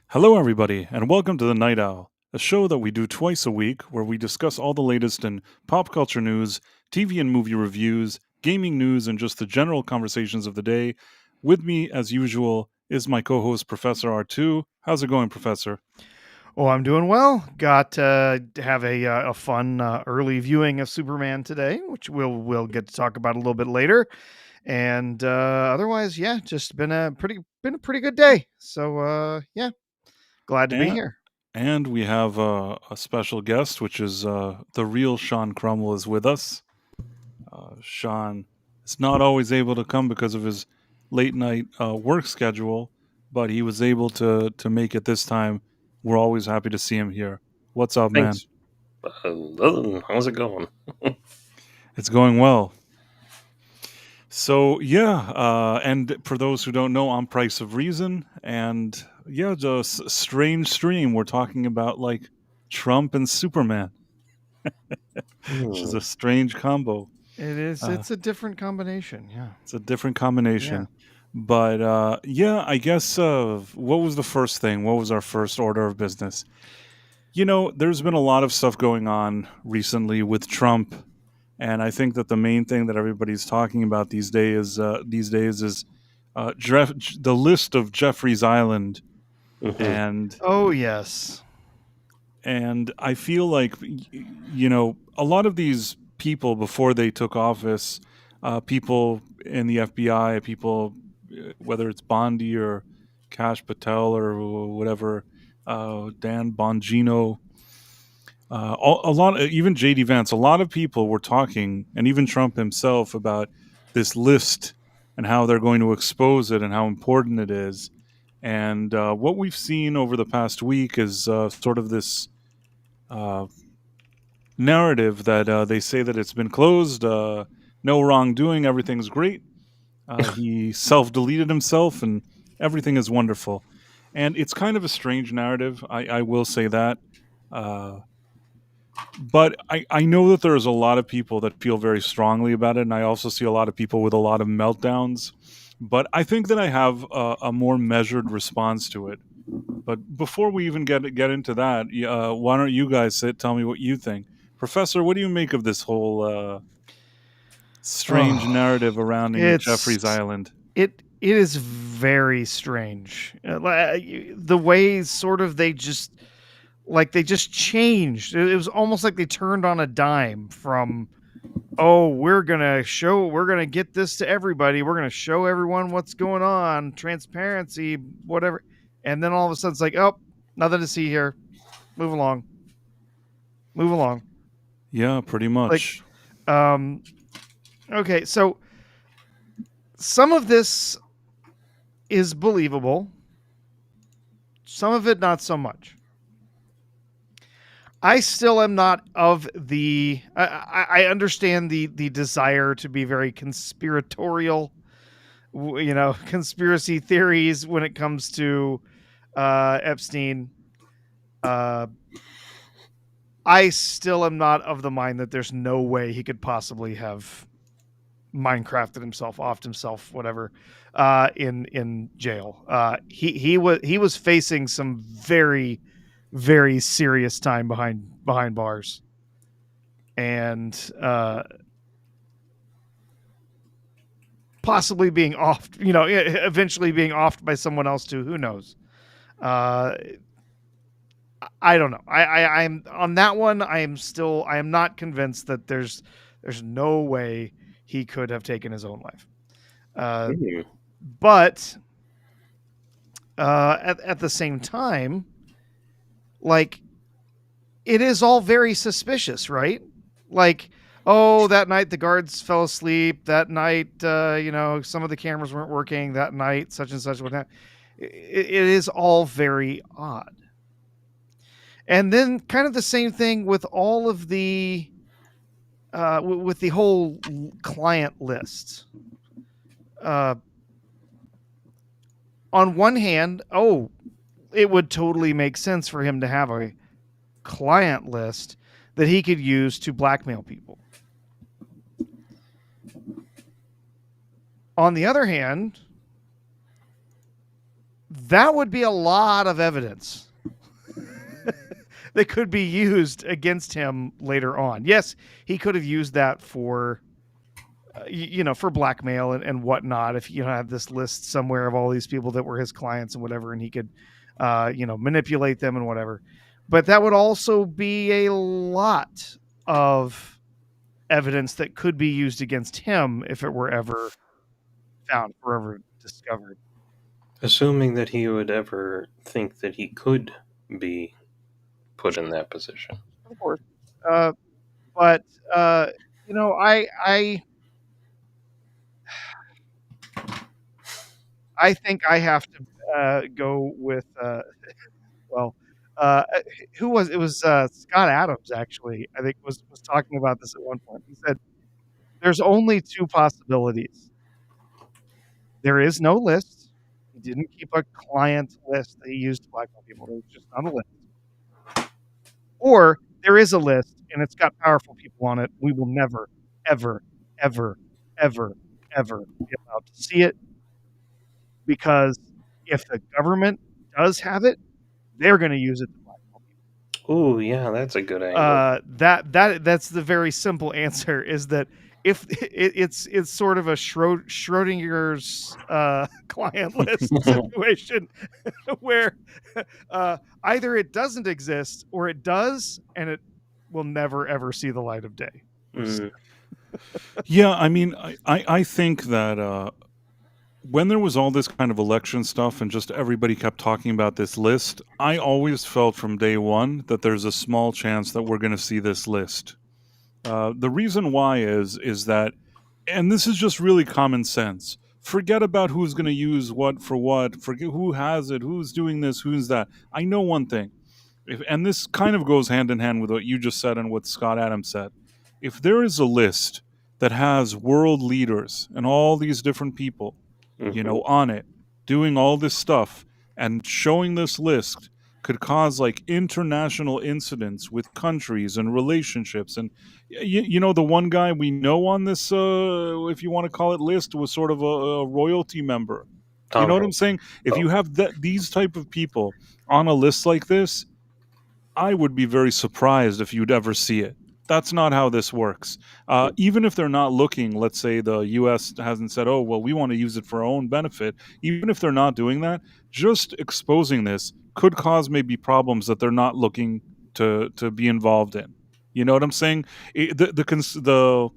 Hello, everybody, and welcome to The Night Owl, a show that we do twice a week where we discuss all the latest in pop culture news, TV and movie reviews, gaming news, and just the general conversations of the day. With me, as usual, is my co host, Professor R2. How's it going, Professor? Oh, I'm doing well. Got to have a fun early viewing of Superman today, which we'll get to talk about a little bit later. And otherwise, yeah, just been a pretty good day. So yeah, glad to be And, here. and we have a special guest, which is the real Sean Crummell is with us. Sean is not always able to come because of his late night work schedule, but he was able to make it this time. We're always happy to see him here. What's up, man? Thanks. How's it going? It's going well. So yeah, and for those who don't know, I'm Price of Reason, and yeah, just strange stream. We're talking about like Trump and Superman, which is a strange combo. It is. Uh, It's a different combination. Yeah. It's a different Yeah. combination. But yeah, I guess what was the first thing? What was our first order of business? You know, there's been a lot of stuff going on recently with Trump, and I think that the main thing that everybody's talking about these days is the list of Jeffrey's Island, Mhm. and Oh yes. I feel like you know a lot of these people before they took office, people in the FBI, people whether it's Bondi or Cash Patel or whatever, Dan Bongino, a lot, even JD Vance, a lot of people were talking, and even Trump himself, about this list and how they're going to expose it and how important it is. And what we've seen over the past week is sort of this uh, narrative that they say that it's been closed, no wrongdoing, everything's great. He self deleted himself, and everything is wonderful. And it's kind of a strange narrative, I will say that. Uh, but I know that there's a lot of people that feel very strongly about it, and I also see a lot of people with a lot of meltdowns. But I think that I have a more measured response to it. But before we even get into that, why don't you guys tell me what you think, Professor? What do you make of this whole strange Oh, narrative surrounding it's Jeffrey's Island? it is very strange. The way sort of they just changed. It was almost like they turned on a dime from, oh, we're gonna get this to everybody. We're gonna show everyone what's going on, transparency, whatever. And then all of a sudden it's like, oh, nothing to see here. Move along. Move along. Yeah, pretty Like, much. um, okay, so some of this is believable. Some of it not so much. I still am not of the. I understand the desire to be very conspiratorial, conspiracy theories when it comes to Epstein. Uh, I still am not of the mind that there's no way he could possibly have Minecrafted himself, offed himself, whatever, in jail. He was facing some very very serious time behind bars, and possibly being offed. Eventually being offed by someone else too. Who knows? Uh, I don't know. I'm on that one. I am not convinced that there's no way he could have taken his own life. Uh, Mhm. but at the same time, like, it is all very suspicious, right? Like, oh, that night the guards fell asleep. That night, some of the cameras weren't working. That night, such and such, whatnot. It is all very odd. And then, kind of the same thing with all of the, with the whole client list. Uh, on one hand, oh, it would totally make sense for him to have a client list that he could use to blackmail people. On the other hand, that would be a lot of evidence that could be used against him later on. Yes, he could have used that for, for blackmail and whatnot. If had this list somewhere of all these people that were his clients and whatever, and he could, manipulate them and whatever. But that would also be a lot of evidence that could be used against him if it were ever found, or ever discovered. Assuming that he would ever think that he could be put in that position. Of course. But I think I have to go with well, uh, who was it? Was Scott Adams, actually? I think was talking about this at one point. He said there's only two possibilities. There is no list. He didn't keep a client list that he used to blackmail people. It was just on a list. Or there is a list and it's got powerful people on it. We will never, ever, ever, ever, ever be allowed to see it, because if the government does have it, they're going to use it to blackmail people. Oh, yeah, that's a good angle. That's the very simple answer, is that if it's sort of a Schrodinger's client list situation where either it doesn't exist or it does, and it will never ever see the light of day. Yeah, I mean, I think that when there was all this kind of election stuff and just everybody kept talking about this list, I always felt from day one that there's a small chance that we're going to see this list. The reason why is that, and this is just really common sense. Forget about who's going to use what for what. Forget who has it, who's doing this, who's that. I know one thing, and this kind of goes hand in hand with what you just said and what Scott Adams said. If there is a list that has world leaders and all these different people, on it, doing all this stuff, and showing this list could cause like international incidents with countries and relationships. And the one guy we know on this, if you want to call it list, was sort of a royalty member. You know what I'm saying? If you have these type of people on a list like this, I would be very surprised if you'd ever see it. That's not how this works. Even if they're not looking, let's say the U.S. hasn't said, oh, well, we want to use it for our own benefit. Even if they're not doing that, just exposing this could cause maybe problems that they're not looking to be involved in. You know what I'm saying? The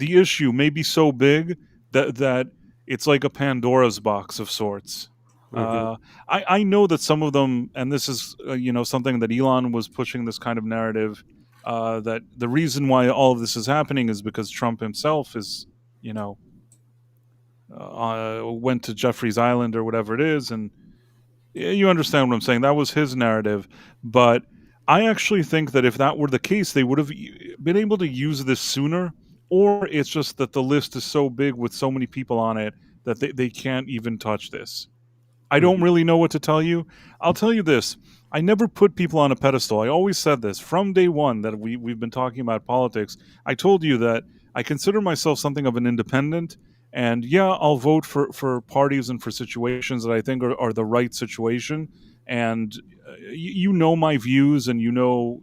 issue may be so big that it's like a Pandora's box of sorts. I know that some of them, and this is something that Elon was pushing, this kind of narrative, that the reason why all of this is happening is because Trump himself is, went to Jeffrey's Island or whatever it is, and you understand what I'm saying. That was his narrative, but I actually think that if that were the case, they would have been able to use this sooner, or it's just that the list is so big with so many people on it that they can't even touch this. I don't really know what to tell you. I'll tell you this. I never put people on a pedestal. I always said this from day one that we've been talking about politics. I told you that I consider myself something of an independent. And yeah, I'll vote for parties and for situations that I think are the right situation. And you know my views, and you know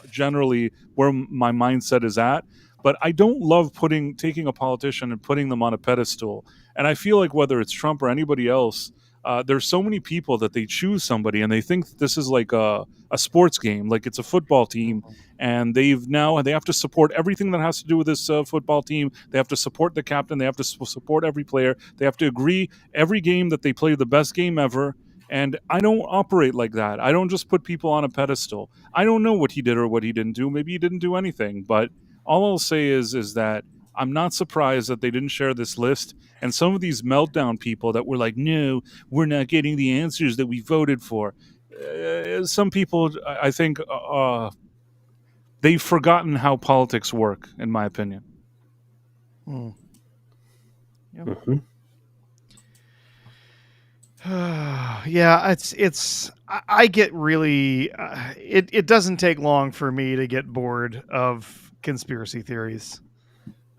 generally where my mindset is at. But I don't love taking a politician and putting them on a pedestal. And I feel like whether it's Trump or anybody else, there's so many people that they choose somebody and they think this is like a sports game, like it's a football team, and they have to support everything that has to do with this football team. They have to support the captain. They have to support every player. They have to agree every game that they play the best game ever. And I don't operate like that. I don't just put people on a pedestal. I don't know what he did or what he didn't do. Maybe he didn't do anything, but all I'll say is that I'm not surprised that they didn't share this list. And some of these meltdown people that were like, no, we're not getting the answers that we voted for. Some people, I think, they've forgotten how politics work, in my opinion. Yep. Yeah, it's. I get really. It doesn't take long for me to get bored of conspiracy theories.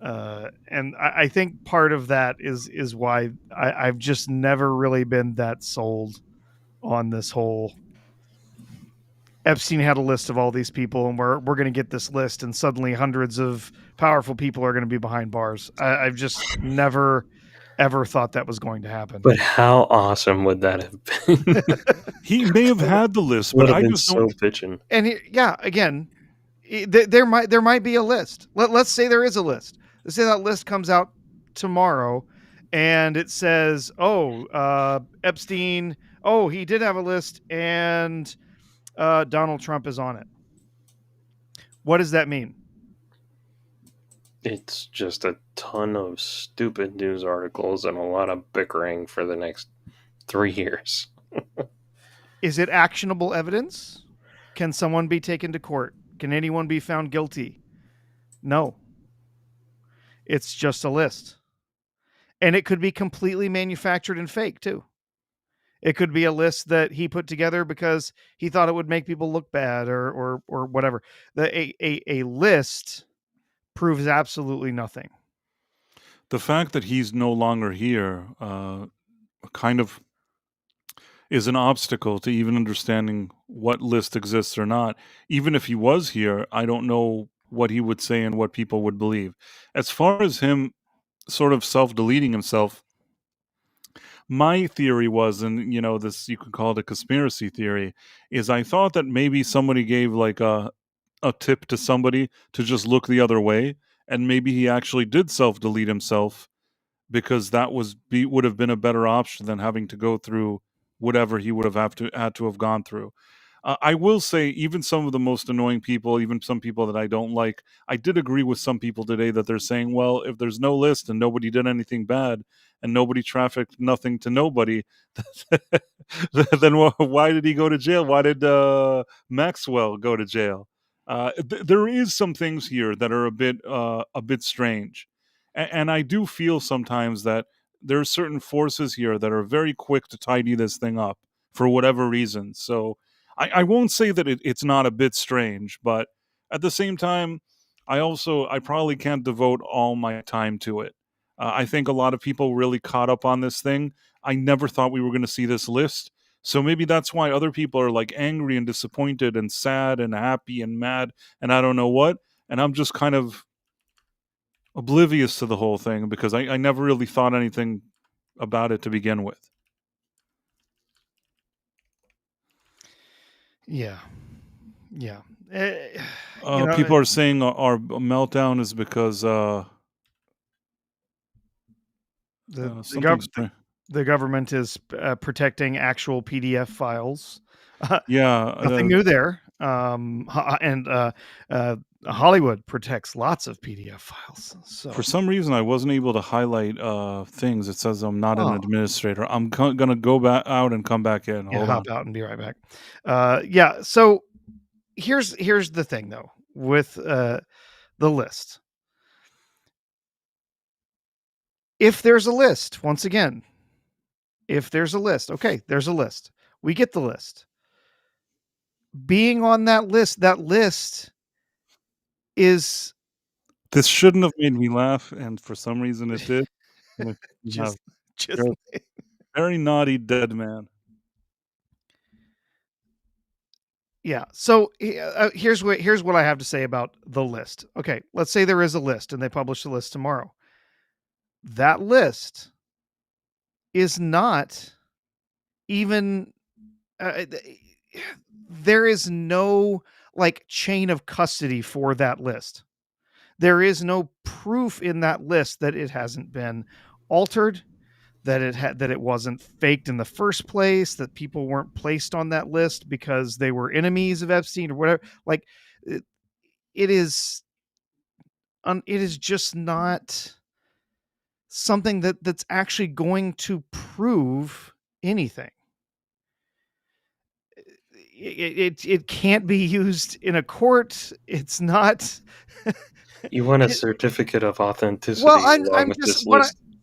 And I think part of that is why I've just never really been that sold on this whole Epstein had a list of all these people, and we're going to get this list, and suddenly hundreds of powerful people are going to be behind bars. I've just never, ever thought that was going to happen. But how awesome would that have been? He may have had the list, Would but have I been just so don't. bitchin'. And again, there might be a list. Let's say there is a list. Let's say that list comes out tomorrow, and it says, Epstein. Oh, he did have a list, and Donald Trump is on it. What does that mean? It's just a ton of stupid news articles and a lot of bickering for the next 3 years. Is it actionable evidence? Can someone be taken to court? Can anyone be found guilty? No. It's just a list. And it could be completely manufactured and fake too. It could be a list that he put together because he thought it would make people look bad or whatever. A list proves absolutely nothing. The fact that he's no longer here kind of is an obstacle to even understanding what list exists or not. Even if he was here, I don't know what he would say and what people would believe. As far as him sort of self-deleting himself, my theory was, and this, you could call it a conspiracy theory, is I thought that maybe somebody gave like a tip to somebody to just look the other way, and maybe he actually did self-delete himself because that would have been a better option than having to go through whatever he would have had to have gone through. I will say, even some of the most annoying people, even some people that I don't like, I did agree with some people today that they're saying, well, if there's no list and nobody did anything bad and nobody trafficked nothing to nobody, then why did he go to jail? Why did Maxwell go to jail? There is some things here that are a bit strange, and I do feel sometimes that there are certain forces here that are very quick to tidy this thing up for whatever reason. So I won't say that it's not a bit strange, but at the same time, I probably can't devote all my time to it. I think a lot of people really caught up on this thing. I never thought we were going to see this list. So maybe that's why other people are like angry and disappointed and sad and happy and mad and I don't know what. And I'm just kind of oblivious to the whole thing because I never really thought anything about it to begin with. Yeah. People are saying our meltdown is because the government is protecting actual PDF files. Yeah, nothing new there. Hollywood protects lots of PDF files. So for some reason, I wasn't able to highlight things. It says I'm not an administrator. I'm gonna go back out and come back in. Hold on. Hop out and be right back. So here's the thing though with the list. If there's a list, once again, okay, there's a list. We get the list. Being on that list is... This shouldn't have made me laugh, and for some reason it did. just very naughty dead man. Yeah. So here's what I have to say about the list. Okay, let's say there is a list and they publish the list tomorrow. That list is not even there is no like chain of custody for that list. There is no proof in that list that it hasn't been altered, that it wasn't faked in the first place, that people weren't placed on that list because they were enemies of Epstein or whatever. Like it is just not something that's actually going to prove anything. It can't be used in a court. It's not. You want a certificate of authenticity? Well,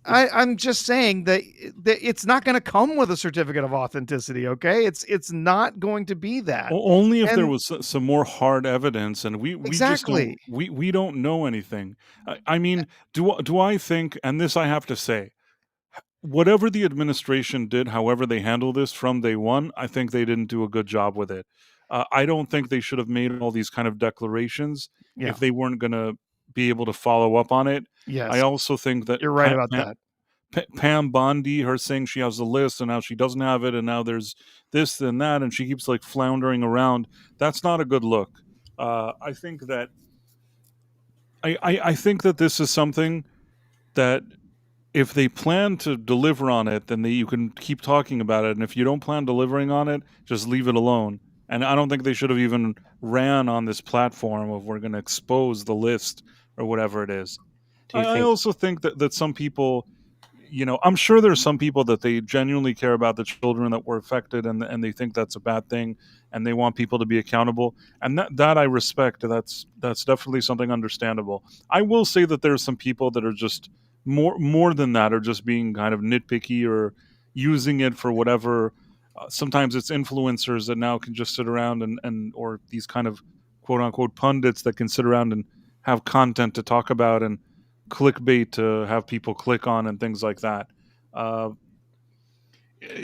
I'm just saying that it's not going to come with a certificate of authenticity. Okay, it's not going to be that. Only if there was some more hard evidence, and we exactly just we don't know anything. I mean, do I think? And this I have to say, whatever the administration did, however they handled this from day one, I think they didn't do a good job with it. I don't think they should have made all these kind of declarations Yeah. if they weren't going to be able to follow up on it. I Yes. also think that You're right about that. Pam Bondi, her saying she has the list and now she doesn't have it, and now there's this and that, and she keeps like floundering around. That's not a good look. I think that I think that this is something that if they plan to deliver on it, then you can keep talking about it. And if you don't plan delivering on it, just leave it alone. And I don't think they should have even ran on this platform of we're going to expose the list or whatever it is. Do you I think also think that some people, I'm sure there's some people that they genuinely care about the children that were affected, and they think that's a bad thing, and they want people to be accountable, and that I respect. That's definitely something understandable. I will say that there's some people that are just more than that, are just being kind of nitpicky or using it for whatever. Sometimes it's influencers that now can just sit around and or these kind of quote unquote pundits that can sit around and have content to talk about and clickbait to have people click on and things like that. Uh,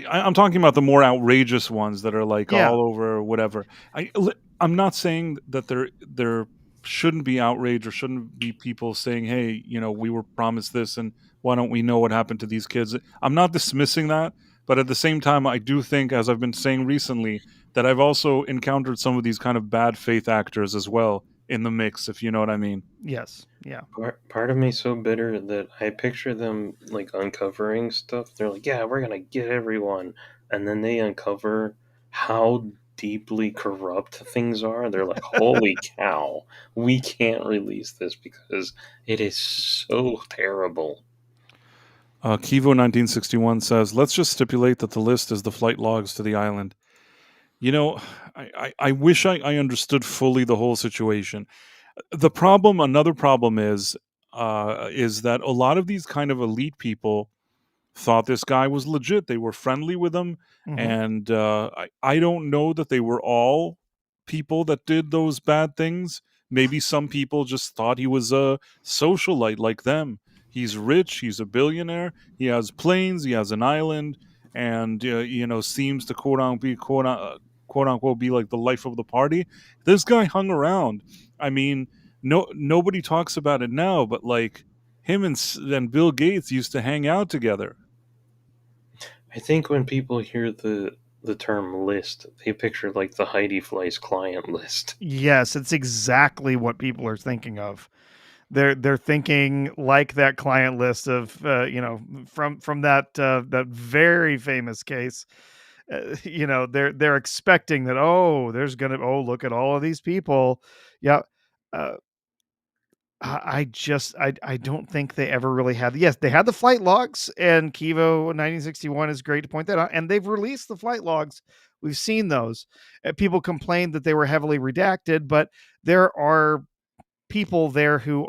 I'm talking about the more outrageous ones that are like Yeah. all over whatever. I'm not saying that there shouldn't be outrage or shouldn't be people saying, "Hey, we were promised this, and why don't we know what happened to these kids?" I'm not dismissing that, but at the same time, I do think, as I've been saying recently, that I've also encountered some of these kind of bad faith actors as well in the mix, if you know what I mean. Yes. Yeah. part of me so bitter that I picture them like uncovering stuff. They're like, yeah, we're gonna get everyone, and then they uncover how deeply corrupt things are. They're like, holy cow, we can't release this because it is so terrible. Kivo 1961 says, "Let's just stipulate that the list is the flight logs to the island." You know, I wish I understood fully the whole situation. Another problem is that a lot of these kind of elite people thought this guy was legit. They were friendly with him, Hmm. and I don't know that they were all people that did those bad things. Maybe some people just thought he was a socialite like them. He's rich. He's a billionaire. He has planes. He has an island, and seems to quote unquote be like the life of the party. This guy hung around. I mean, nobody talks about it now, but like him and Bill Gates used to hang out together. I think when people hear the term list, they picture like the Heidi Fleiss client list. Yes, it's exactly what people are thinking of. They're thinking like that client list of from that very famous case. They're expecting that, there's gonna, look at all of these people. Yeah. uh, I don't think they ever really had. Yes, they had the flight logs, and Kivo 1961 is great to point that out. And they've released the flight logs. We've seen those. People complained that they were heavily redacted, but there are people there who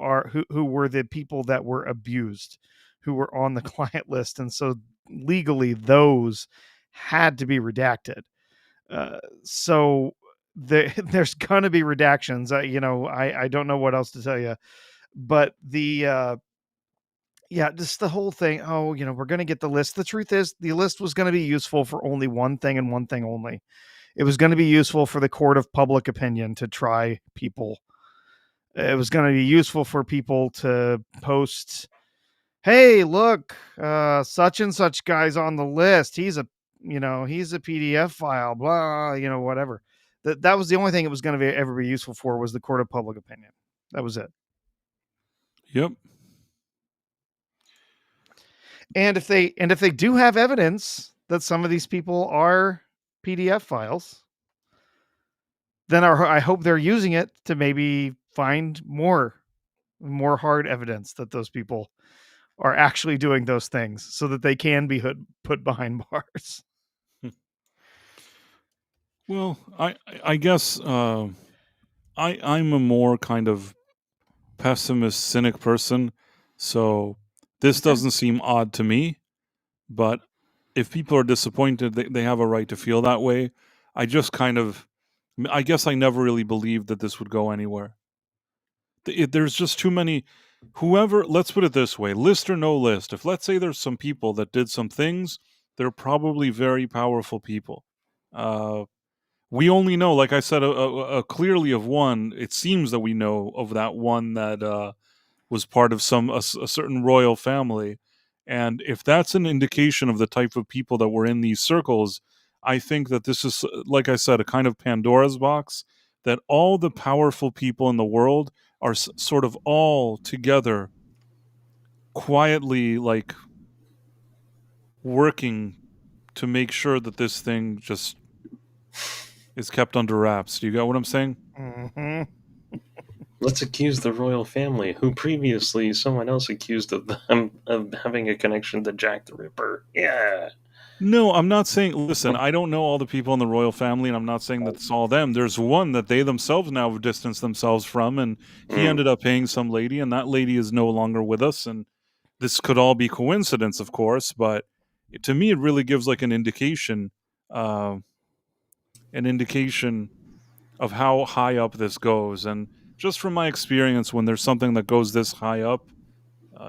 were the people that were abused, who were on the client list, and so legally those had to be redacted. So there's gonna be redactions. I don't know what else to tell you, but just the whole thing. We're gonna get the list. The truth is, the list was gonna be useful for only one thing and one thing only. It was going to be useful for the court of public opinion to try people. It was going to be useful for people to post, hey, look, such and such guy's on the list. He's a PDF file, blah, whatever. That was the only thing it was going to ever be useful for, was the court of public opinion. That was it. Yep. And if they do have evidence that some of these people are PDF files, then I hope they're using it to maybe find more hard evidence that those people are actually doing those things, so that they can be put behind bars. Well, I guess I'm a more kind of pessimist, cynic person, so this Okay. doesn't seem odd to me. But if people are disappointed, they have a right to feel that way. I guess I never really believed that this would go anywhere. There's just too many. whoever, let's put it this way, list or no list, if let's say there's some people that did some things, they're probably very powerful people. Uh, we only know, like I said, clearly of one. It seems that we know of that one that was part of a certain royal family, and if that's an indication of the type of people that were in these circles, I think that this is, like I said, a kind of Pandora's box. That all the powerful people in the world are sort of all together, quietly, like working to make sure that this thing just is kept under wraps. Do you get what I'm saying? Mm-hmm. Let's accuse the royal family, who previously someone else accused of them of having a connection to Jack the Ripper. Yeah. No, I'm not saying. Listen, I don't know all the people in the royal family, and I'm not saying that it's all them. There's one that they themselves now have distanced themselves from, and he Mm. ended up paying some lady, and that lady is no longer with us. And this could all be coincidence, of course, but to me, it really gives like uh, an indication of how high up this goes. And just from my experience, when there's something that goes this high up,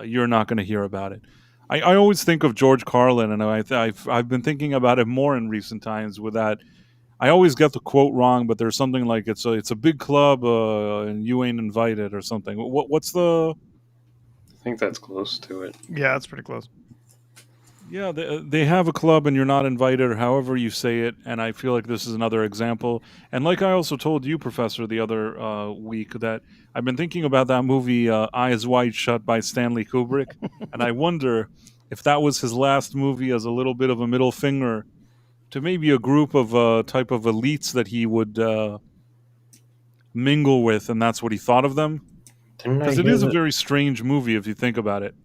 you're not going to hear about it. I always think of George Carlin, and I've been thinking about it more in recent times. With that, I always get the quote wrong, but there's something like it's a big club and you ain't invited or something. What's the I think that's close to it. Yeah, that's pretty close. Yeah, they have a club and you're not invited, or however you say it. And I feel like this is another example. And like I also told you, Professor, the other week, that I've been thinking about that movie, Eyes Wide Shut by Stanley Kubrick. And I wonder if that was his last movie as a little bit of a middle finger to maybe a group of type of elites that he would mingle with. And that's what he thought of them. Didn't I Because it hear is a that? very strange movie if you think about it.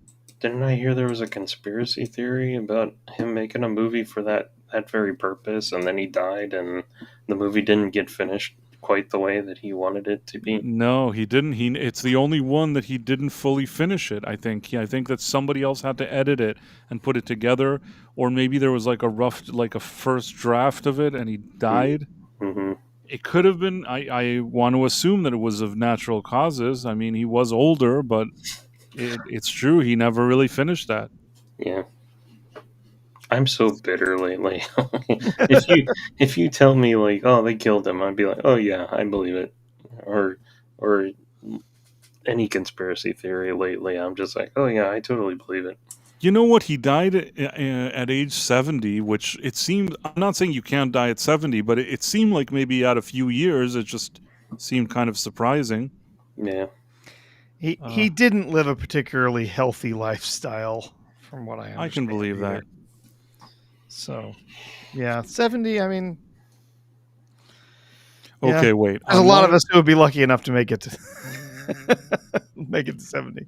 Didn't I hear there was a conspiracy theory about him making a movie for that very purpose, and then he died, and the movie didn't get finished quite the way that he wanted it to be? No, he didn't. It's the only one that he didn't fully finish it. I think. Yeah, I think that somebody else had to edit it and put it together, or maybe there was like a first draft of it, and he died. Mm-hmm. It could have been. I want to assume that it was of natural causes. I mean, he was older, but it's true he never really finished that. Yeah. I'm so bitter lately. if you tell me like, oh, they killed him, I'd be like, oh yeah, I believe it. Or any conspiracy theory lately, I'm just like, oh yeah, I totally believe it. You know what? He died at age 70, which it seemed. I'm not saying you can't die at 70, but it seemed like maybe at a few years. It just seemed kind of surprising. Yeah. He didn't live a particularly healthy lifestyle, from what I understand. I can believe that. So, yeah, 70. I mean, Okay, yeah. wait. There's a lot of us who would be lucky enough to make it to make it to 70.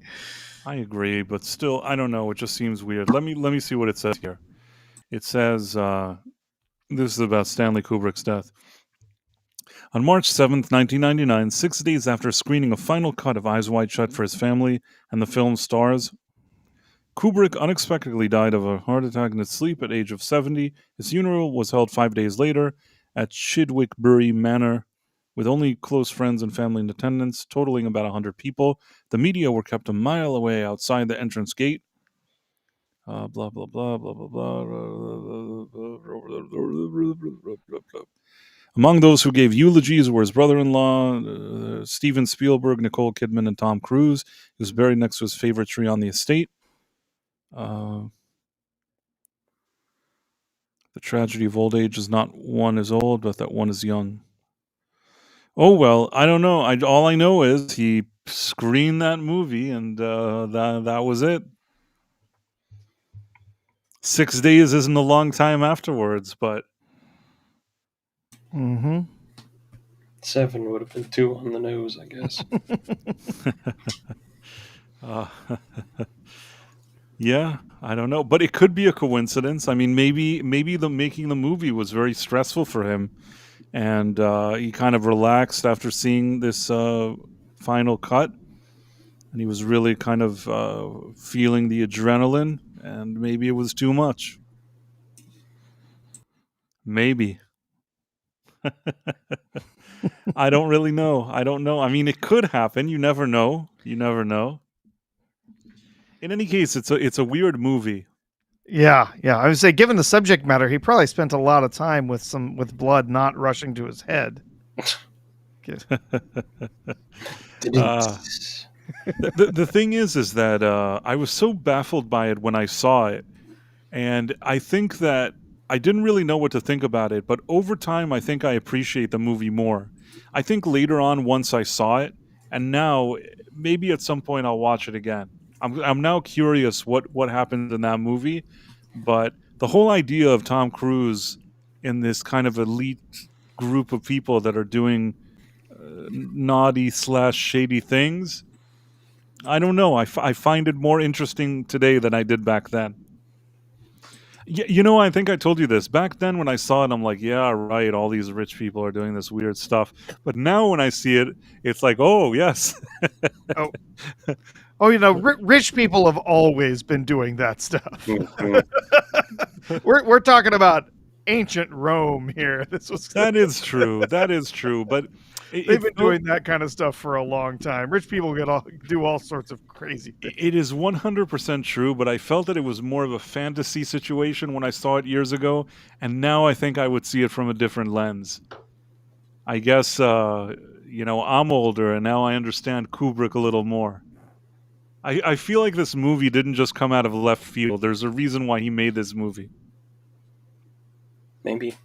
I agree, but still, I don't know. It just seems weird. Let me see what it says here. It says this is about Stanley Kubrick's death. On March 7th, 1999, 6 days after screening a final cut of Eyes Wide Shut for his family and the film's stars, Kubrick unexpectedly died of a heart attack in his sleep at age of 70. His funeral was held 5 days later at Chidwickbury Manor, with only close friends and family in attendance, totaling about 100 people. The media were kept a mile away outside the entrance gate. Blah, blah, blah, blah, blah, blah. Among those who gave eulogies were his brother-in-law, Steven Spielberg, Nicole Kidman, and Tom Cruise. He was buried next to his favorite tree on the estate. The tragedy of old age is not one is old, but that one is young. Oh well, I don't know. All I know is he screened that movie, and that was it. 6 days isn't a long time afterwards, but 7 would have been 2 on the nose, I guess. yeah, I don't know, but it could be a coincidence. I mean, maybe the making the movie was very stressful for him, and he kind of relaxed after seeing this final cut, and he was really kind of feeling the adrenaline, and maybe it was too much. Maybe. I don't really know. I don't know. I mean, it could happen. You never know. You never know. In any case, it's a weird movie. Yeah, yeah. I would say, given the subject matter, he probably spent a lot of time with blood not rushing to his head. Uh, the thing is that I was so baffled by it when I saw it, and I think that I didn't really know what to think about it. But over time, I think I appreciate the movie more. I think later on, once I saw it, and now maybe at some point I'll watch it again. I'm now curious what happened in that movie, but the whole idea of Tom Cruise in this kind of elite group of people that are doing naughty / shady things, I don't know. I find it more interesting today than I did back then. You know, I think I told you this. Back then when I saw it, I'm like, yeah, right, all these rich people are doing this weird stuff. But now when I see it, it's like, oh, yes. Oh, oh, you know, rich people have always been doing that stuff. We're talking about ancient Rome here. That is true. That is true. But they've been doing that kind of stuff for a long time. Rich people do all sorts of crazy things. It is 100% true, but I felt that it was more of a fantasy situation when I saw it years ago, and now I think I would see it from a different lens. I guess, you know, I'm older, and now I understand Kubrick a little more. I feel like this movie didn't just come out of left field. There's a reason why he made this movie. Maybe.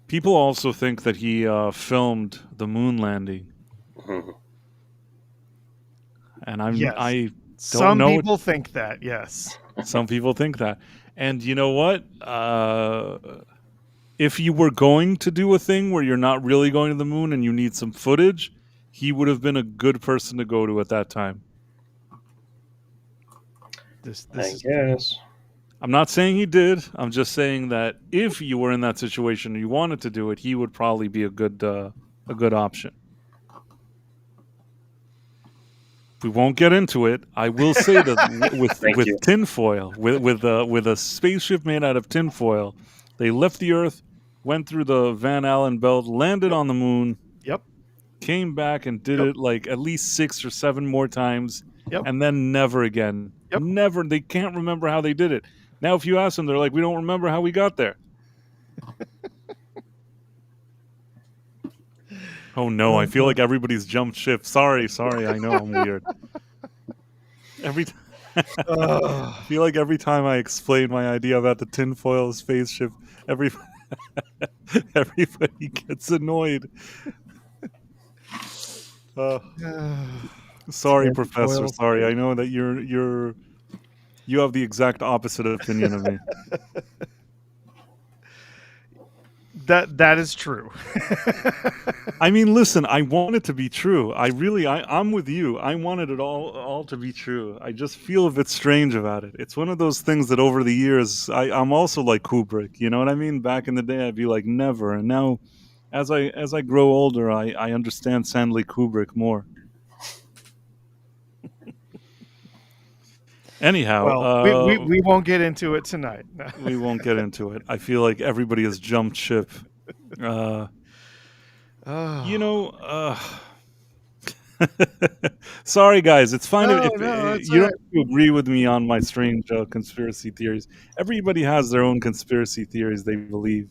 People also think that he filmed the moon landing. And I don't know. Some people think that, yes. Some people think that. And you know what? If you were going to do a thing where you're not really going to the moon and you need some footage, he would have been a good person to go to at that time. I guess. I'm not saying he did. I'm just saying that if you were in that situation and you wanted to do it, he would probably be a good option. We won't get into it. I will say that with tinfoil, with a spaceship made out of tinfoil, they left the Earth, went through the Van Allen belt, landed on the moon. Yep. Came back and did it like at least 6 or 7 more times, and then never again. Never. They can't remember how they did it. Now, if you ask them, they're like, "We don't remember how we got there." Oh no! I feel like everybody's jumped ship. Sorry. I know I'm weird. I feel like every time I explain my idea about the tinfoil spaceship, everybody gets annoyed. Sorry, Professor. Sorry. I know that you have the exact opposite opinion of me. That is true. I mean, listen, I want it to be true. I'm with you. I wanted it all to be true. I just feel a bit strange about it. It's one of those things that over the years, I'm also like Kubrick. You know what I mean? Back in the day, I'd be like, never. And now, as I grow older, I understand Stanley Kubrick more. Anyhow, well, we won't get into it tonight. We won't get into it. I feel like everybody has jumped ship. You know, sorry guys, it's fine if you don't have to agree with me on my strange conspiracy theories. Everybody has their own conspiracy theories they believe,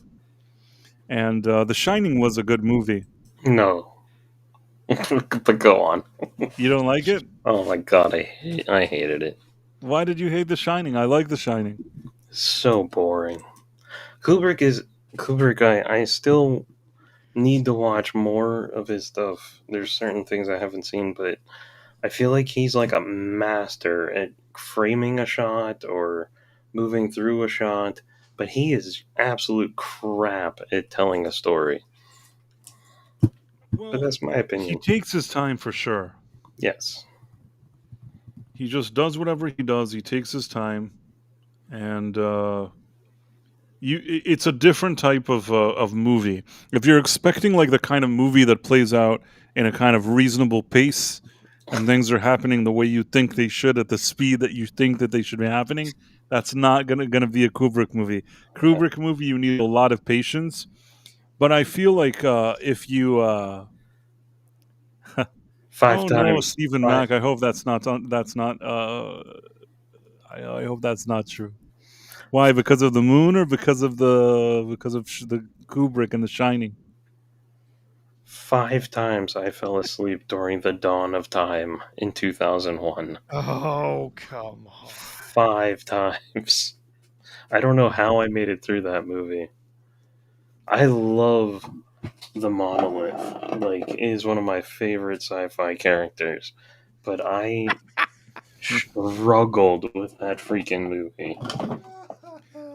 and The Shining was a good movie. No, but go on. You don't like it? Oh my god, I hated it. Why did you hate The Shining? I like The Shining. So boring. Kubrick. I still need to watch more of his stuff. There's certain things I haven't seen, but I feel like he's like a master at framing a shot or moving through a shot, but he is absolute crap at telling a story. Well, but that's my opinion. He takes his time for sure. Yes. He just does whatever he does. He takes his time, and it's a different type of movie. If you're expecting like the kind of movie that plays out in a kind of reasonable pace, and things are happening the way you think they should at the speed that you think that they should be happening, that's not gonna be a Kubrick movie. Kubrick movie, you need a lot of patience. But I feel like if you Five Oh no, times. Stephen Five. Mack. I hope that's not. That's not. I hope that's not true. Why? Because of the moon, or because of the Kubrick and The Shining? 5 times I fell asleep during the dawn of time in 2001. Oh, come on. 5 times. I don't know how I made it through that movie. I love the monolith. Like, it is one of my favorite sci-fi characters. But I struggled with that freaking movie.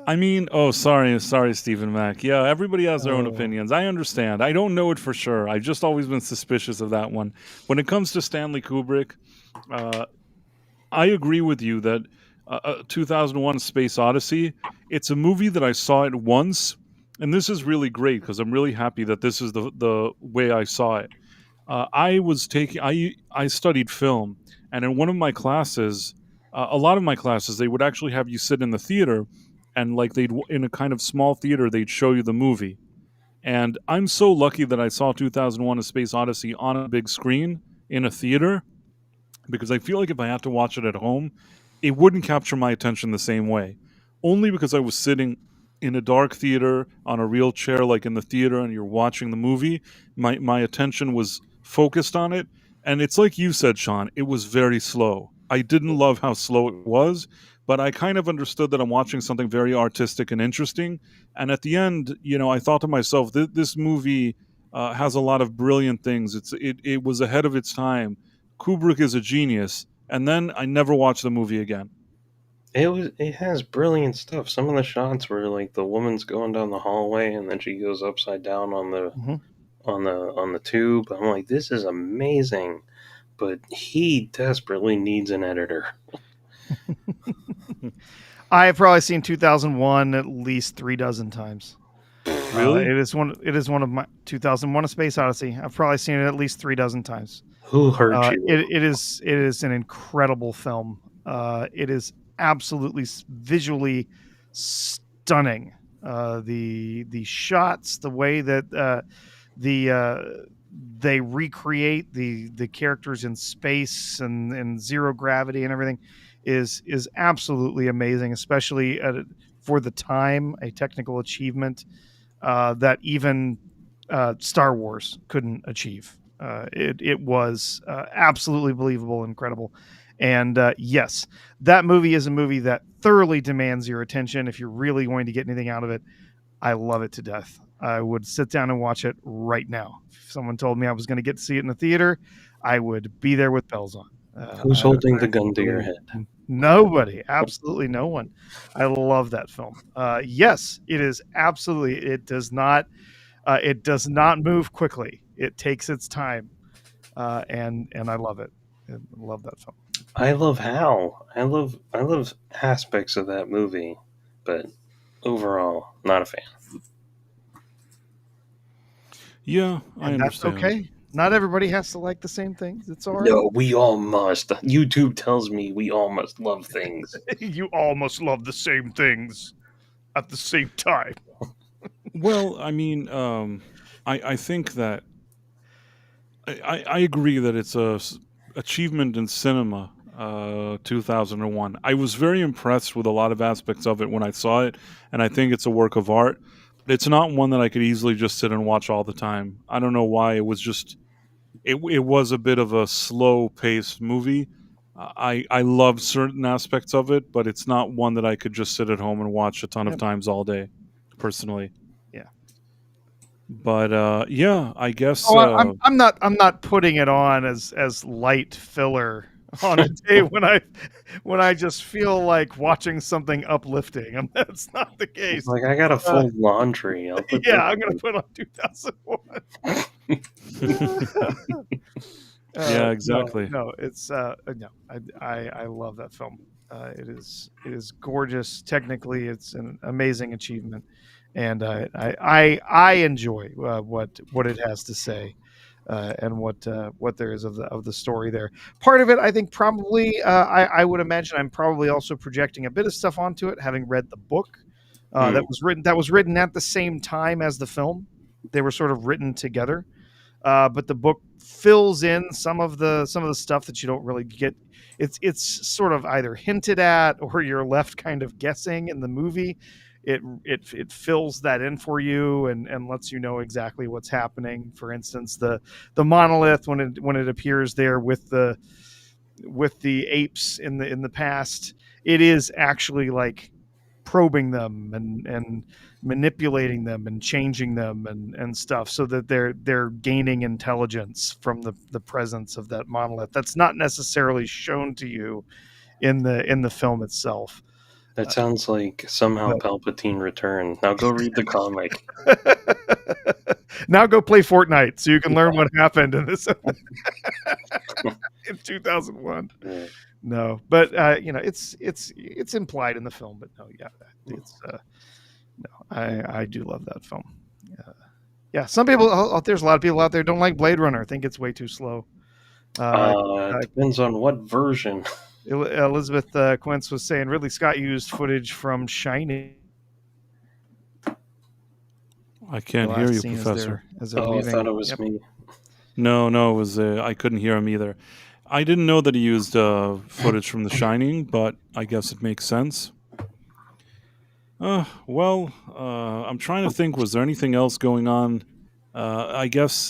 I mean, oh, sorry, Stephen Mack. Yeah, everybody has their own Oh. opinions. I understand. I don't know it for sure. I've just always been suspicious of that one. When it comes to Stanley Kubrick, uh, I agree with you that 2001: Space Odyssey. It's a movie that I saw it once, and this is really great because I'm really happy that this is the way I saw it. I studied film, and in one of my classes, a lot of my classes, they would actually have you sit in the theater, and like they'd in a kind of small theater, they'd show you the movie. And I'm so lucky that I saw 2001: A Space Odyssey on a big screen in a theater, because I feel like if I had to watch it at home, it wouldn't capture my attention the same way. Only because I was sitting in a dark theater on a real chair, like in the theater, and you're watching the movie, my attention was focused on it. And it's like you said, Sean, it was very slow. I didn't love how slow it was, but I kind of understood that I'm watching something very artistic and interesting. And at the end, I thought to myself, this movie has a lot of brilliant things. It was ahead of its time. Kubrick is a genius, and then I never watched the movie again. It has brilliant stuff. Some of the shots where like the woman's going down the hallway and then she goes upside down on the Mhm. on the tube. I'm like, this is amazing. But he desperately needs an editor. I have probably seen 2001 at least 3 dozen times. Really? It is one of my 2001: A Space Odyssey. I've probably seen it at least 3 dozen times. Who hurt you? It is an incredible film. It is absolutely visually stunning. The shots, the way that they recreate the characters in space and zero gravity and everything is absolutely amazing, especially for the time, a technical achievement that even Star Wars couldn't achieve. It was absolutely believable, incredible. And yes, that movie is a movie that thoroughly demands your attention. If you're really going to get anything out of it, I love it to death. I would sit down and watch it right now. If someone told me I was going to get to see it in the theater, I would be there with bells on. Who's holding the gun to your head? Nobody, absolutely no one. I love that film. Yes, it is absolutely. It does not move quickly. It takes its time, and I love it. I love that film. I love Hal. I love aspects of that movie, but overall, not a fan. Yeah, I And that's understand. okay. Not everybody has to like the same things. It's all right. No, we all must. YouTube tells me we all must love things. You all must love the same things at the same time. Well, I mean, I think that I agree that it's a achievement in cinema. 2001. I was very impressed with a lot of aspects of it when I saw it, and I think it's a work of art. But it's not one that I could easily just sit and watch all the time. I don't know why. It was just it was a bit of a slow paced movie. I love certain aspects of it, but it's not one that I could just sit at home and watch a ton of Yep. times all day, personally. Yeah. But yeah, I guess. Oh, I'm not putting it on as light filler on a day when I just feel like watching something uplifting. That's not the case. Like, I got a full laundry. I'll put Yeah, I'm gonna put on 2001. Yeah, exactly. No, it's no. I love that film. It is gorgeous. Technically, it's an amazing achievement, and I enjoy what it has to say. And what there is of the story there. Part of it, I think, probably I would imagine I'm probably also projecting a bit of stuff onto it, having read the book that was written at the same time as the film. They were sort of written together. but the book fills in some of the stuff that you don't really get. It's sort of either hinted at or you're left kind of guessing in the movie. It fills that in for you and lets you know exactly what's happening. For instance, the monolith, when it appears there with the apes in the past, it is actually like probing them and manipulating them and changing them and stuff, so that they're gaining intelligence from the presence of that monolith. That's not necessarily shown to you in the film itself. That sounds like somehow but- Palpatine returned. Now go read the comic. Now go play Fortnite so you can learn what happened in this in 2001. Yeah. No, but it's implied in the film, but no, yeah, it's no, I do love that film. Yeah, some people, there's a lot of people out there don't like Blade Runner. Think it's way too slow. Depends on what version. Elizabeth Quince was saying Ridley Scott used footage from Shining. I can't hear you, Professor. As they're I leaving. thought it was Yep. me. No, it was I couldn't hear him either. I didn't know that he used footage from The Shining, but I guess it makes sense. Well, I'm trying to think. Was there anything else going on? I guess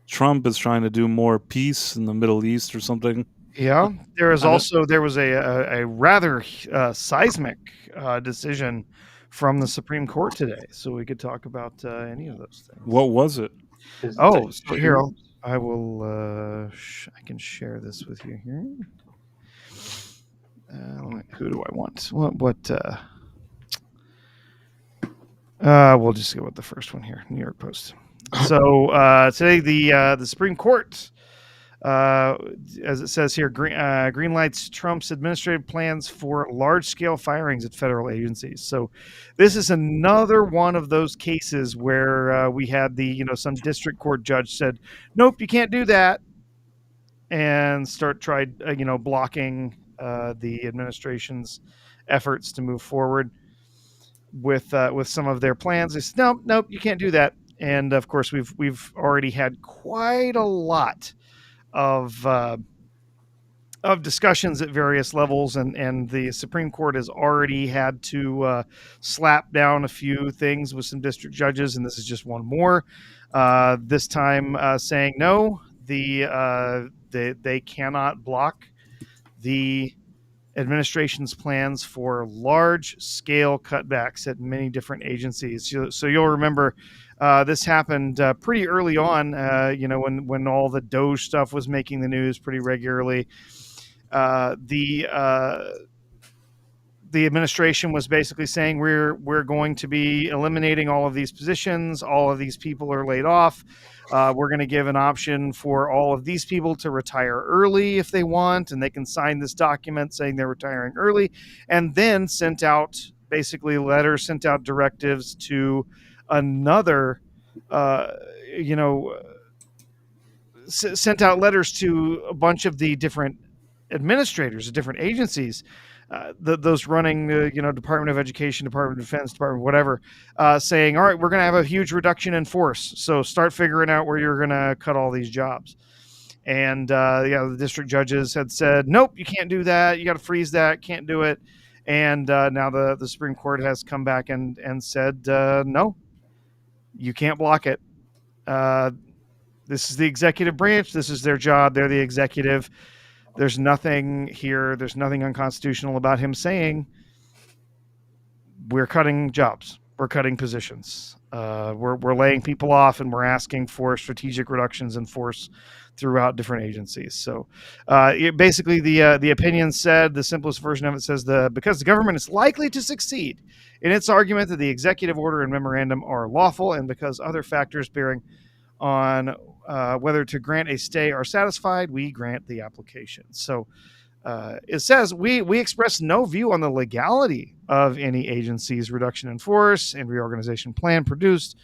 Trump is trying to do more peace in the Middle East or something. Yeah, there was I don't- also a rather seismic decision from the Supreme Court today, so we could talk about any of those things. What was it? Is Oh, the so here I will. I can share this with you here. Who do I want? What? We'll just go with the first one here, New York Post. So today, the Supreme Court, as it says here, green lights Trump's administrative plans for large-scale firings at federal agencies. So this is another one of those cases where we had some district court judge said, nope, you can't do that, and tried blocking the administration's efforts to move forward with some of their plans. They said, nope, you can't do that. And of course, we've already had quite a lot of discussions at various levels, and the Supreme Court has already had to slap down a few things with some district judges, and this is just one more. This time, saying no, they cannot block the administration's plans for large-scale cutbacks at many different agencies. So you'll remember this happened pretty early on, when all the Doge stuff was making the news pretty regularly. The administration was basically saying we're going to be eliminating all of these positions. All of these people are laid off. We're going to give an option for all of these people to retire early if they want, and they can sign this document saying they're retiring early, and then sent out directives to another, sent out letters to a bunch of the different administrators of different agencies, those running, Department of Education, Department of Defense, Department whatever, saying, all right, we're going to have a huge reduction in force. So start figuring out where you're going to cut all these jobs. And the district judges had said, nope, you can't do that. You got to freeze that. Can't do it. And now the Supreme Court has come back and said, no, you can't block it. This is the executive branch. This is their job. They're the executive. There's nothing here. There's nothing unconstitutional about him saying we're cutting jobs. We're cutting positions. We're laying people off, and we're asking for strategic reductions in force throughout different agencies. So basically, the opinion said, the simplest version of it says, because the government is likely to succeed in its argument that the executive order and memorandum are lawful, and because other factors bearing on whether to grant a stay are satisfied, we grant the application. So it says we express no view on the legality of any agency's reduction in force and reorganization plan produced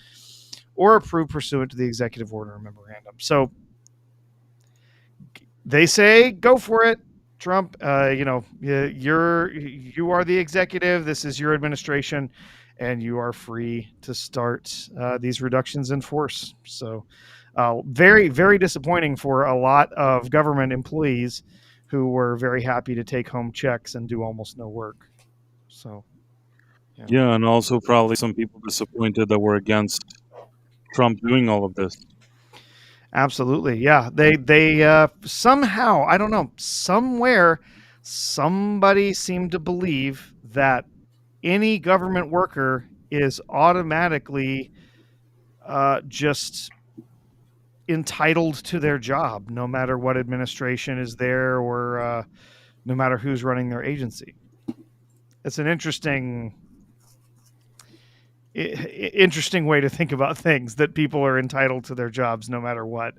or approved pursuant to the executive order or memorandum. So they say, go for it, Trump. You are the executive. This is your administration, and you are free to start these reductions in force. So Very, very disappointing for a lot of government employees who were very happy to take home checks and do almost no work. So, yeah. Yeah, and also probably some people disappointed that we're against Trump doing all of this. Absolutely. Yeah. They somehow, I don't know, somewhere somebody seemed to believe that any government worker is automatically just entitled to their job, no matter what administration is there or no matter who's running their agency. It's an interesting way to think about things, that people are entitled to their jobs no matter what,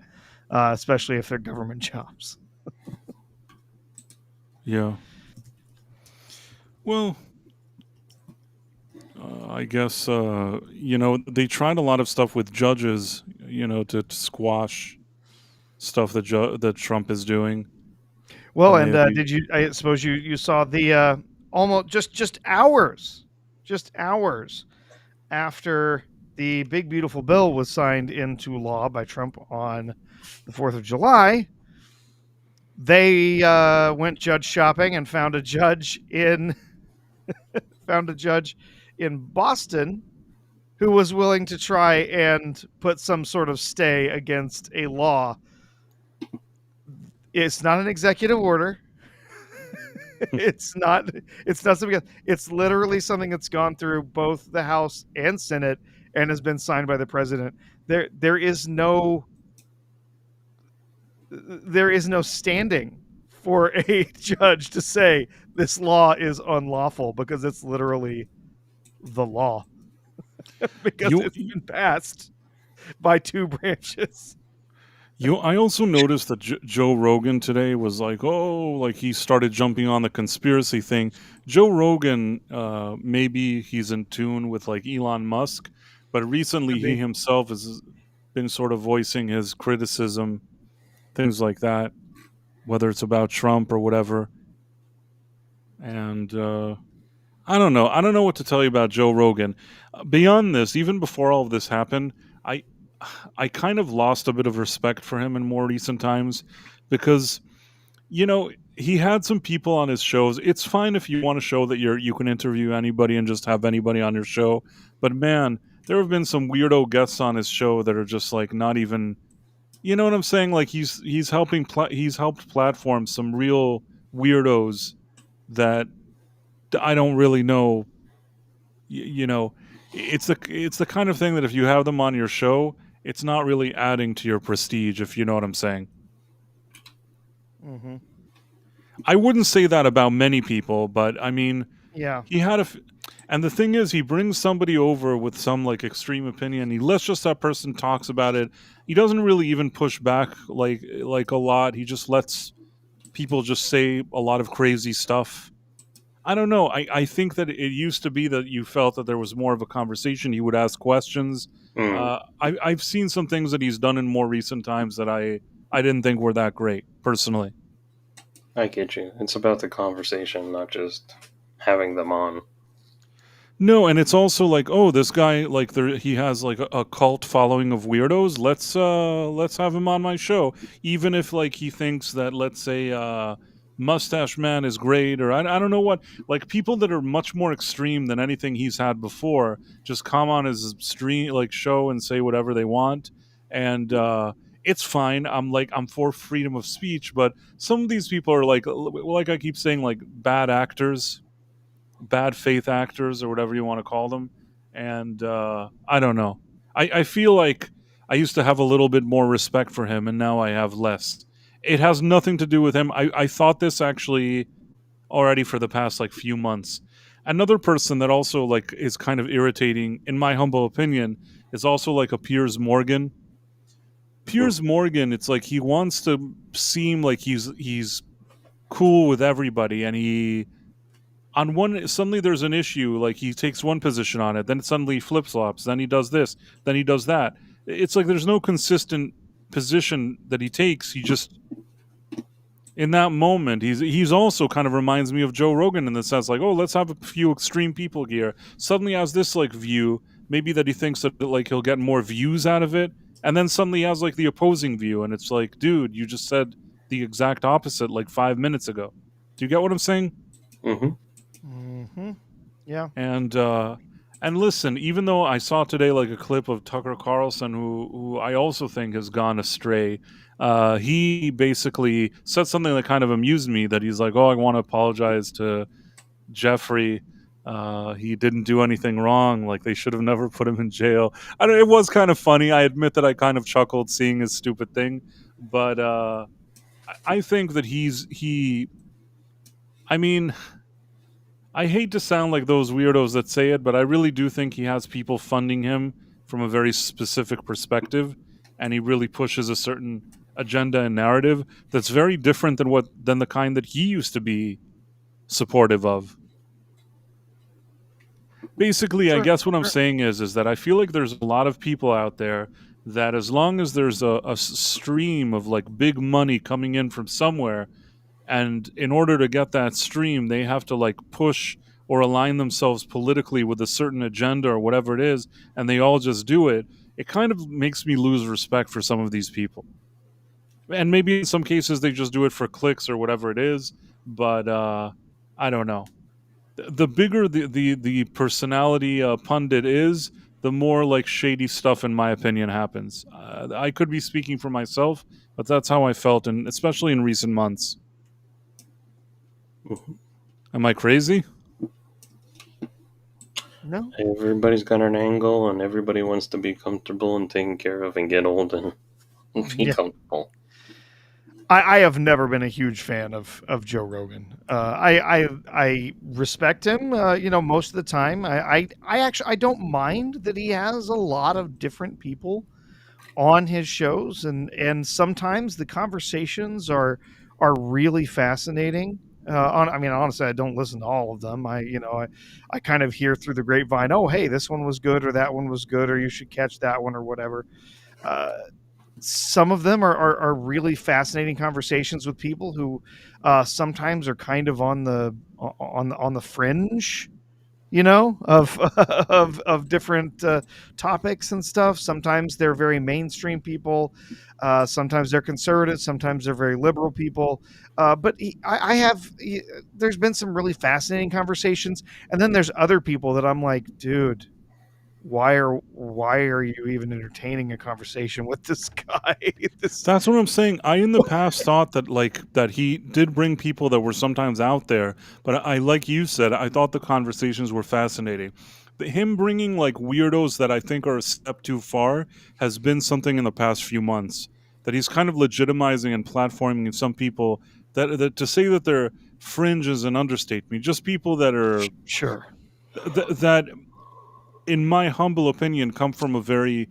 especially if they're government jobs. Yeah. Well, I guess they tried a lot of stuff with judges, to squash stuff that Trump is doing. Well, and did you? I suppose you saw the almost just hours after the big beautiful bill was signed into law by Trump on the 4th of July. They went judge shopping and found a judge in Boston who was willing to try and put some sort of stay against a law. It's not an executive order. It's not something. It's literally something that's gone through both the House and Senate and has been signed by the president. There is no standing for a judge to say this law is unlawful, because it's literally the law. Because it's been passed by two branches. I also noticed that Joe Rogan today was like, he started jumping on the conspiracy thing. Joe Rogan, maybe he's in tune with like Elon Musk, but recently he himself has been sort of voicing his criticism, things like that, whether it's about Trump or whatever. And I don't know. I don't know what to tell you about Joe Rogan. Beyond this, even before all of this happened, I kind of lost a bit of respect for him in more recent times, because, he had some people on his shows. It's fine if you want to show that you can interview anybody and just have anybody on your show. But man, there have been some weirdo guests on his show that are just like not even, you know what I'm saying? Like he's helped platform some real weirdos that I don't really know. It's the kind of thing that if you have them on your show, it's not really adding to your prestige, if you know what I'm saying. Mm-hmm. I wouldn't say that about many people, but I mean, yeah, he had and the thing is, he brings somebody over with some like extreme opinion. He lets just that person talks about it. He doesn't really even push back like a lot. He just lets people just say a lot of crazy stuff. I don't know. I think that it used to be that you felt that there was more of a conversation. He would ask questions. I've seen some things that he's done in more recent times that I didn't think were that great, personally. I get you. It's about the conversation, not just having them on. No, and it's also like, this guy, like, he has like a cult following of weirdos. Let's have him on my show, even if like he thinks that, let's say, Mustache Man is great, or I don't know what, like people that are much more extreme than anything he's had before just come on his stream, like show, and say whatever they want, and it's fine. I'm for freedom of speech, but some of these people are like I keep saying, like bad actors, bad faith actors, or whatever you want to call them, and I don't know. I feel like I used to have a little bit more respect for him, and now I have less. It has nothing to do with him. I thought this actually already for the past like few months. Another person that also like is kind of irritating, in my humble opinion, is also like a Piers Morgan. Piers Morgan, it's like he wants to seem like he's cool with everybody, and suddenly there's an issue, like he takes one position on it, then it suddenly flip-flops, then he does this, then he does that. It's like there's no consistent position that he takes. He just, in that moment, he's also kind of reminds me of Joe Rogan in the sense like, let's have a few extreme people here. Suddenly has this like view, maybe that he thinks that like he'll get more views out of it, and then suddenly he has like the opposing view, and it's like, dude, you just said the exact opposite like 5 minutes ago. Do you get what I'm saying? Mm-hmm. Mm-hmm. Yeah. And listen, even though I saw today like a clip of Tucker Carlson, who I also think has gone astray, he basically said something that kind of amused me. That he's like, "Oh, I want to apologize to Jeffrey. He didn't do anything wrong. Like they should have never put him in jail." I don't, it was kind of funny. I admit that I kind of chuckled seeing his stupid thing, but I think that he. I mean, I hate to sound like those weirdos that say it, but I really do think he has people funding him from a very specific perspective, and he really pushes a certain agenda and narrative that's very different than the kind that he used to be supportive of. Basically, I Sure. guess what I'm Sure. saying is that I feel like there's a lot of people out there that as long as there's a stream of like big money coming in from somewhere, and in order to get that stream they have to like push or align themselves politically with a certain agenda or whatever it is, and they all just do it. It kind of makes me lose respect for some of these people, and maybe in some cases they just do it for clicks or whatever it is, but I don't know. The bigger the personality pundit is, the more like shady stuff in my opinion happens. I could be speaking for myself, but that's how I felt, and especially in recent months. Mm-hmm. Am I crazy? No. Everybody's got an angle, and everybody wants to be comfortable and taken care of and get old and be Yeah. comfortable. I have never been a huge fan of Joe Rogan. I respect him, most of the time. I actually I don't mind that he has a lot of different people on his shows, and sometimes the conversations are really fascinating. I mean, honestly, I don't listen to all of them. I kind of hear through the grapevine, oh, hey, this one was good, or that one was good, or you should catch that one, or whatever. Uh, some of them are really fascinating conversations with people who sometimes are kind of on the fringe, of of different topics and stuff. Sometimes they're very mainstream people. Sometimes they're conservative. Sometimes they're very liberal people. There's been some really fascinating conversations, and then there's other people that I'm like, dude, why are you even entertaining a conversation with this guy? this That's what I'm saying. I in the past thought that that he did bring people that were sometimes out there, but I like you said, I thought the conversations were fascinating. Him bringing like weirdos that I think are a step too far has been something in the past few months, that he's kind of legitimizing and platforming some people that to say that they're fringe is an understatement. Just people that are Sure. that in my humble opinion come from a very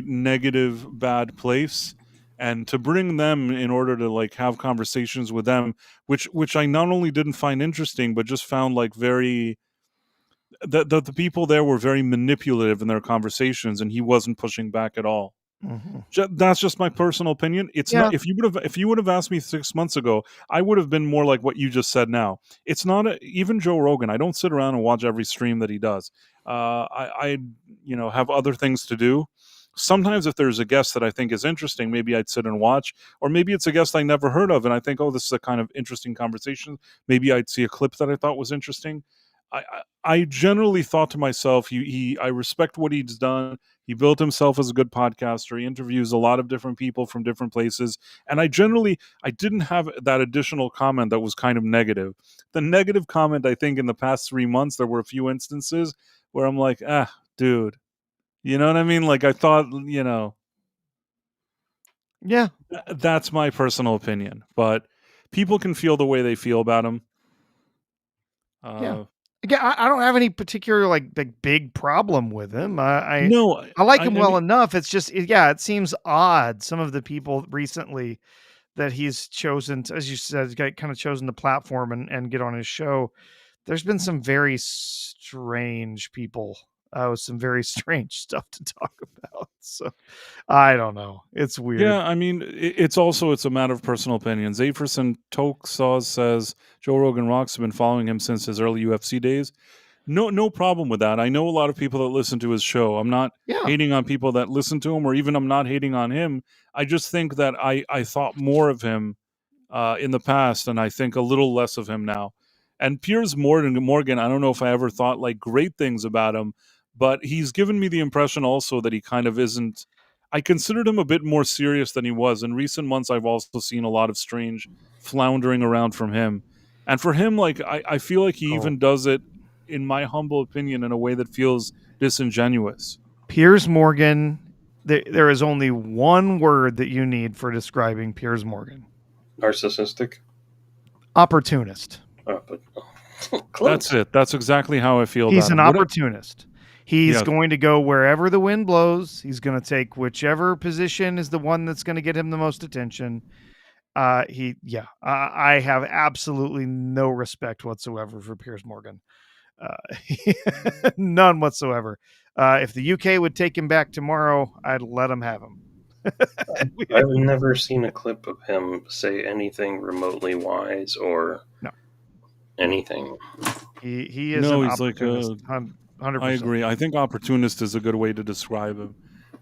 negative bad place, and to bring them in order to like have conversations with them, which I not only didn't find interesting but just found like very the people there were very manipulative in their conversations, and he wasn't pushing back at all. Hmm. That's just my personal opinion. It's Yeah. not, if you would have asked me 6 months ago, I would have been more like what you just said now. It's not even Joe Rogan. I don't sit around and watch every stream that he does. I have other things to do. Sometimes if there's a guest that I think is interesting, maybe I'd sit and watch, or maybe it's a guest I never heard of and I think, oh, this is a kind of interesting conversation. Maybe I'd see a clip that I thought was interesting. I generally thought to myself, I respect what he's done. He built himself as a good podcaster. He interviews a lot of different people from different places. And I didn't have that additional comment that was kind of negative. The negative comment, I think in the past 3 months, there were a few instances where I'm like, dude, you know what I mean? Like I thought, Yeah. that's my personal opinion, but people can feel the way they feel about him. Yeah. Again, I don't have any particular like big problem with him. No, I like I him mean, well enough. It's just yeah, it seems odd. Some of the people recently that he's chosen to, as you said, kind of chosen the platform and get on his show. There's been some very strange people with some very strange stuff to talk about. So I don't know. It's weird. yeah, I mean, it's a matter of personal opinion. Zaferson Toksaz says Joe Rogan Rocks have been following him since his early UFC days. No problem with that. I know a lot of people that listen to his show. I'm not Yeah. hating on people that listen to him, or even I'm not hating on him. I just think that I thought more of him in the past, and I think a little less of him now. And Piers Morgan, I don't know if I ever thought like great things about him, but he's given me the impression also that he kind of isn't. I considered him a bit more serious than he was. In recent months, I've also seen a lot of strange floundering around from him. And for him, like I feel like he Oh. even does it, in my humble opinion, in a way that feels disingenuous. Piers Morgan, there is only one word that you need for describing Piers Morgan: Narcissistic. opportunist. But close. That's it. That's exactly how I feel He's about an him. opportunist. He's Yes. going to go wherever the wind blows. He's going to take whichever position is the one that's going to get him the most attention. I have absolutely no respect whatsoever for Piers Morgan. None whatsoever. If the UK would take him back tomorrow, I'd let him have him. I've never seen a clip of him say anything remotely wise or No. anything. He is No, an he's like opportunist. 100%. I agree. I think opportunist is a good way to describe him.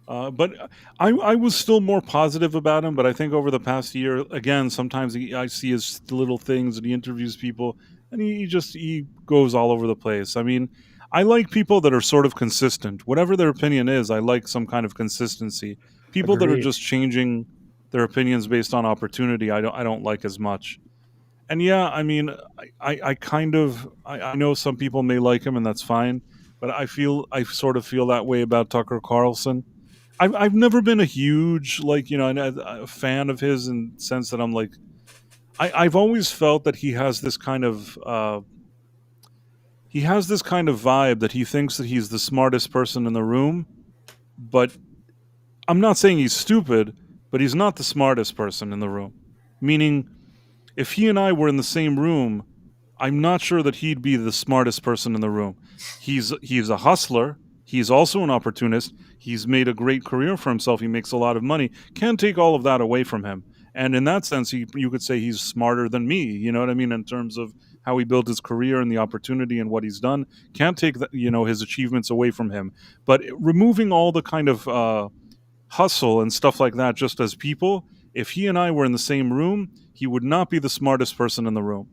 But I was still more positive about him. But I think over the past year, again, sometimes I see his little things and he interviews people, and he goes all over the place. I mean, I like people that are sort of consistent, whatever their opinion is. I like some kind of consistency. People that are Agreed. just changing their opinions based on opportunity, I don't like as much. And yeah, I mean, I kind of I know some people may like him, and that's fine. But I sort of feel that way about Tucker Carlson. I've never been a huge a fan of his, in the sense that I'm like I've always felt that he has this kind of vibe that he thinks that he's the smartest person in the room, but I'm not saying he's stupid, but he's not the smartest person in the room. Meaning, if he and I were in the same room, I'm not sure that he'd be the smartest person in the room. He's a hustler. He's also an opportunist. He's made a great career for himself. He makes a lot of money. Can't take all of that away from him. And in that sense, you could say he's smarter than me. You know what I mean? In terms of how he built his career and the opportunity and what he's done. Can't take his achievements away from him. But removing all the kind of hustle and stuff like that, just as people, if he and I were in the same room, he would not be the smartest person in the room.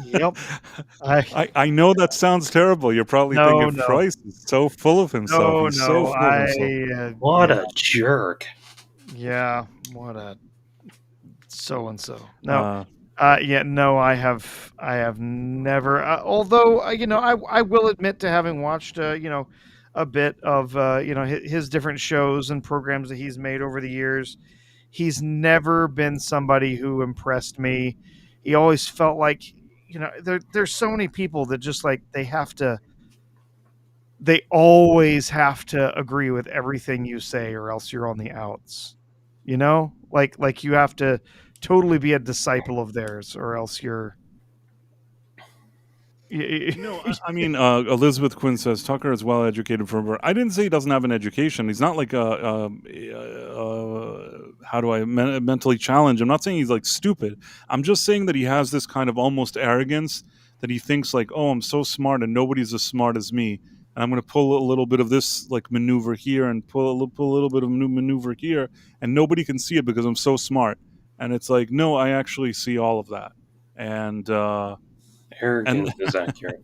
Yep. I know that sounds terrible. You're probably thinking, No. Price is so full of himself. He's so full of himself. What a jerk. Yeah, what a so-and-so. Uh, No, I have never, although, I will admit to having watched, a bit of, his different shows and programs that he's made over the years. He's never been somebody who impressed me. He always felt like, there's so many people that just like, they always have to agree with everything you say or else you're on the outs. Like you have to totally be a disciple of theirs or else you're No, I mean, Elizabeth Quinn says Tucker is well educated for birth. I didn't say he doesn't have an education. He's not like how do I mentally challenged. I'm not saying he's like stupid. I'm just saying that he has this kind of almost arrogance that he thinks like, oh, I'm so smart and nobody's as smart as me. And I'm going to pull a little bit of this like maneuver here and pull a little bit of new maneuver here, and nobody can see it because I'm so smart. And it's like, no, I actually see all of that. And Arrogant is accurate.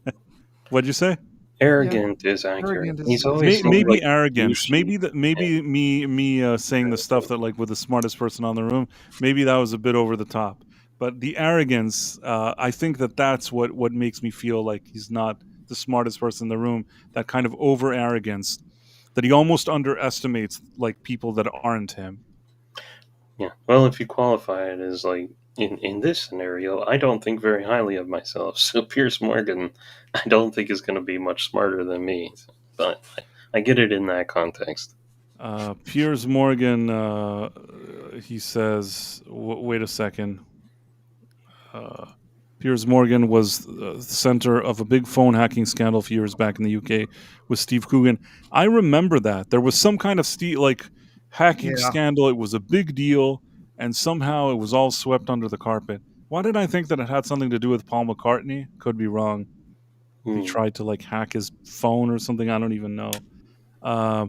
what'd you say? Arrogant is accurate. Arrogant is- He's always seemed Maybe like arrogance. douchey. Maybe me saying the stuff that like with the smartest person on the room. Maybe that was a bit over the top. But the arrogance, I think that's what makes me feel like he's not the smartest person in the room. That kind of over arrogance, that he almost underestimates like people that aren't him. Yeah. Well, if you qualify it as like in this scenario, I don't think very highly of myself. So Piers Morgan, I don't think is going to be much smarter than me. But I get it in that context. Piers Morgan, he says, wait a second. Piers Morgan was the center of a big phone hacking scandal a few years back in the UK with Steve Coogan. I remember that. There was some kind of hacking Yeah. scandal. It was a big deal, and somehow it was all swept under the carpet. Why did I think that it had something to do with Paul McCartney? Could be wrong. He Hmm. tried to like hack his phone or something. I don't even know. Uh,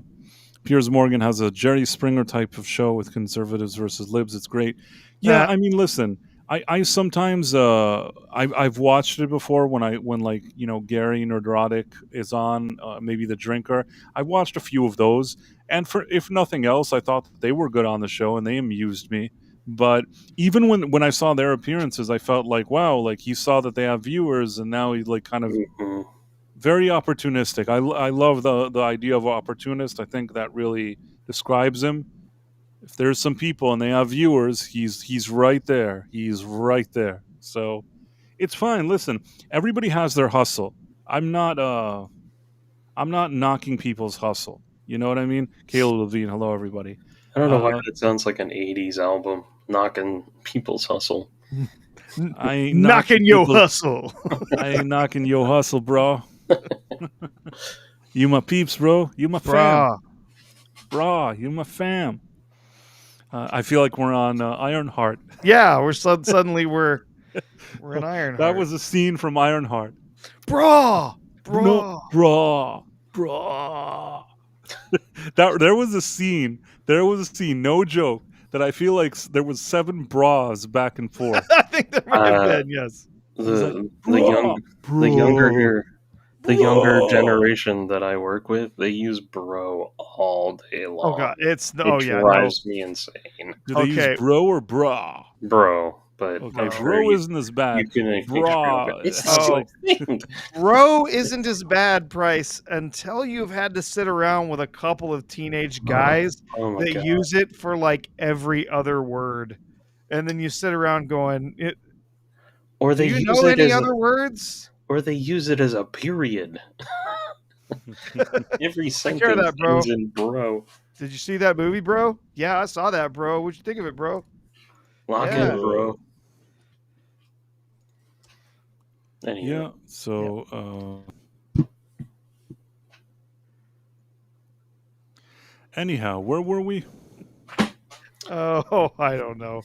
Piers Morgan has a Jerry Springer type of show with conservatives versus libs. It's great. Yeah, Uh, I mean, listen, I sometimes I've watched it before when like Gary Nerdrotic is on, maybe The Drinker. I watched a few of those, and for if nothing else, I thought that they were good on the show and they amused me. But even when I saw their appearances, I felt like wow, like he saw that they have viewers, and now he like kind of Hmm. very opportunistic. I love the idea of opportunist. I think that really describes him. If there's some people and they have viewers, he's right there. He's right there. So it's fine. Listen, everybody has their hustle. I'm not I'm not knocking people's hustle. You know what I mean? Kayla Levine, hello everybody. I don't know why Uh, that sounds like an '80s album, knocking people's hustle. I ain't knocking knocking your people. hustle. I ain't knocking your hustle, bro. You my peeps, bro. You my fam, Bruh. bro. You my fam. I feel like we're on Ironheart. Yeah, suddenly we're in That Ironheart. was a scene from Ironheart. Bruh. No, Bruh. bro. That there was a scene. There was a scene. No joke. That I feel like there was 7 bras back and forth. I think there might have Uh, been, yes. He's like, the young the bro, the younger bro. generation that I work with, they use bro all day long. Oh god, it's It yeah, no. drives me insane. Do they use Okay. bro or bra? Bro, but Okay, I'm sure bro isn't as bad. you can Bra It's the has same like thing. Bro isn't as bad, Price, until you've had to sit around with a couple of teenage guys Oh my that god. use it for like every other word. And then you sit around going, Or do they you use know it any as other words? a period. Every Take care of sentence that, bro. ends in bro. Did you see that movie, bro? Yeah, I saw that, bro. What'd you think of it, bro? Lock Yeah. in, bro. Anyway, yeah. So anyhow, where were we? Oh, I don't know.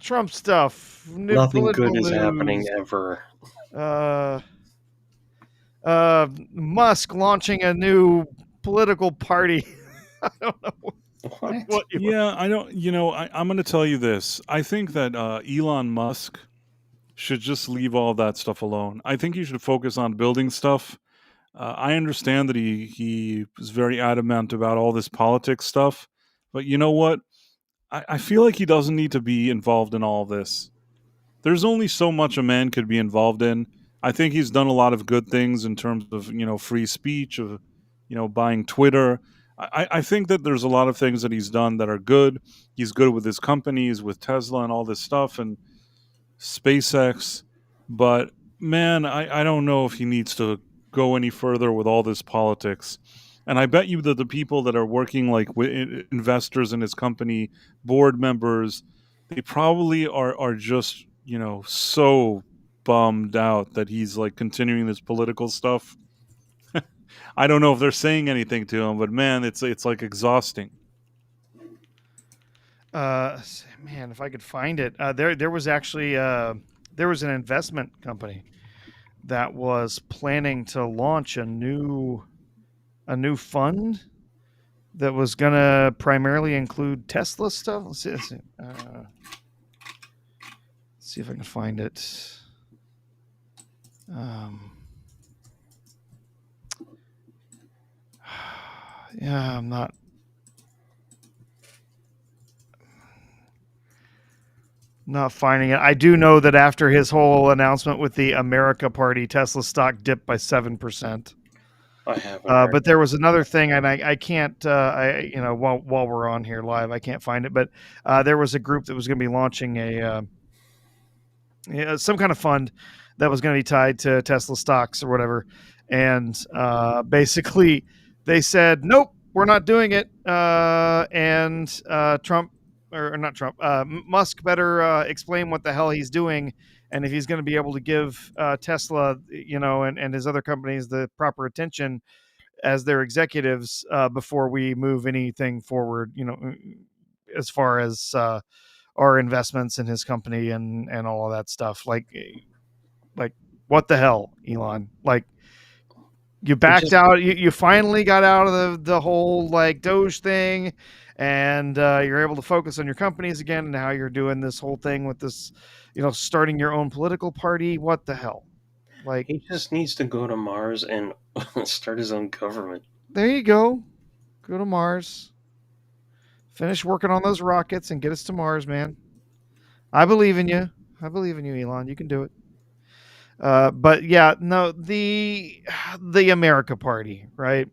Trump stuff. nothing good Political is happening news. ever. Musk launching a new political party. I don't know what you Yeah, I don't. I'm going to tell you this. I think that Elon Musk should just leave all that stuff alone. I think he should focus on building stuff. I understand that he is very adamant about all this politics stuff, but you know what? I feel like he doesn't need to be involved in all of this. There's only so much a man could be involved in. I think he's done a lot of good things in terms of free speech, of buying Twitter. I think that there's a lot of things that he's done that are good. He's good with his companies, with Tesla and all this stuff, and SpaceX. But man, I don't know if he needs to go any further with all this politics. And I bet you that the people that are working like with investors in his company, board members, they probably are just so bummed out that he's like continuing this political stuff. I don't know if they're saying anything to him, but man, it's like exhausting. Man, if I could find it, there was actually there was an investment company that was planning to launch a new fund that was gonna primarily include Tesla stuff. Let's see if I can find it. Yeah, I'm not finding it. I do know that after his whole announcement with the America Party, Tesla stock dipped by 7%. I haven't. But there was another thing, and I can't. While we're on here live, I can't find it. But there was a group that was going to be launching some kind of fund that was going to be tied to Tesla stocks or whatever, and basically they said, nope, we're not doing it. And Trump, or not Trump, Musk better explain what the hell he's doing, and if he's going to be able to give Tesla, and his other companies the proper attention as their executives before we move anything forward, as far as our investments in his company and all of that stuff. Like what the hell, Elon? Like, you backed out. You finally got out of the whole like Doge thing, and you're able to focus on your companies again. And now you're doing this whole thing with this, starting your own political party. What the hell? Like, he just needs to go to Mars and start his own government. there you go. Go to Mars. Finish working on those rockets and get us to Mars, man. I believe in you. I believe in you, Elon. You can do it. But yeah, no, the America Party, right?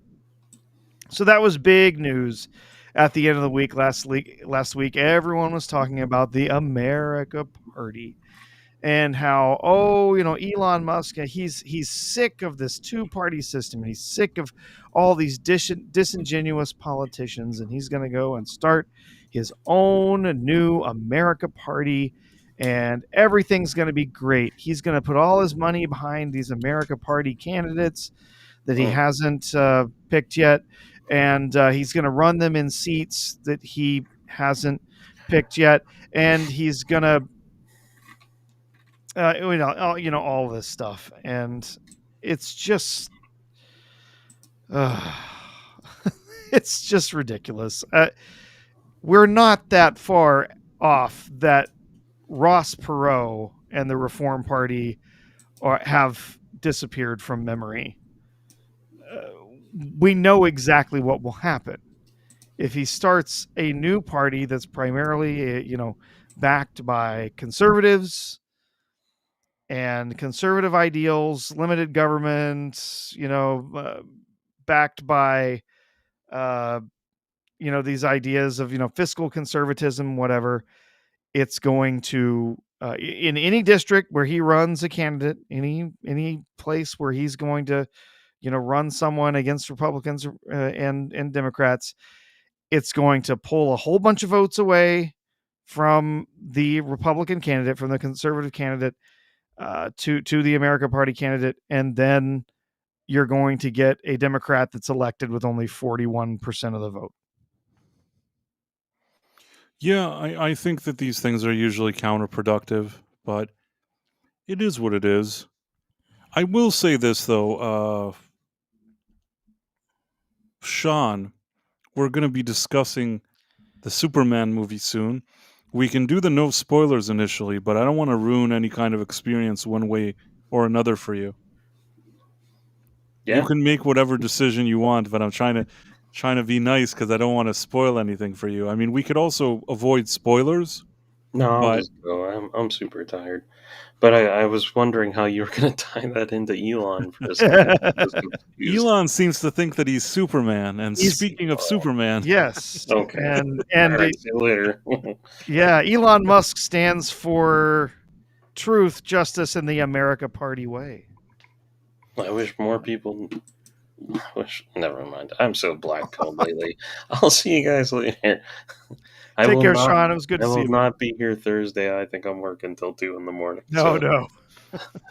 So that was big news at the end of the week last week. Everyone was talking about the America Party and how, Elon Musk, he's sick of this two-party system. He's sick of all these disingenuous politicians, and he's going to go and start his own new America Party, and everything's going to be great. He's going to put all his money behind these America Party candidates that he hasn't picked yet, and he's going to run them in seats that he hasn't picked yet, and he's going to all this stuff, and it's just it's just ridiculous. We're not that far off that Ross Perot and the Reform Party have disappeared from memory. We know exactly what will happen if he starts a new party that's primarily, backed by conservatives and conservative ideals, limited government, backed by, these ideas of, fiscal conservatism, whatever. It's going to, in any district where he runs a candidate, any place where he's going to, run someone against Republicans and Democrats, it's going to pull a whole bunch of votes away from the Republican candidate, from the conservative candidate, to the America Party candidate, and then you're going to get a Democrat that's elected with only 41% of the vote. Yeah, I think that these things are usually counterproductive, but it is what it is. I will say this, though. Sean, we're going to be discussing the Superman movie soon. We can do the no spoilers initially, but I don't want to ruin any kind of experience one way or another for you. Yeah. You can make whatever decision you want, but I'm trying to be nice because I don't want to spoil anything for you. I mean, we could also avoid spoilers. No, I'll just go. I'm super tired. But I was wondering how you were going to tie that into Elon for a second. Elon seems to think that he's Superman. And speaking of Superman, yes, okay, and right, see you later. Yeah, Elon Musk stands for truth, justice, and the America Party way. I wish more people. Never mind. I'm so black-pilled lately. I'll see you guys later. Take care, Sean. It was good to see you. I will not be here Thursday. I think I'm working till 2 a.m. No.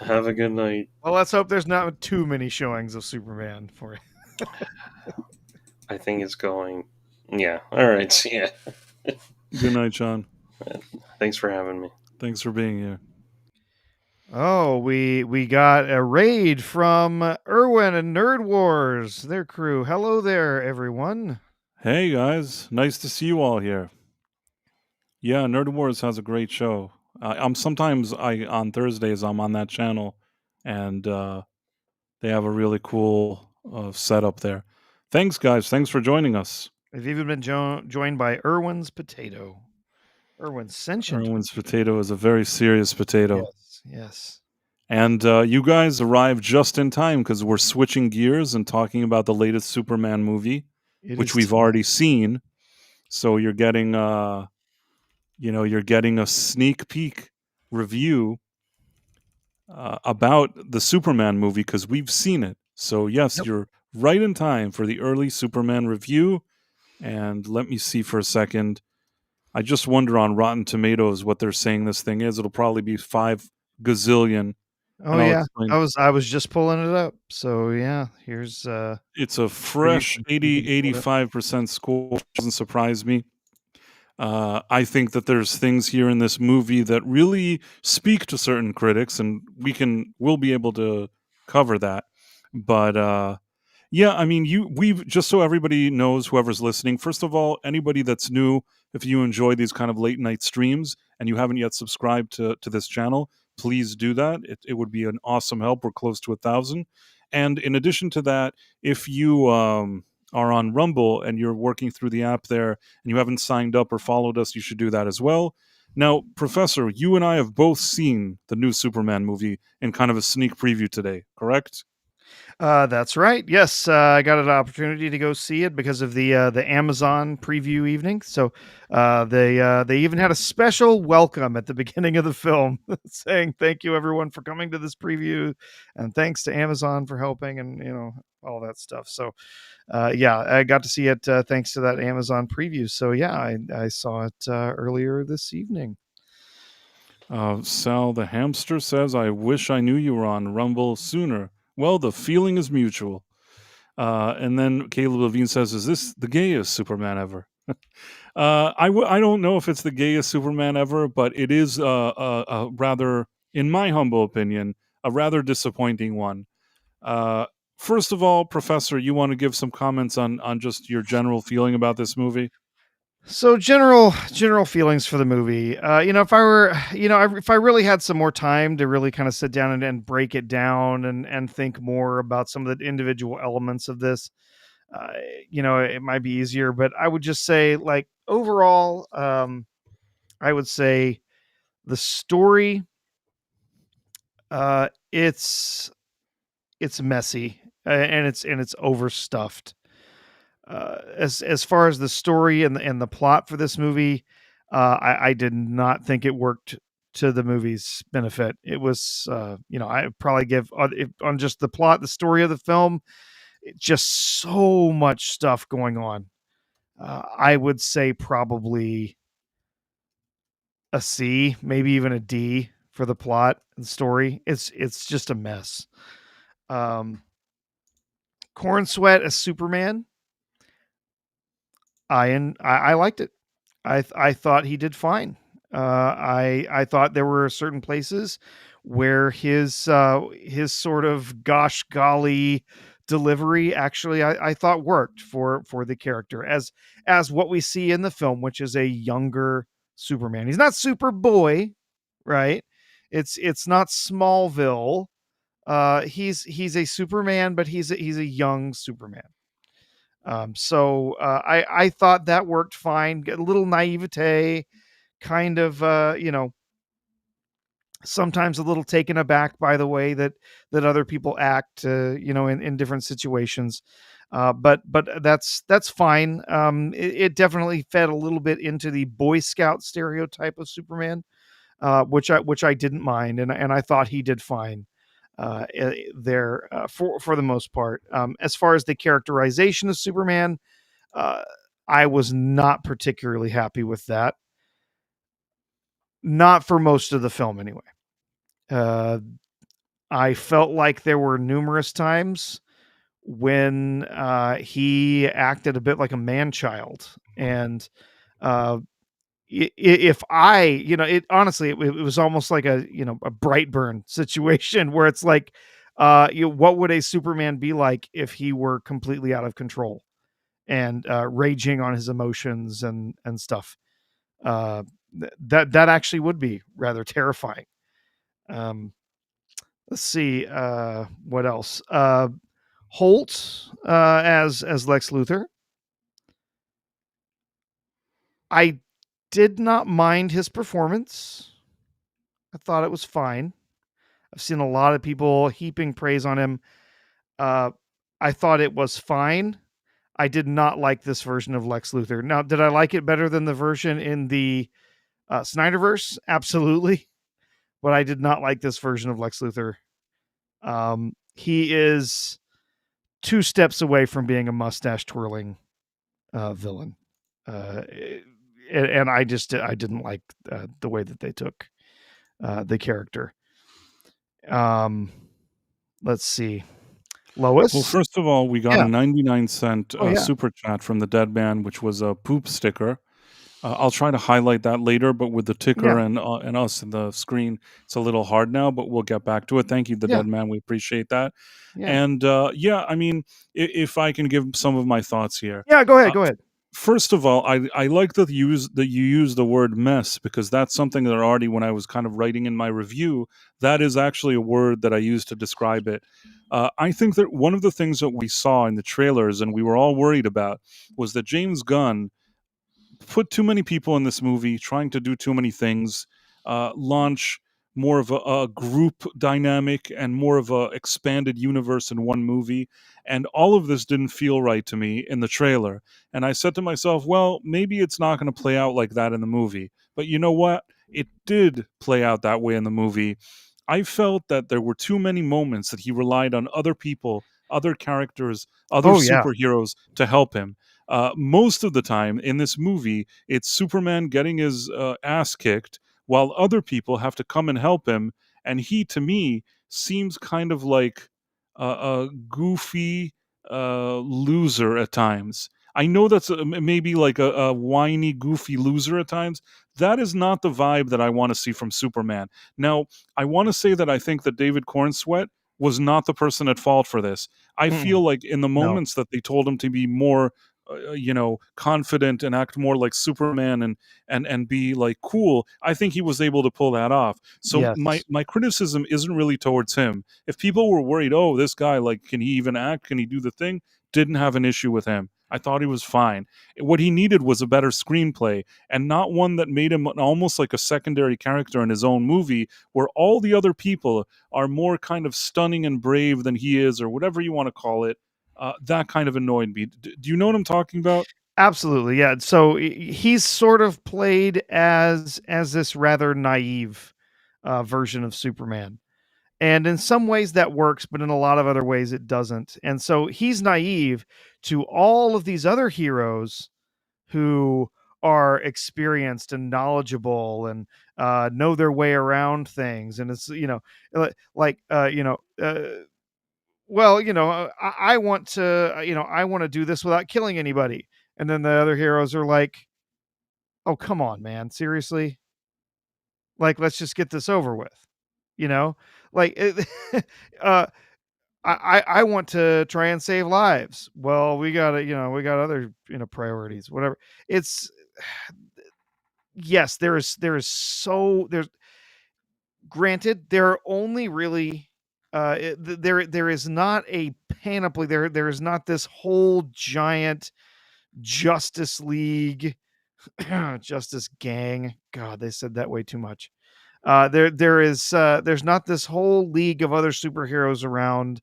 Have a good night. Well, let's hope there's not too many showings of Superman for you. I think it's going. Yeah. All right. See ya. Good night, Sean. Thanks for having me. Thanks for being here. Oh, we got a raid from Irwin and Nerd Wars, their crew. Hello there, everyone. Hey, guys. Nice to see you all here. Yeah, Nerd Wars has a great show. On Thursdays I'm on that channel, and they have a really cool setup there. Thanks, guys. Thanks for joining us. They've even been joined by Irwin's Potato. Irwin's Sentient. Irwin's Potato is a very serious potato. Yes. And you guys arrived just in time because we're switching gears and talking about the latest Superman movie, which we've already seen. So you're getting you're getting a sneak peek review about the Superman movie because we've seen it. So yes, You're right in time for the early Superman review. And let me see for a second. I just wonder on Rotten Tomatoes what they're saying this thing is. It'll probably be 5 gazillion. Oh yeah, I was just pulling it up. So yeah, here's it's a fresh 85% score. Doesn't surprise me. I think that there's things here in this movie that really speak to certain critics, and we'll be able to cover that. But yeah, I mean, we've just so everybody knows, whoever's listening. First of all, anybody that's new, if you enjoy these kind of late night streams and you haven't yet subscribed to this channel, please do that. It would be an awesome help. We're close to 1,000. And in addition to that, if you are on Rumble and you're working through the app there and you haven't signed up or followed us, you should do that as well. Now, Professor, you and I have both seen the new Superman movie in kind of a sneak preview today, correct? That's right. Yes, I got an opportunity to go see it because of the Amazon preview evening. So they even had a special welcome at the beginning of the film, saying thank you everyone for coming to this preview, and thanks to Amazon for helping, and all that stuff. So yeah, I got to see it thanks to that Amazon preview. So yeah, I saw it earlier this evening. Sal the hamster says, "I wish I knew you were on Rumble sooner." Well, the feeling is mutual. And then Caleb Levine says, "Is this the gayest Superman ever?" I don't know if it's the gayest Superman ever, but it is a rather, in my humble opinion, a rather disappointing one. First of all, Professor, you want to give some comments on just your general feeling about this movie? So general feelings for the movie. If I were, if I really had some more time to really kind of sit down and break it down and think more about some of the individual elements of this, uh, it might be easier. But I would just say, like, overall, I would say the story, it's messy, and it's overstuffed. As far as the story and the plot for this movie, I did not think it worked to the movie's benefit. It was, I probably give on just the plot, the story of the film, just so much stuff going on. I would say probably a C, maybe even a D for the plot and story. It's just a mess. Um, Corn Sweat as Superman. I liked it. I thought he did fine. I thought there were certain places where his sort of gosh golly delivery actually I thought worked for the character as what we see in the film, which is a younger Superman. He's not Superboy, right? It's not Smallville. He's a Superman, but he's a young Superman. So I thought that worked fine. A little naivete, kind of, sometimes a little taken aback by the way that other people act, in different situations. But that's fine. It definitely fed a little bit into the Boy Scout stereotype of Superman, which I didn't mind, and I thought he did fine there for the most part. As far as the characterization of Superman, uh, I was not particularly happy with that. Not for most of the film, anyway. Uh, I felt like there were numerous times when he acted a bit like a man child, and uh, if I, it honestly, it was almost like a Brightburn situation where it's like, what would a Superman be like if he were completely out of control and raging on his emotions and stuff? Uh, that actually would be rather terrifying. Um, let's see, what else? Holt as Lex Luthor. I did not mind his performance. I thought it was fine. I've seen a lot of people heaping praise on him. Uh, I thought it was fine. I did not like this version of Lex Luthor. Now, did I like it better than the version in the Snyderverse? Absolutely. But I did not like this version of Lex Luthor. He is 2 steps away from being a mustache twirling villain. Uh, and I didn't like the way that they took the character. Let's see. Lois? Well, first of all, we got Yeah. a 99-cent Oh, yeah. super chat from the dead man, which was a poop sticker. I'll try to highlight that later, but with the ticker Yeah, and us in the screen, it's a little hard now. But we'll get back to it. Thank you, the yeah, Dead Man. We appreciate that. yeah, And yeah, I mean, if I can give some of my thoughts here, yeah. Go ahead, uh, go ahead. first of all, I like that you use the word mess, because that's something that already, when I was kind of writing in my review, that is actually a word that I used to describe it. I think that one of the things that we saw in the trailers and we were all worried about was that James Gunn put too many people in this movie, trying to do too many things, launch more of a group dynamic and more of a expanded universe in one movie, and all of this didn't feel right to me in the trailer. And I said to myself, well, maybe it's not going to play out like that in the movie. But you know what? It did play out that way in the movie. I felt that there were too many moments that he relied on other people, other characters, other Oh yeah. superheroes to help him. Most of the time in this movie, it's Superman getting his ass kicked while other people have to come and help him. And he, to me, seems kind of like a goofy loser at times. I know that's maybe like a whiny, goofy loser at times. That is not the vibe that I want to see from Superman. Now, I want to say that I think that David Cornsweet was not the person at fault for this. I Mm-mm. feel like in the No. moments that they told him to be more confident and act more like Superman and be like cool, I think he was able to pull that off. So Yes. my criticism isn't really towards him. If people were worried, oh, this guy, like, can he even act, can he do the thing, didn't have an issue with him. I thought he was fine. What he needed was a better screenplay, and not one that made him almost like a secondary character in his own movie, where all the other people are more kind of stunning and brave than he is, or whatever you want to call it. That kind of annoyed me. Do you know what I'm talking about? Absolutely, yeah. So he's sort of played as this rather naive version of Superman, and in some ways that works, but in a lot of other ways it doesn't. And so he's naive to all of these other heroes who are experienced and knowledgeable and know their way around things. And it's like well, I want to, I want to do this without killing anybody. And then the other heroes are like, oh, come on, man. Seriously? Like, let's just get this over with, you know? Like, uh, I want to try and save lives. Well, we got to, we got other, priorities, whatever. It's, yes, there's, granted, there are only really, there is not a panoply. There is not this whole giant Justice League, Justice Gang. God, they said that way too much. There's not this whole league of other superheroes around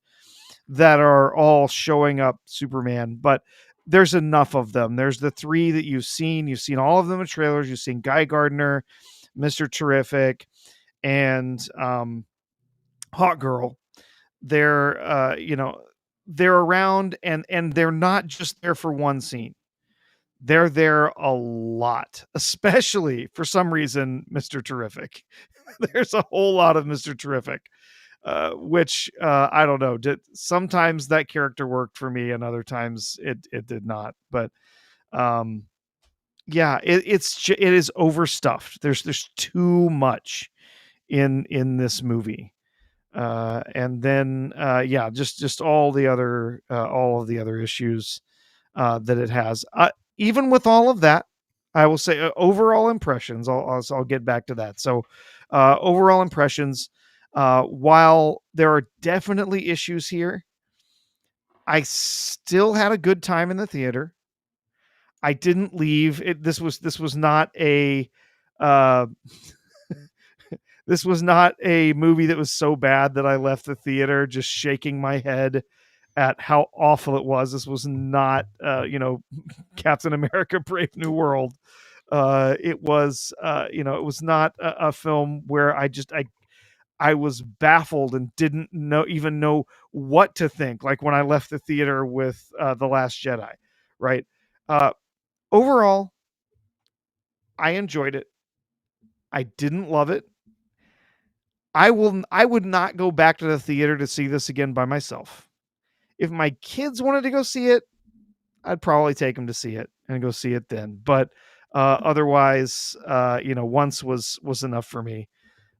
that are all showing up Superman, but there's enough of them. There's the three that you've seen. You've seen all of them in trailers. You've seen Guy Gardner, Mr. Terrific, and Hot Girl. They're they're around, and they're not just there for one scene. They're there a lot, especially for some reason, Mr. Terrific. There's a whole lot of Mr. Terrific, which I don't know. Sometimes that character worked for me, and other times it did not. But um, yeah, it is overstuffed. There's too much in this movie, and then yeah, just all of the other issues that it has. Even with all of that, I will say overall impressions. I'll get back to that. So overall impressions. While there are definitely issues here, I still had a good time in the theater. I didn't leave. This was not a uh, this was not a movie that was so bad that I left the theater just shaking my head at how awful it was. This was not, Captain America: Brave New World. It was, it was not a film where I was baffled and didn't even know what to think. Like when I left the theater with The Last Jedi, right? Uh, Overall, I enjoyed it. I didn't love it. I would not go back to the theater to see this again by myself. If my kids wanted to go see it, I'd probably take them to see it and go see it then. But Otherwise, once was enough for me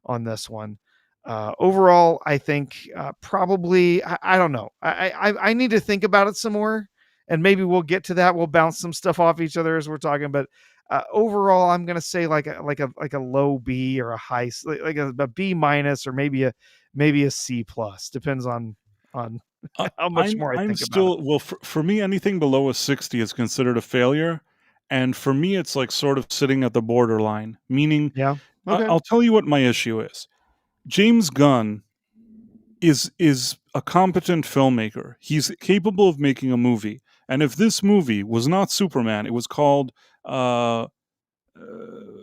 on this one. Overall, I think probably I don't know. I need to think about it some more, and maybe we'll get to that. We'll bounce some stuff off each other as we're talking. But overall, I'm gonna say like a low B or a high like a B minus or maybe a C plus. Depends on how much more I I'm think about it. still well for me. Anything below a 60 is considered a failure, and for me, it's like sort of sitting at the borderline. Meaning, Yeah. Okay. I'll tell you what my issue is. James Gunn is a competent filmmaker. He's capable of making a movie. And if this movie was not Superman, it was called uh,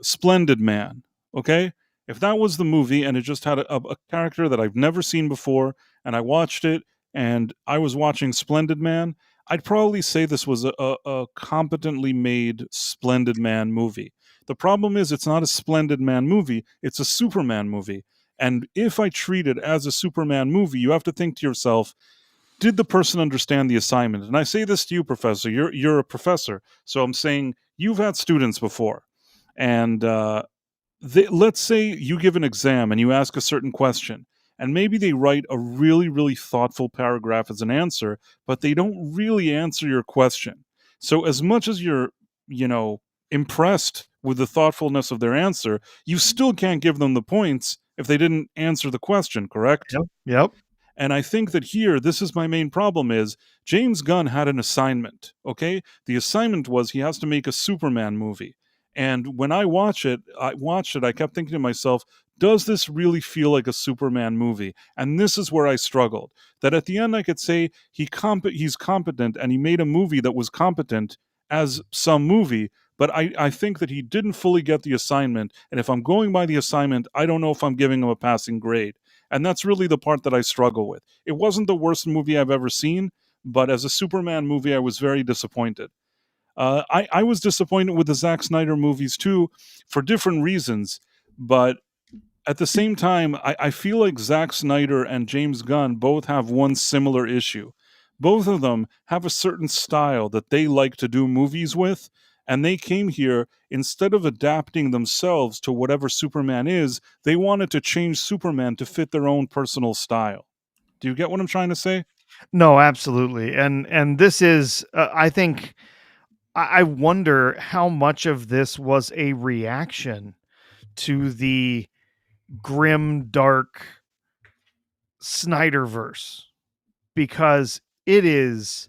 Splendid Man. Okay, if that was the movie and it just had a character that I've never seen before, and I watched it, and I was watching Splendid Man, I'd probably say this was a competently made Splendid Man movie. The problem is, it's not a Splendid Man movie; it's a Superman movie. And if I treat it as a Superman movie, you have to think to yourself, did the person understand the assignment? And I say this to you, Professor. You're a professor, so I'm saying you've had students before, and let's say you give an exam and you ask a certain question, and maybe they write a really, really thoughtful paragraph as an answer, but they don't really answer your question. So, as much as you're, you know, impressed with the thoughtfulness of their answer, you still can't give them the points if they didn't answer the question, correct? Yep. Yep. And I think that here, this is my main problem is James Gunn had an assignment, okay? The assignment was he has to make a Superman movie. And when I kept thinking to myself, does this really feel like a Superman movie? And this is where I struggled. That at the end I could say he's competent and he made a movie that was competent as some movie, but I think that he didn't fully get the assignment. And if I'm going by the assignment, I don't know if I'm giving him a passing grade. And that's really the part that I struggle with. It wasn't the worst movie I've ever seen, but as a Superman movie, I was very disappointed. I was disappointed with the Zack Snyder movies too, for different reasons. But at the same time, I feel like Zack Snyder and James Gunn both have one similar issue. Both of them have a certain style that they like to do movies with, and they came here, instead of adapting themselves to whatever Superman is, they wanted to change Superman to fit their own personal style. Do you get what I'm trying to say? No, absolutely. And this is I think I wonder how much of this was a reaction to the grim, dark Snyderverse, because it is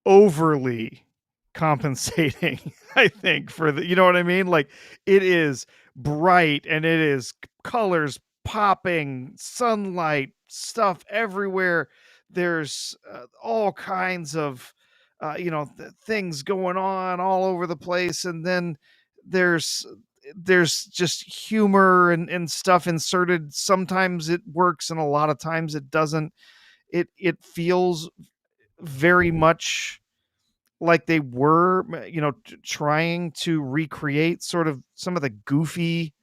overly compensating, I think, for the, you know what I mean? Like, it is bright and it is colors popping, sunlight, stuff everywhere. There's all kinds of things going on all over the place, and then there's just humor and stuff inserted. Sometimes it works and a lot of times it doesn't. It feels very much like they were, trying to recreate sort of some of the goofy,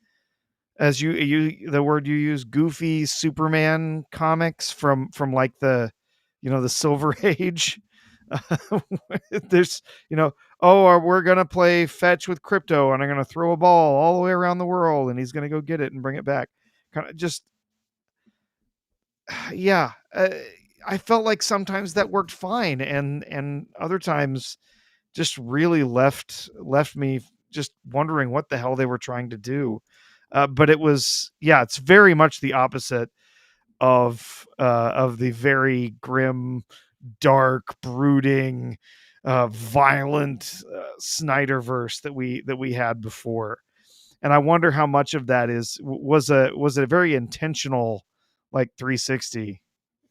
as you the word you use, goofy Superman comics from like the Silver Age. There's, oh, we're gonna play fetch with crypto, and I'm gonna throw a ball all the way around the world, and he's gonna go get it and bring it back. Kind of just, yeah. I felt like sometimes that worked fine, and other times just really left me just wondering what the hell they were trying to do. But it was, yeah, it's very much the opposite of the very grim, dark, brooding, violent Snyderverse that we had before. And I wonder how much of that was a very intentional, like 360,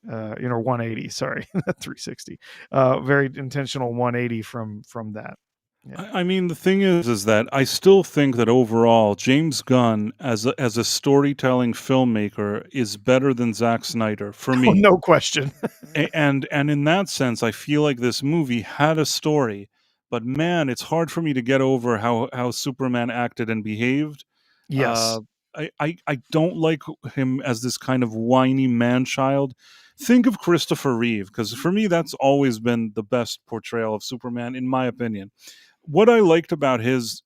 180. Sorry, not 360. Very intentional 180 from that. Yeah. I mean, the thing is that I still think that overall, James Gunn as a storytelling filmmaker is better than Zack Snyder for Oh, me. no question. And in that sense, I feel like this movie had a story, but man, it's hard for me to get over how Superman acted and behaved. Yes. Uh, I don't like him as this kind of whiny man child. Think of Christopher Reeve, because for me, that's always been the best portrayal of Superman, in my opinion. what I liked about his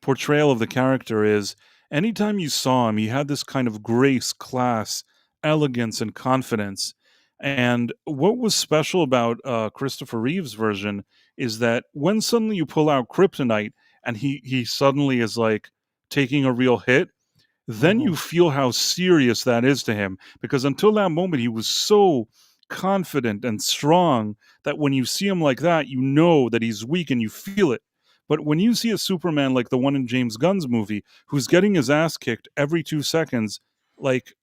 portrayal of the character is anytime you saw him, he had this kind of grace, class, elegance, and confidence. And what was special about Christopher Reeve's version is that when suddenly you pull out kryptonite and he suddenly is like taking a real hit, then Mhm. you feel how serious that is to him, because until that moment he was so confident and strong that when you see him like that, you know that he's weak and you feel it. But when you see a Superman like the one in James Gunn's movie, who's getting his ass kicked every 2 seconds, like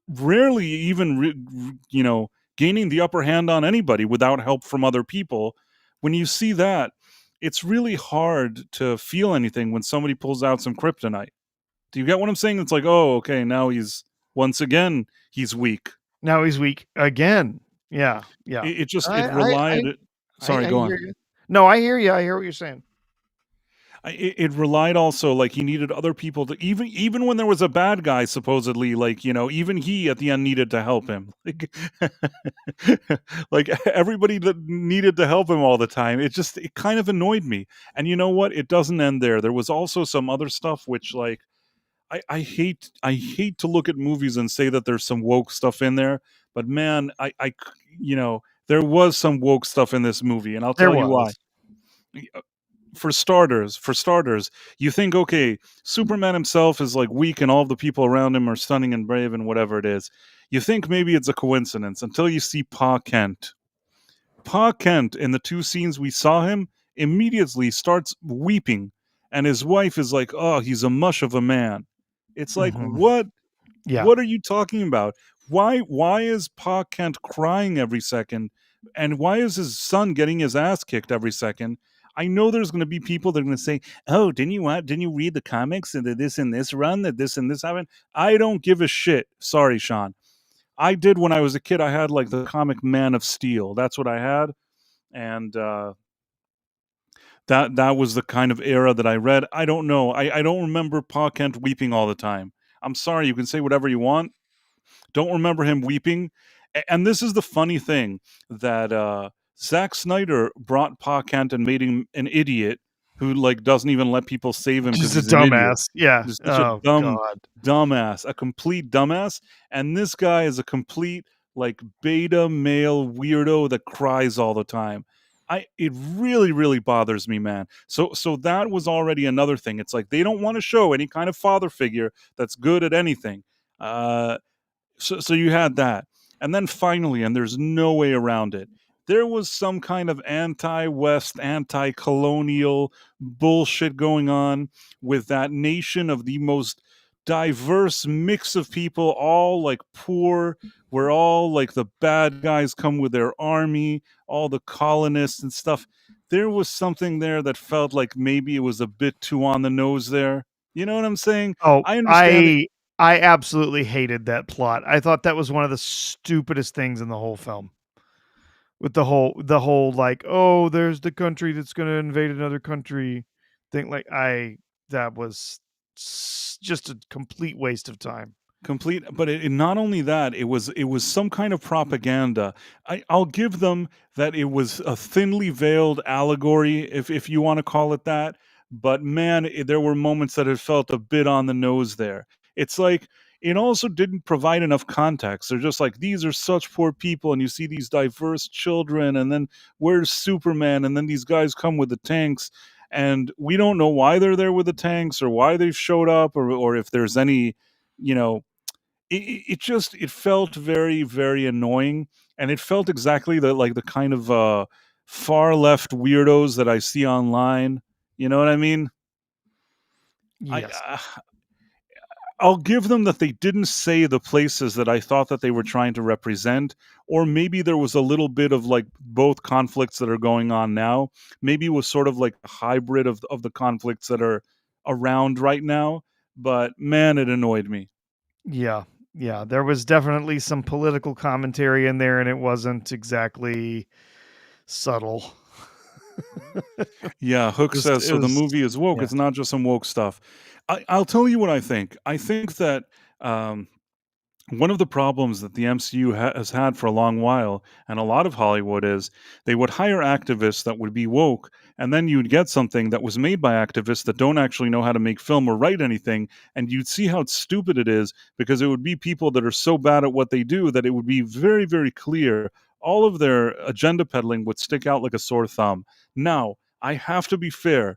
rarely even gaining the upper hand on anybody without help from other people, when you see that, it's really hard to feel anything when somebody pulls out some kryptonite. Do you get what I'm saying? It's like, oh, okay, now once again he's weak. Now he's weak again. Yeah, yeah. It just I it I relied. I Sorry, I go on. hear you. No, I hear you. I hear what you're saying. It relied also, like, he needed other people to, even when there was a bad guy supposedly, like, even he at the end needed to help him. Like everybody that needed to help him all the time. It kind of annoyed me. And you know what? It doesn't end there. There was also some other stuff which, like, I hate to look at movies and say that there's some woke stuff in there, but man, there was some woke stuff in this movie, and I'll There tell you why. was. For starters, you think, okay, Superman himself is like weak and all the people around him are stunning and brave and whatever it is. You think maybe it's a coincidence until you see Pa Kent. Pa Kent, in the 2 scenes we saw him, immediately starts weeping, and his wife is like, oh, he's a mush of a man. It's like, Mhm. what? Yeah. What are you talking about? Why is Pa Kent crying every second? And why is his son getting his ass kicked every second? I know there's going to be people that are going to say, "Oh, didn't you read the comics and this run that this and this happened?" I don't give a shit. Sorry, Sean. I did when I was a kid. I had like the comic Man of Steel. That's what I had, and that was the kind of era that I read. I don't know. I don't remember Pa Kent weeping all the time. I'm sorry. You can say whatever you want. Don't remember him weeping. And this is the funny thing, that Zack Snyder brought Pa Kent and made him an idiot who, like, doesn't even let people save him because Just a he's an idiot. dumbass. Yeah. He's such a Oh God. dumbass, a complete dumbass. And this guy is a complete, like, beta male weirdo that cries all the time. It really, really bothers me, man. So that was already another thing. It's like they don't want to show any kind of father figure that's good at anything. So you had that. And then finally, and there's no way around it, there was some kind of anti-West, anti-colonial bullshit going on with that nation of the most diverse mix of people, all like poor, where all like the bad guys come with their army, all the colonists and stuff. There was something there that felt like maybe it was a bit too on the nose there. You know what I'm saying? Oh, I understand it. I absolutely hated that plot. I thought that was one of the stupidest things in the whole film. With the whole like, oh, there's the country that's going to invade another country thing. Like, that was just a complete waste of time. Complete, but not only that, it was some kind of propaganda. I'll give them that it was a thinly veiled allegory, if you want to call it that. But man, there were moments that it felt a bit on the nose there. It's like it also didn't provide enough context. They're just like, these are such poor people, and you see these diverse children, and then where's Superman? And then these guys come with the tanks, and we don't know why they're there with the tanks or why they've showed up, or if there's any, you know it felt very, very annoying, and it felt exactly the kind of far left weirdos that I see online. You know what I mean? I Yes. I'll give them that they didn't say the places that I thought that they were trying to represent, or maybe there was a little bit of like both conflicts that are going on now. Maybe it was sort of like a hybrid of the conflicts that are around right now. But man, it annoyed me. Yeah. Yeah. There was definitely some political commentary in there, and it wasn't exactly subtle. Yeah, Hook Just says it so. The was movie is woke. yeah. It's not just some woke stuff. I'll tell you what I think. I think that um, one of the problems that the MCU has had for a long while, and a lot of Hollywood, is they would hire activists that would be woke, and then you'd get something that was made by activists that don't actually know how to make film or write anything, and you'd see how stupid it is, because it would be people that are so bad at what they do that it would be very, very clear. All of their agenda peddling would stick out like a sore thumb. Now, I have to be fair.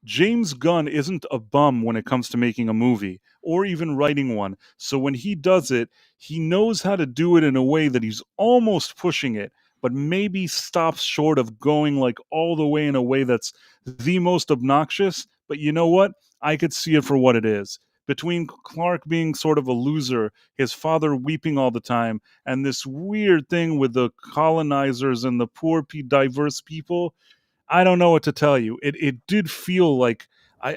James Gunn isn't a bum when it comes to making a movie or even writing one. So when he does it, he knows how to do it in a way that he's almost pushing it, but maybe stops short of going like all the way in a way that's the most obnoxious. But you know what? I could see it for what it is. Between Clark being sort of a loser, his father weeping all the time, and this weird thing with the colonizers and the poor, diverse people, I don't know what to tell you. It did feel like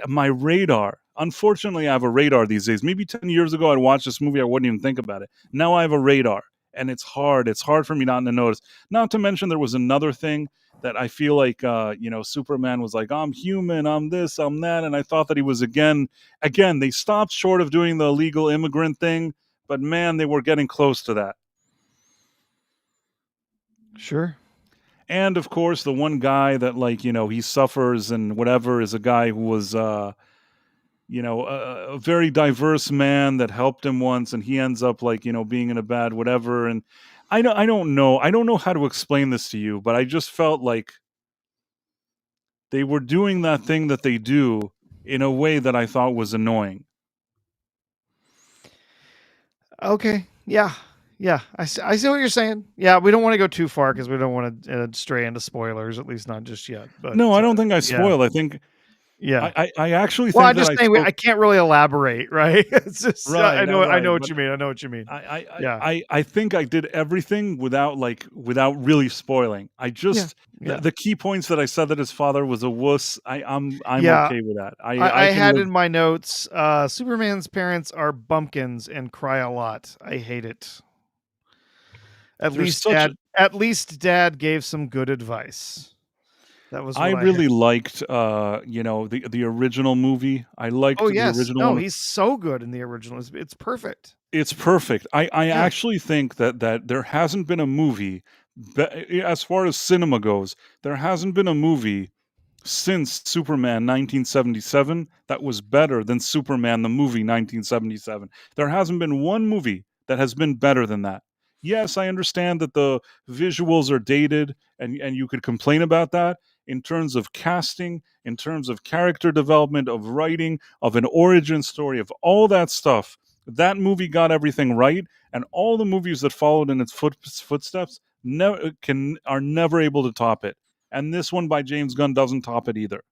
my radar. Unfortunately, I have a radar these days. Maybe 10 years ago, I'd watch this movie, I wouldn't even think about it. Now I have a radar, and it's hard. It's hard for me not to notice. Not to mention, there was another thing that I feel like, Superman was like, I'm human, I'm this, I'm that. And I thought that he was again, they stopped short of doing the illegal immigrant thing, but man, they were getting close to that. Sure. And of course, the one guy that, like, he suffers and whatever, is a guy who was, a very diverse man that helped him once, and he ends up, like, being in a bad whatever. And I don't know how to explain this to you, but I just felt like they were doing that thing that they do in a way that I thought was annoying. Okay. Yeah. Yeah. I see what you're saying. Yeah. We don't want to go too far because we don't want to stray into spoilers, at least not just yet. But No, I don't think I yeah. spoiled. I think Yeah. I actually Well, think I'm that just I saying spoke I can't really elaborate, right? It's just right, I right, know what but you mean. I know what you mean. I I Yeah. I think I did everything without really spoiling. I Yeah. just Yeah. the key points that I said, that his father was a wuss. I'm Yeah. okay with that. I I can had live. in my notes, Superman's parents are bumpkins and cry a lot. I hate it. There's such. At least dad gave some good advice. That was I what I had. really liked the original movie. I Oh liked the yes. original No, one. he's so good in the original. It's perfect. It's perfect. I Yeah. actually think that there hasn't been a movie, as far as cinema goes, there hasn't been a movie since Superman 1977 that was better than Superman the movie 1977. There hasn't been one movie that has been better than that. Yes, I understand that the visuals are dated, and you could complain about that. In terms of casting, in terms of character development, of writing, of an origin story, of all that stuff, that movie got everything right, and all the movies that followed in its footsteps are never able to top it. And this one by James Gunn doesn't top it either.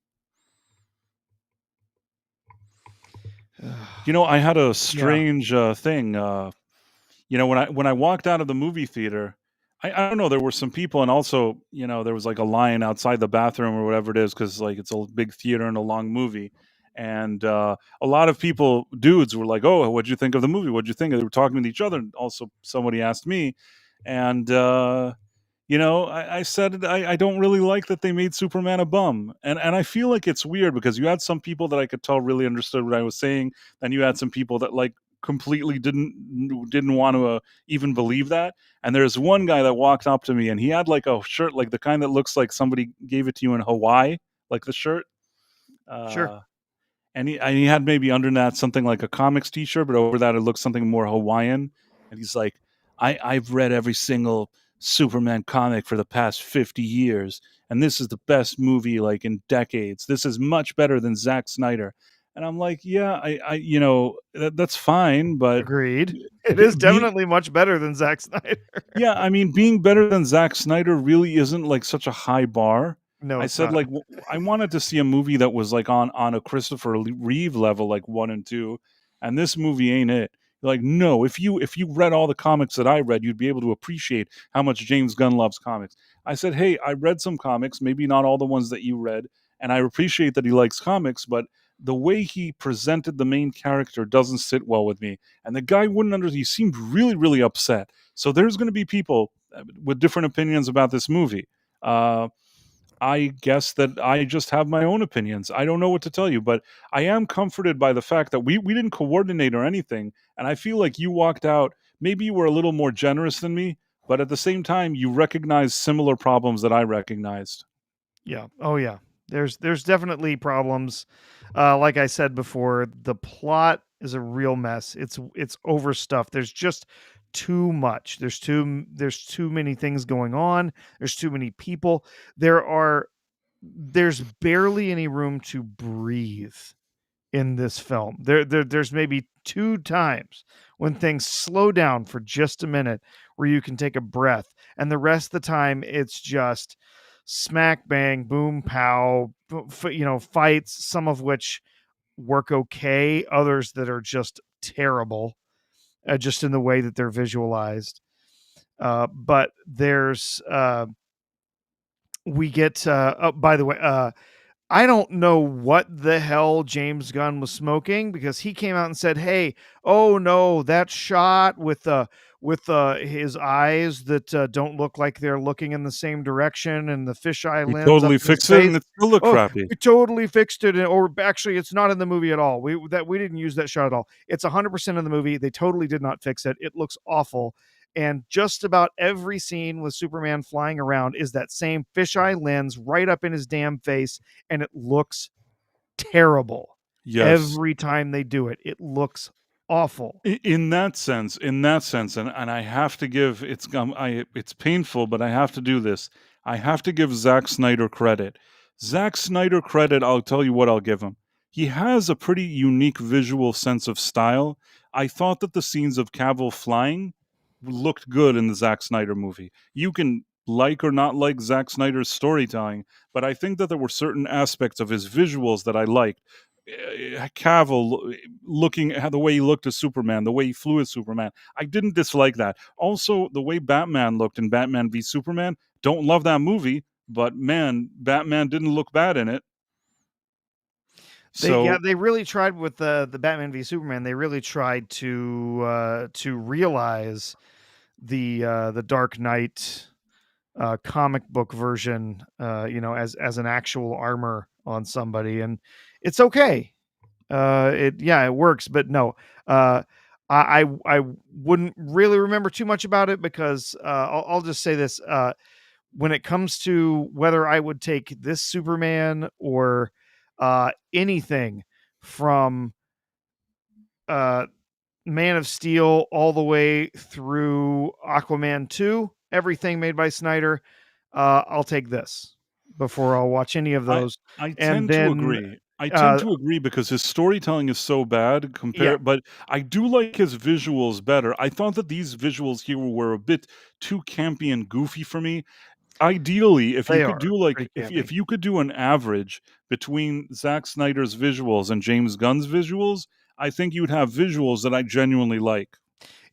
I had a Yeah. strange thing. When I walked out of the movie theater, I don't know. There were some people, and also, there was like a line outside the bathroom or whatever it is, because like it's a big theater and a long movie, and a lot of people, dudes, were like, "Oh, what'd you think of the movie? What'd you think?" They were talking to each other, and also somebody asked me, and I said I don't really like that they made Superman a bum, and I feel like it's weird because you had some people that I could tell really understood what I was saying, and you had some people that like completely didn't want to even believe that. And there's one guy that walked up to me, and he had like a shirt, like the kind that looks like somebody gave it to you in Hawaii, like the shirt. Sure. Uh, and he had maybe under that something like a comics T-shirt, but over that it looked something more Hawaiian. And he's like, I've read every single Superman comic for the past 50 years, and this is the best movie like in decades. This is much better than Zack Snyder. And I'm like, yeah, that's fine, but Agreed. It is being definitely much better than Zack Snyder. yeah, I mean, being better than Zack Snyder really isn't like such a high bar. No, I it's said not. like I wanted to see a movie that was like on a Christopher Reeve level, like 1 and 2, and this movie ain't it. Like, no, if you read all the comics that I read, you'd be able to appreciate how much James Gunn loves comics. I said, hey, I read some comics, maybe not all the ones that you read, and I appreciate that he likes comics, but the way he presented the main character doesn't sit well with me. And the guy wouldn't he seemed really, really upset. So there's going to be people with different opinions about this movie. I guess that I just have my own opinions. I don't know what to tell you, but I am comforted by the fact that we didn't coordinate or anything. And I feel like you walked out maybe you were a little more generous than me, but at the same time, you recognized similar problems that I recognized. Yeah. Oh yeah. There's definitely problems. Like I said before, the plot is a real mess. It's overstuffed. There's just too much. There's too many things going on. There's too many people. There's barely any room to breathe in this film. There's maybe 2 times when things slow down for just a minute where you can take a breath, and the rest of the time it's just smack bang boom pow, fights, some of which work okay, others that are just terrible, just in the way that they're visualized. But there's we get oh, by the way, I don't know what the hell James Gunn was smoking, because he came out and said, "Hey, oh no, that shot with his eyes that don't look like they're looking in the same direction, and the fisheye We lens up totally in his fixed it, and face. it still looked Oh, crappy. we totally fixed it, or actually, it's not in the movie at all. We didn't use that shot at all. It's 100% in the movie. They totally did not fix it. It looks awful." And just about every scene with Superman flying around is that same fisheye lens right up in his damn face, and it looks terrible. Yes. Every time they do it, it looks awful. In that sense, and I have to give it's painful, but I have to do this. I have to give Zack Snyder credit. Zack Snyder credit. I'll tell you what I'll give him. He has a pretty unique visual sense of style. I thought that the scenes of Cavill flying looked good in the Zack Snyder movie. You can like or not like Zack Snyder's storytelling, but I think that there were certain aspects of his visuals that I liked. Cavill looking at the way he looked as Superman, the way he flew as Superman. I didn't dislike that. Also, the way Batman looked in Batman v Superman, don't love that movie, but man, Batman didn't look bad in it. So They really tried with the Batman v Superman. They really tried to realize the Dark Knight comic book version, as an actual armor on somebody, and it's okay. It works, but no, I wouldn't really remember too much about it, because I'll just say this: when it comes to whether I would take this Superman or anything from uh, Man of Steel all the way through Aquaman 2, everything made by Snyder, I'll take this before I'll watch any of I those. I And tend to then, agree. I tend uh, to agree because his storytelling is so bad yeah, compared, but I do like his visuals better. I thought that these visuals here were a bit too campy and goofy for me. Ideally, if you they could are do like pretty if campy. you could do an average between Zack Snyder's visuals and James Gunn's visuals, I think you'd have visuals that I genuinely like.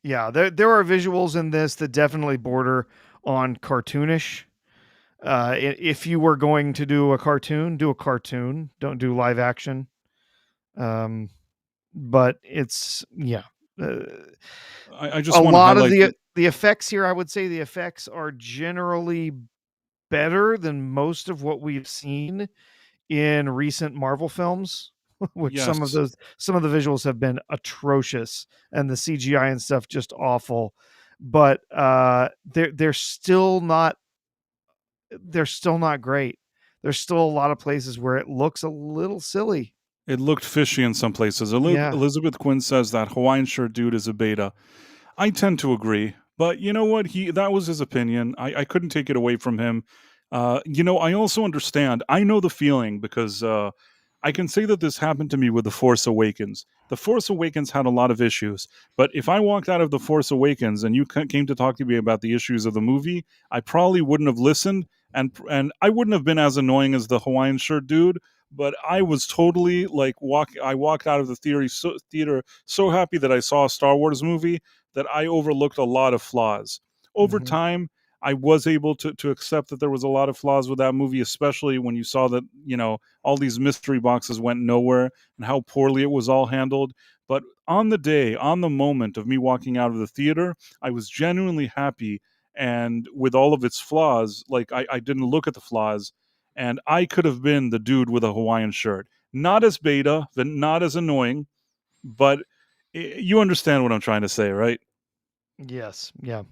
Yeah, there are visuals in this that definitely border on cartoonish. If you were going to do a cartoon, do a cartoon. Don't do live action. Um, but it's yeah. Uh, I a just want to lot of highlight that. the effects here, I would say the effects are generally better than most of what we've seen in recent Marvel films, which Yes, some of the visuals have been atrocious, and the CGI and stuff just awful. But they're still not great. There's still a lot of places where it looks a little silly. it looked fishy in some places. Yeah, Elizabeth Quinn says that Hawaiian shirt dude is a beta. I tend to agree, but you know what? He that was his opinion. I couldn't take it away from him. I also understand. I know the feeling because I can say that this happened to me with The Force Awakens. The Force Awakens had a lot of issues, but if I walked out of The Force Awakens and you came to talk to me about the issues of the movie, I probably wouldn't have listened, and I wouldn't have been as annoying as the Hawaiian shirt dude. But I was totally like I walked out of the theater so happy that I saw a Star Wars movie that I overlooked a lot of flaws. Over mhm, time, I was able to accept that there was a lot of flaws with that movie, especially when you saw that, all these mystery boxes went nowhere and how poorly it was all handled. But on the day, on the moment of me walking out of the theater, I was genuinely happy. And with all of its flaws, like I didn't look at the flaws, and I could have been the dude with a Hawaiian shirt. Not as beta, but not as annoying, but you understand what I'm trying to say, right? Yes. Yeah.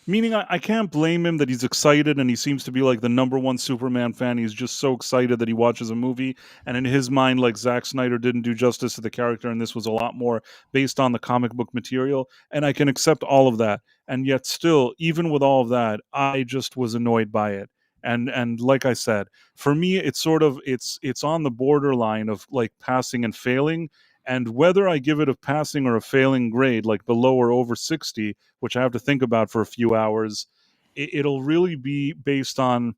Meaning, I can't blame him that he's excited and he seems to be like the number one Superman fan. He's just so excited that he watches a movie. And in his mind, like Zack Snyder didn't do justice to the character, and this was a lot more based on the comic book material. And I can accept all of that. And yet, still, even with all of that, I just was annoyed by it. And like I said, for me, it's sort of it's on the borderline of like passing and failing. And whether I give it a passing or a failing grade, like below or over 60, which I have to think about for a few hours, it'll really be based on,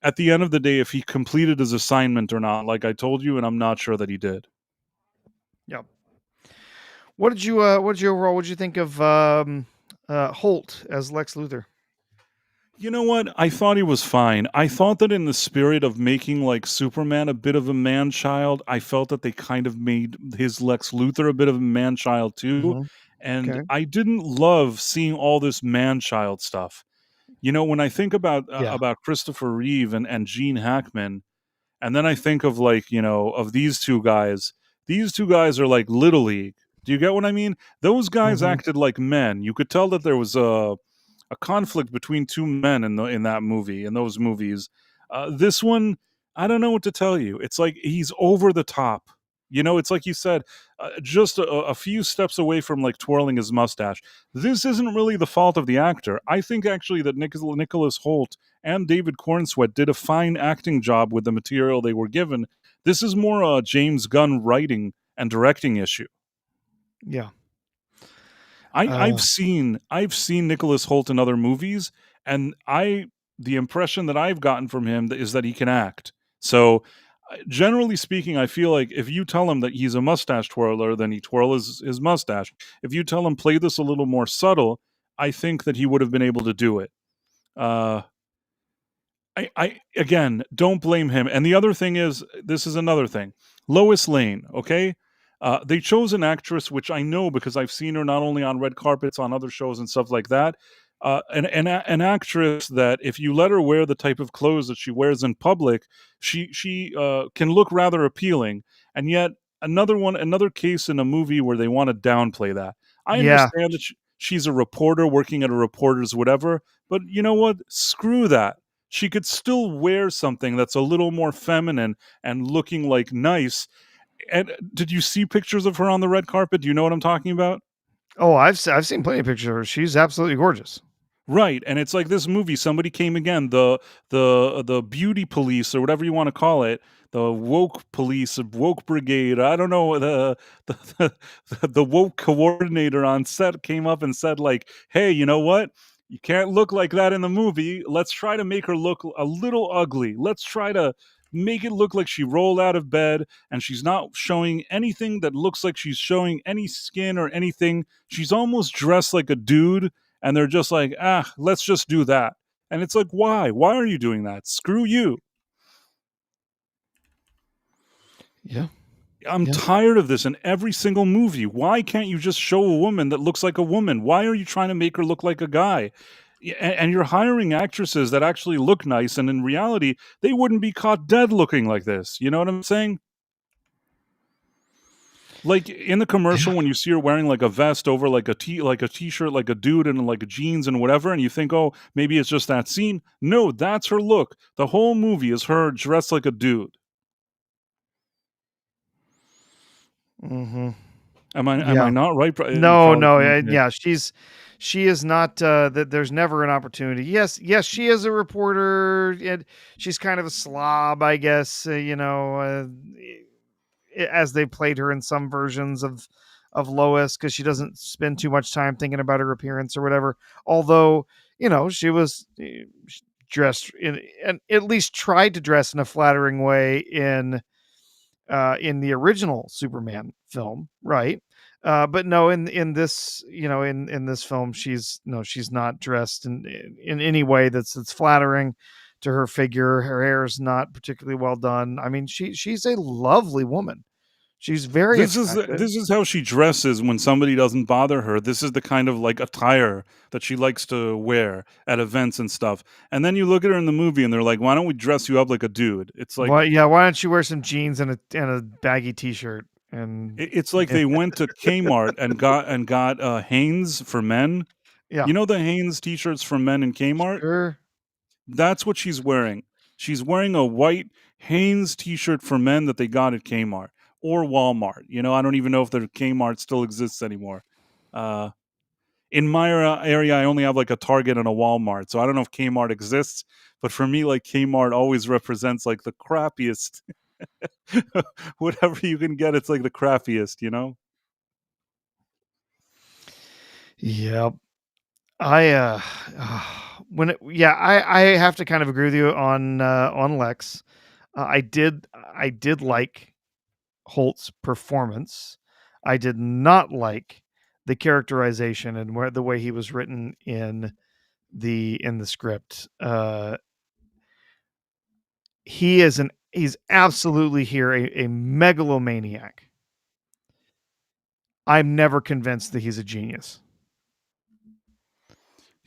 at the end of the day, if he completed his assignment or not, like I told you, and I'm not sure that he did. Yep. What did you overall? What did you think of Holt as Lex Luthor? You know what? I thought he was fine. I thought that in the spirit of making like Superman a bit of a man child, I felt that they kind of made his Lex Luthor a bit of a man child too. Mm-hmm. And Okay. I didn't love seeing all this man child stuff. You know, when I think Yeah. about Christopher Reeve and Gene Hackman, and then I think of like, you know, of these two guys. These two guys are like little league. Do you get what I mean? Those guys Mm-hmm. acted like men. You could tell that there was a conflict between two men in that movie, in those movies. This one, I don't know what to tell you. It's like he's over the top. You know, it's like you said, just a few steps away from like twirling his mustache. This isn't really the fault of the actor. I think actually that Nicholas Holt and David Cornsweet did a fine acting job with the material they were given. This is more a James Gunn writing and directing issue. Yeah. I've seen Nicholas Holt in other movies, and the impression that I've gotten from him is that he can act. So, generally speaking, I feel like if you tell him that he's a mustache twirler, then he twirls his mustache. If you tell him play this a little more subtle, I think that he would have been able to do it. Uh, I again don't blame him. And the other thing is, this is another thing. Lois Lane, okay? They chose an actress which I know because I've seen her not only on red carpets, on other shows and stuff like that. An actress that if you let her wear the type of clothes that she wears in public, she can look rather appealing. And yet another case in a movie where they want to downplay that. I Yeah. understand that she's a reporter working at a reporter's whatever, but you know what? Screw that. She could still wear something that's a little more feminine and looking like nice. And did you see pictures of her on the red carpet? Do you know what I'm talking about? Oh, I've seen plenty of pictures of her. She's absolutely gorgeous. Right, and it's like this movie. Somebody came again, the beauty police or whatever you want to call it, the woke police, woke brigade. I don't know the the woke coordinator on set came up and said like, "Hey, you know what? You can't look like that in the movie. Let's try to make her look a little ugly. Let's try to make it look like she rolled out of bed and she's not showing anything that looks like she's showing any skin or anything. She's almost dressed like a dude." And they're just like, let's just do that. And it's like, why? Why are you doing that? Screw you. Yeah. I'm Yeah. tired of this in every single movie. Why can't you just show a woman that looks like a woman? Why are you trying to make her look like a guy? And you're hiring actresses that actually look nice, and in reality, they wouldn't be caught dead looking like this. You know what I'm saying? Like in the Yeah. commercial when you see her wearing like a vest over like a t-shirt like a dude and like jeans and whatever, and you think, oh, maybe it's just that scene. No, that's her look. The whole movie is her dressed like a dude. Mm-hmm. Am I Yeah. not right? No, Probably. no, Okay. yeah, she is not. That there's never an opportunity. Yes, yes, she is a reporter, and she's kind of a slob, I guess. As they played her in some versions of Lois, because she doesn't spend too much time thinking about her appearance or whatever. Although she was dressed and at least tried to dress in a flattering way in the original Superman film, right? But no, in this, in this film, she's not dressed in any way that's flattering to her figure. Her hair is not particularly well done. I mean, she's a lovely woman. She's very attractive. This is how she dresses when somebody doesn't bother her. This is the kind of like attire that she likes to wear at events and stuff. And then you look at her in the movie and they're like, "Why don't we dress you up like a dude?" It's like, Why? Yeah, why don't you wear some jeans and a baggy T-shirt? And It's like they went to Kmart and got Hanes for men. yeah, You know the Hanes t-shirts for men in Kmart? sure. That's what she's wearing. She's wearing a white Hanes t-shirt for men that they got at Kmart or Walmart. You know, I don't even know if the Kmart still exists anymore. Uh, in my area, I only have like a Target and a Walmart, so I don't know if Kmart exists. But for me, like Kmart always represents like the crappiest. Whatever you can get, it's like the crappiest, you know? Yep. I when it, yeah, I have to kind of agree with you on Lex. I did like Holt's performance. I did not like the characterization and where the way he was written in the script. He's absolutely here a megalomaniac. I'm never convinced that he's a genius.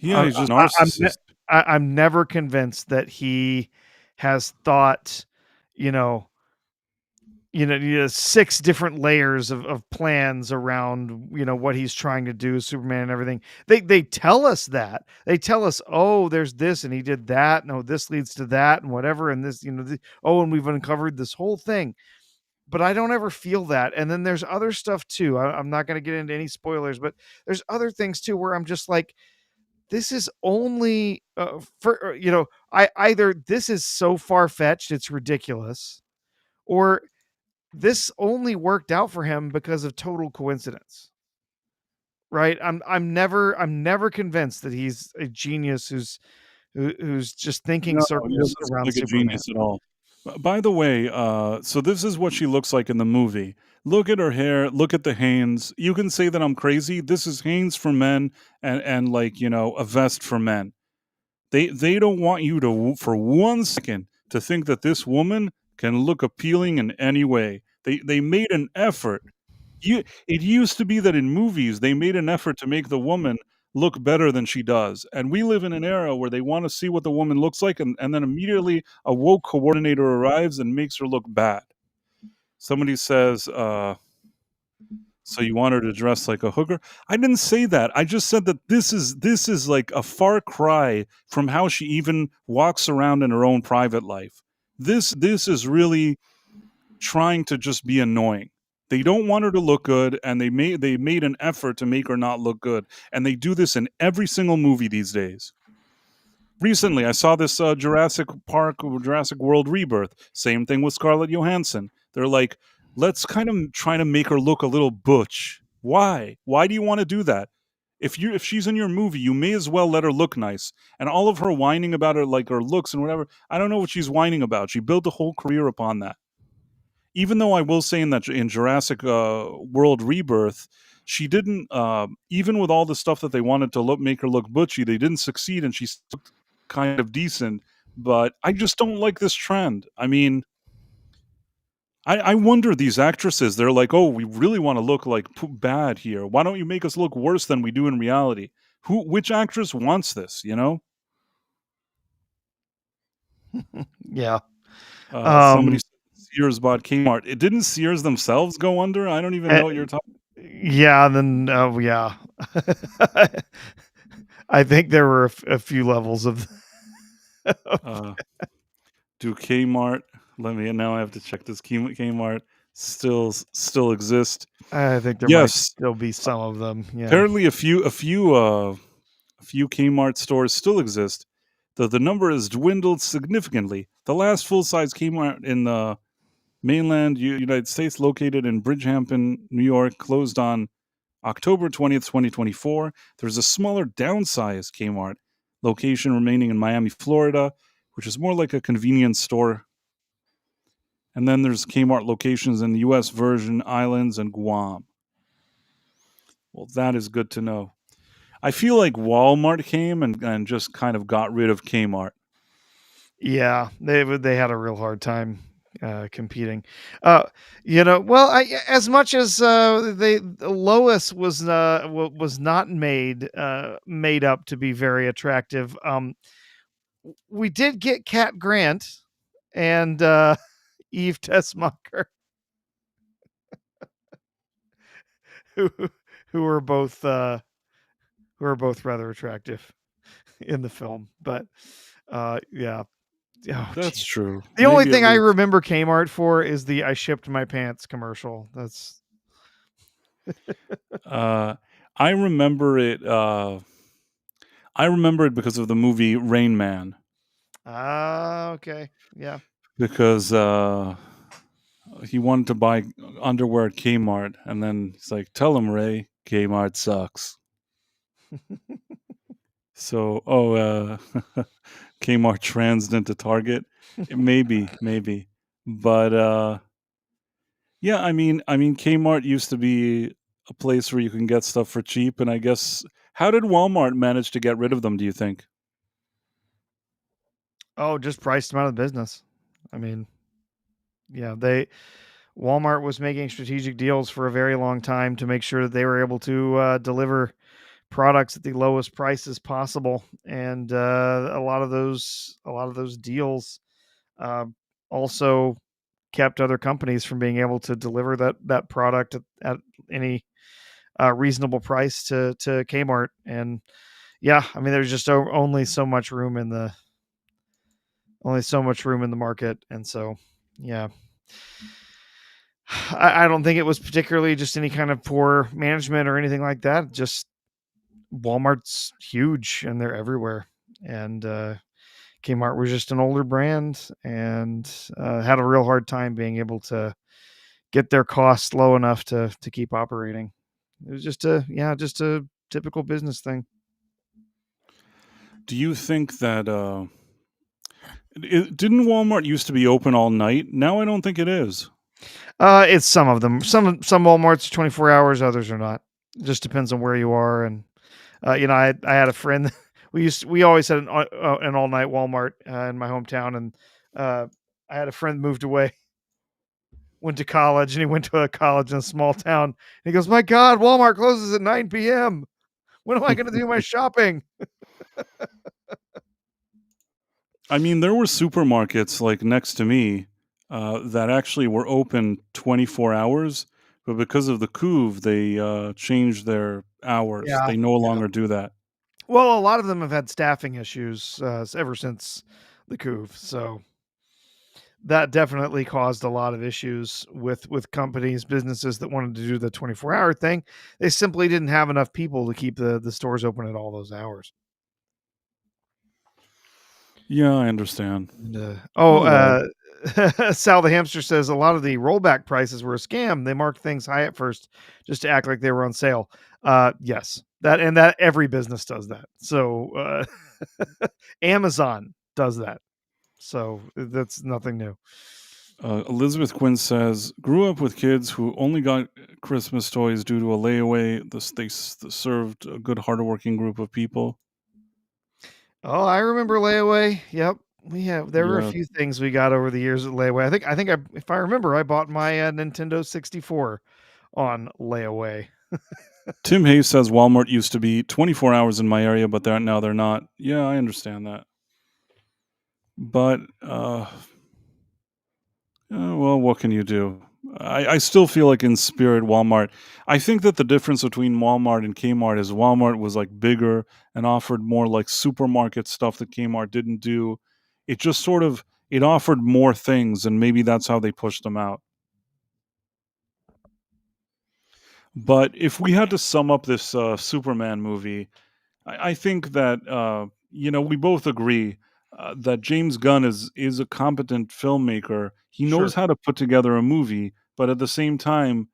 Yeah, he's just a I'm ne- narcissist. I'm never convinced that he has thought, you know, six different layers of plans around what he's trying to do, Superman and everything. They tell us that. They tell us, oh, there's this and he did that. No, this leads to that and whatever. And this, oh, and we've uncovered this whole thing. But I don't ever feel that. And then there's other stuff too. I'm not going to get into any spoilers, but there's other things too where I'm just like, this is only for I either this is so far fetched, it's ridiculous, or this only worked out for him because of total coincidence. Right? I'm never convinced that he's a genius who's just thinking No, he circles doesn't seem around like a Superman. genius at all. By the way, so this is what she looks like in the movie. Look at her hair. Look at the Hanes. You can say that I'm crazy. This is Hanes for men, and like a vest for men. They don't want you to for 1 second to think that this woman can look appealing in any way. They made an effort. It used to be that in movies they made an effort to make the woman look better than she does. And we live in an era where they want to see what the woman looks like, and then immediately a woke coordinator arrives and makes her look bad. Somebody says, so you want her to dress like a hooker? I didn't say that. I just said that this is like a far cry from how she even walks around in her own private life. This is really trying to just be annoying. They don't want her to look good, and they made an effort to make her not look good, and they do this in every single movie these days. Recently, I saw this Jurassic Park, Jurassic World Rebirth. Same thing with Scarlett Johansson. They're like, let's kind of try to make her look a little butch. Why? Why do you want to do that? If she's in your movie, you may as well let her look nice. And all of her whining about her like her looks and whatever, I don't know what she's whining about. She built a whole career upon that. Even though I will say in Jurassic World Rebirth, she didn't. Even with all the stuff that they wanted to make her look butchy, they didn't succeed, and she looked kind of decent. But I just don't like this trend. I mean, I wonder these actresses. They're like, oh, we really want to look like bad here. Why don't you make us look worse than we do in reality? Which actress wants this? You know? Yeah. Somebody Um said Sears bought Kmart. It didn't Sears themselves go under? I don't even eh, know what you're talking. yeah, and then yeah. I think there were a few levels of Uh, do Kmart? Let me now. I have to check. Does Kmart still exist? I think there might Yes. still be some of them. Yeah. Apparently, a few Kmart stores still exist. Though the number has dwindled significantly. The last full-size Kmart in the mainland United States, located in Bridgehampton, New York, closed on October 20th, 2024. There's a smaller downsized Kmart location remaining in Miami, Florida, which is more like a convenience store. And then there's Kmart locations in the US Virgin Islands and Guam. Well, that is good to know. I feel like Walmart came and just kind of got rid of Kmart. Yeah, they had a real hard time competing. Well, as much as Lois was not made up to be very attractive. We did get Cat Grant and Eve Tessmacher. who who are both rather attractive in the film. But yeah. Oh, That's geez. true. The only Maybe at thing I least. remember Kmart for is the "I shipped my pants" commercial. That's Uh, I remember it. I remember it because of the movie Rain Man. okay. Yeah. Because he wanted to buy underwear at Kmart, and then he's like, "Tell him, Ray, Kmart sucks." So, Kmart transed into Target. Maybe, but yeah. I mean, Kmart used to be a place where you can get stuff for cheap, and I guess how did Walmart manage to get rid of them? Do you think? Oh, just priced them out of the business. I mean, yeah, Walmart was making strategic deals for a very long time to make sure that they were able to deliver products at the lowest prices possible, and a lot of those deals uh, also kept other companies from being able to deliver that product at any reasonable price to Kmart. And yeah, I mean, there's just only so much room in the market, and so yeah. I don't think it was particularly just any kind of poor management or anything like that. Just Walmart's huge and they're everywhere. And Kmart was just an older brand and had a real hard time being able to get their costs low enough to keep operating. It was just a typical business thing. Do you think that didn't Walmart used to be open all night? Now I don't think it is. It's some of them. Some Walmarts are 24 hours, others are not. It just depends on where you are. And I had a friend. We always had an all night Walmart in my hometown, and I had a friend moved away, went to college, and he went to a college in a small town. And he goes, "My God, Walmart closes at 9 p.m. When am I going to do my shopping?" I mean, there were supermarkets like next to me that actually were open 24 hours, but because of the coup, they changed their hours. Yeah, They no yeah. longer do that. Well, a lot of them have had staffing issues ever since the coup, so that definitely caused a lot of issues with companies, businesses that wanted to do the 24-hour thing. They simply didn't have enough people to keep the stores open at all those hours. Yeah, I understand. And, Oh well. Sal the hamster says a lot of the rollback prices were a scam. They marked things high at first just to act like they were on sale. Yes, that every business does that. So Amazon does that. So that's nothing new. Elizabeth Quinn says, grew up with kids who only got Christmas toys due to a layaway. They served a good, hardworking group of people. Oh, I remember layaway. Yep. There were a Yeah. few things we got over the years at layaway. If I remember, I bought my Nintendo 64 on layaway. Tim Hayes says Walmart used to be 24 hours in my area, but now they're not. Yeah, I understand that. But well, what can you do? I still feel like in spirit, Walmart. I think that the difference between Walmart and Kmart is Walmart was like bigger and offered more like supermarket stuff that Kmart didn't do. It just sort of it offered more things, and maybe that's how they pushed them out. But if we had to sum up this Superman movie, I think that we both agree that James Gunn is a competent filmmaker. He knows Sure. how to put together a movie, but at the same time,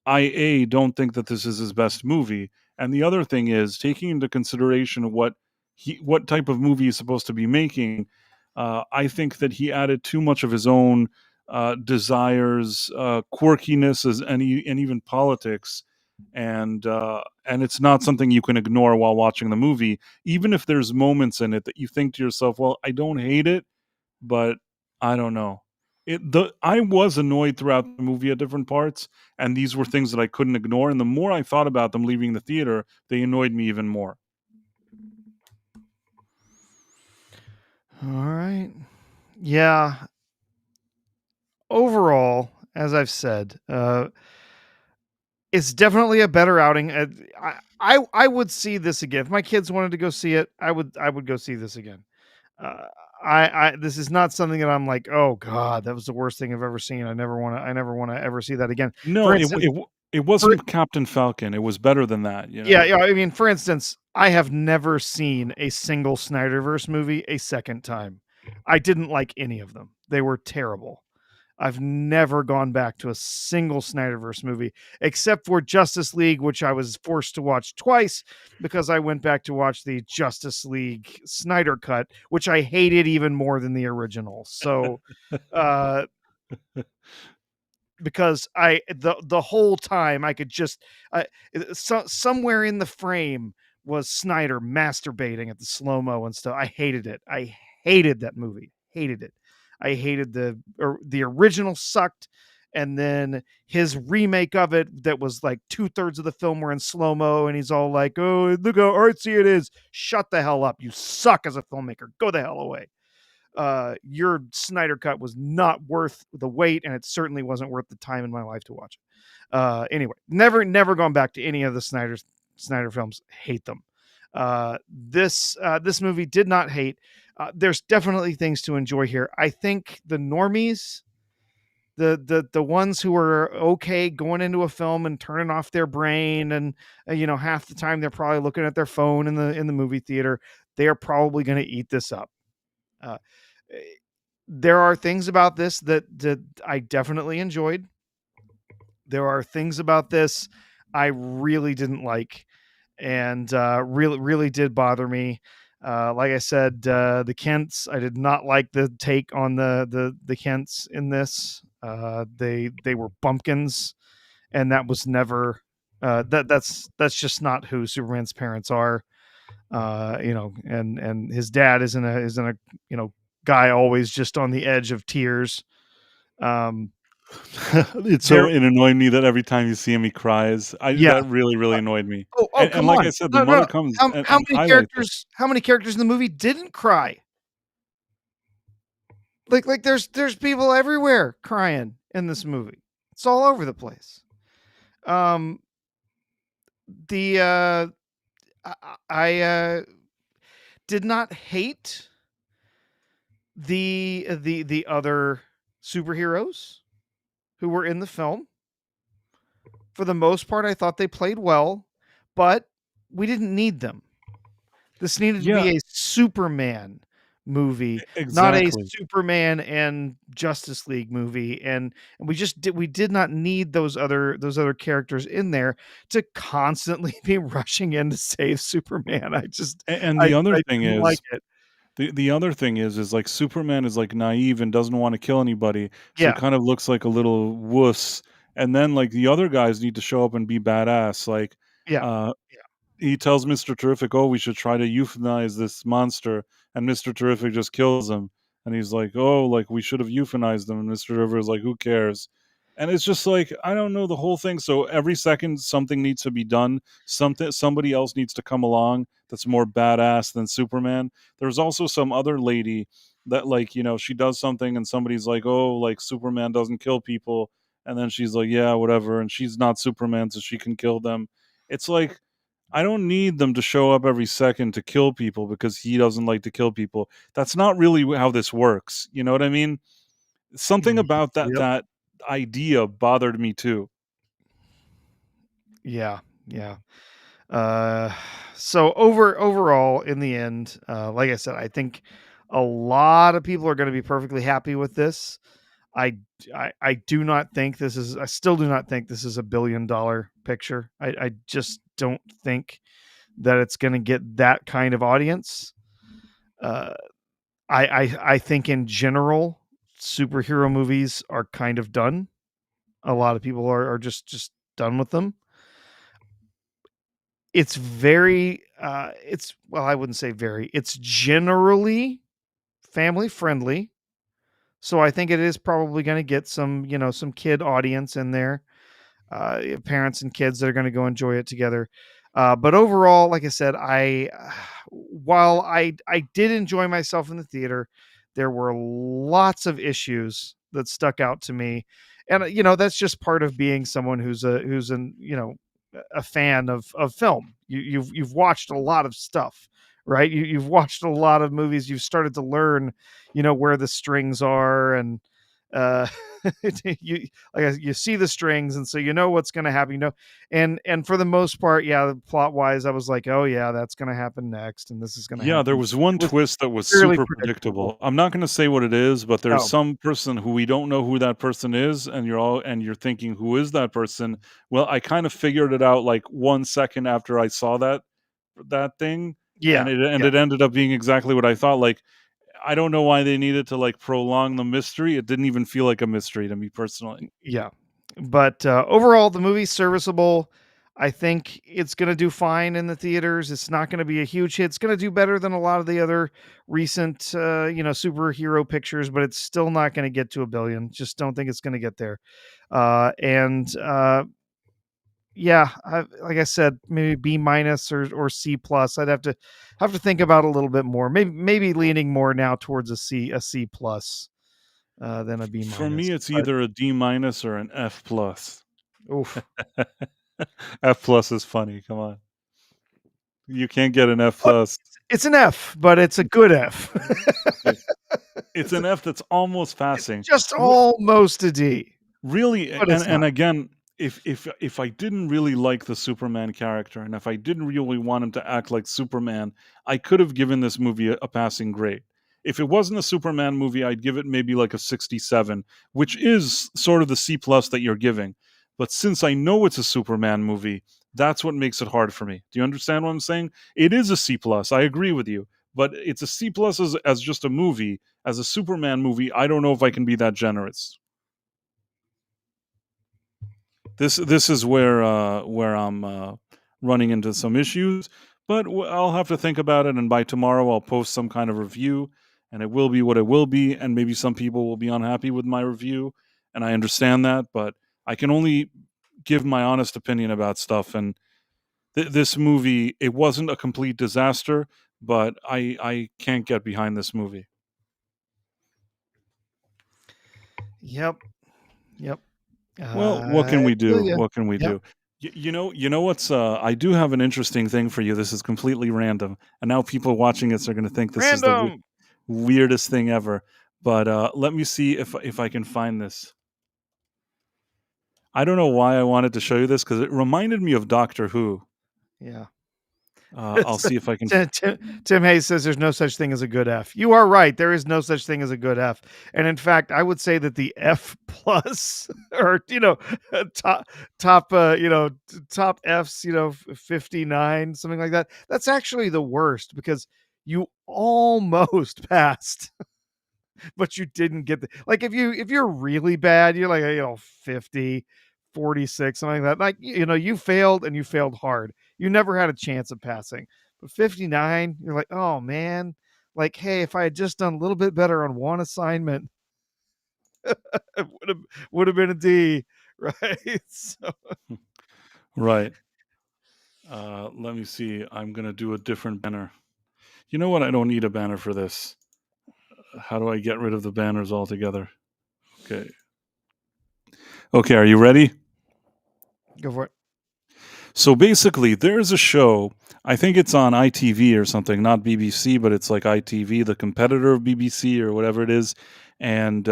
don't think that this is his best movie. And the other thing is taking into consideration what type of movie he's supposed to be making. I think that he added too much of his own desires, quirkiness, and even politics. And it's not something you can ignore while watching the movie, even if there's moments in it that you think to yourself, "Well, I don't hate it, but I don't know." I was annoyed throughout the movie at different parts, and these were things that I couldn't ignore. And the more I thought about them leaving the theater, they annoyed me even more. All right. Yeah. Overall, as I've said, It's definitely a better outing. I would see this again if my kids wanted to go see it. I would go see this again. Uh, this is not something that I'm like, oh god, that was the worst thing I've ever seen. I never want to ever see that again. No, For instance, it for wasn't Captain Falcon. It was better than that, you yeah, know? yeah. I mean, for instance, I have never seen a single Snyderverse movie a second time. I didn't like any of them. They were terrible. I've never gone back to a single Snyderverse movie except for Justice League, which I was forced to watch twice because I went back to watch the Justice League Snyder cut, which I hated even more than the original. So, uh, because the whole time I could just somewhere in the frame was Snyder masturbating at the slow mo and stuff. I hated it. I hated that movie. Hated it. I hated the original sucked, and then his remake of it that was like 2/3 of the film were in slow mo, and he's all like, "Oh, look how artsy it is." Shut the hell up! You suck as a filmmaker. Go the hell away. Your Snyder cut was not worth the wait, and it certainly wasn't worth the time in my life to watch it. Anyway, never gone back to any of the Snyder films. Hate them. This movie did not hate. There's definitely things to enjoy here. I think the normies, the ones who are okay going into a film and turning off their brain, and half the time they're probably looking at their phone in the movie theater. They are probably going to eat this up. Uh, there are things about this that I definitely enjoyed. There are things about this I really didn't like, and really did bother me. Like I said, the Kents, I did not like the take on the Kents in this. They were bumpkins, and that was never that's just not who Superman's parents are. And his dad isn't a guy always just on the edge of tears. Um, It's so there, it annoyed me that every time you see him, he cries. yeah. That really annoyed me. Oh, And come like on. I said, the No, no. mother comes How and many highlights it. characters? How many characters in the movie didn't cry? Like there's people everywhere crying in this movie. It's all over the place. Um, the I did not hate the other superheroes who were in the film. For the most part, I thought they played well, but we didn't need them. This needed to Yeah, be a Superman movie, not a exactly. Superman and Justice League movie, and we did not need those other characters in there to constantly be rushing in to save Superman. And I the other I thing didn't like is it. the other thing is like Superman is like naive and doesn't want to kill anybody, so he Yeah, kind of looks like a little wuss. And then like the other guys need to show up and be badass. Like yeah, uh he tells Mr. Terrific, "Oh, we should try to euthanize this monster," and Mr. Terrific just kills him. And he's like, "Oh, like we should have euthanized him." And Mr. Terrific is like, "Who cares?" And it's just like I don't know the whole thing. So every second something needs to be done. Somebody else needs to come along that's more badass than Superman. There's also some other lady that like she does something and somebody's like, "Oh, like Superman doesn't kill people," and then she's like, "Yeah, whatever," and she's not Superman, so she can kill them. It's like I don't need them to show up every second to kill people because he doesn't like to kill people. That's not really how this works. You know what I mean? Something about yep, that idea bothered me too. yeah, yeah. Uh, so overall, in the end, like I said, I think a lot of people are going to be perfectly happy with this. I do not think this is. I still do not think this is $1 billion picture. I just don't think that it's going to get that kind of audience. Uh, I think in general, superhero movies are kind of done. A lot of people are just done with them. It's very it's well, I wouldn't say very. It's generally family friendly. So I think it is probably going to get some kid audience in there. Parents and kids that are going to go enjoy it together. But overall, like I said, while I did enjoy myself in the theater, there were lots of issues that stuck out to me. And that's just part of being someone who's an a fan of film. You've watched a lot of stuff, right? You've watched a lot of movies. You've started to learn, where the strings are, and uh you you see the strings, and so what's going to happen, and for the most part, yeah, plot wise, I was like, oh yeah, that's going to happen next, and this is going to Yeah, there happen. was one It was twist that was fairly super predictable. predictable. I'm not gonna say what it is, but there's Oh, some person who we don't know who that person is, and you're thinking, "Who is that person?" Well, I kind of figured it out, like, 1 second after I saw that thing, yeah, and yeah, it ended up being exactly what I thought. Like, I don't know why they needed to, like, prolong the mystery. It didn't even feel like a mystery to me personally. yeah. But overall, the movie's serviceable. I think it's going to do fine in the theaters. It's not going to be a huge hit. It's going to do better than a lot of the other recent, superhero pictures, but it's still not going to get to a billion. Just don't think it's going to get there. And yeah, like I said, maybe B minus or C plus. I'd have to think about it a little bit more. Maybe leaning more now towards a C plus than a B For me, minus. it's But either a D minus or an F plus. oof. F plus is funny, come on. You can't get an F But plus. it's an F, but it's a good F. It's an F that's almost It's passing. just Re almost a D, Really, but it's and not. again, if I didn't really like the Superman character, and if I didn't really want him to act like Superman, I could have given this movie a passing grade. If it wasn't a Superman movie, I'd give it maybe like a 67, which is sort of the C plus that you're giving. But since I know it's a Superman movie, that's what makes it hard for me. Do you understand what I'm saying? It is a C plus. I agree with you, but it's a C plus as just a movie. As a Superman movie, I don't know if I can be that generous. This is where I'm running into some issues, but I'll have to think about it. And by tomorrow, I'll post some kind of review, and it will be what it will be. And maybe some people will be unhappy with my review, and I understand that. But I can only give my honest opinion about stuff. And this movie, it wasn't a complete disaster, but I can't get behind this movie. Yep, yep. Well, what can I we feel do? you. What can we Yep. do? You know what's I do have an interesting thing for you. This is completely random. And now people watching this are going to think this is the Random. weirdest thing ever. But let me see if I can find this. I don't know why I wanted to show you this cuz it reminded me of Doctor Who. Yeah. I'll see if I can Tim Hayes says there's no such thing as a good F. You are right. There is no such thing as a good F. And in fact, I would say that the F plus or top top Fs, 59, something like that. That's actually the worst because you almost passed, but you didn't get the, like, if you're really bad, you're like 50, 46, something like that. Like, you failed, and you failed hard. You never had a chance of passing. But 59, you're like, oh man, like, hey, if I had just done a little bit better on one assignment, it would have been a D, right? So right. Let me see. I'm going to do a different banner. You know what? I don't need a banner for this. How do I get rid of the banners altogether? Okay. Okay, are you ready? go for it. So basically, there's a show. I think it's on ITV or something, not BBC, but it's like ITV, the competitor of BBC or whatever it is, and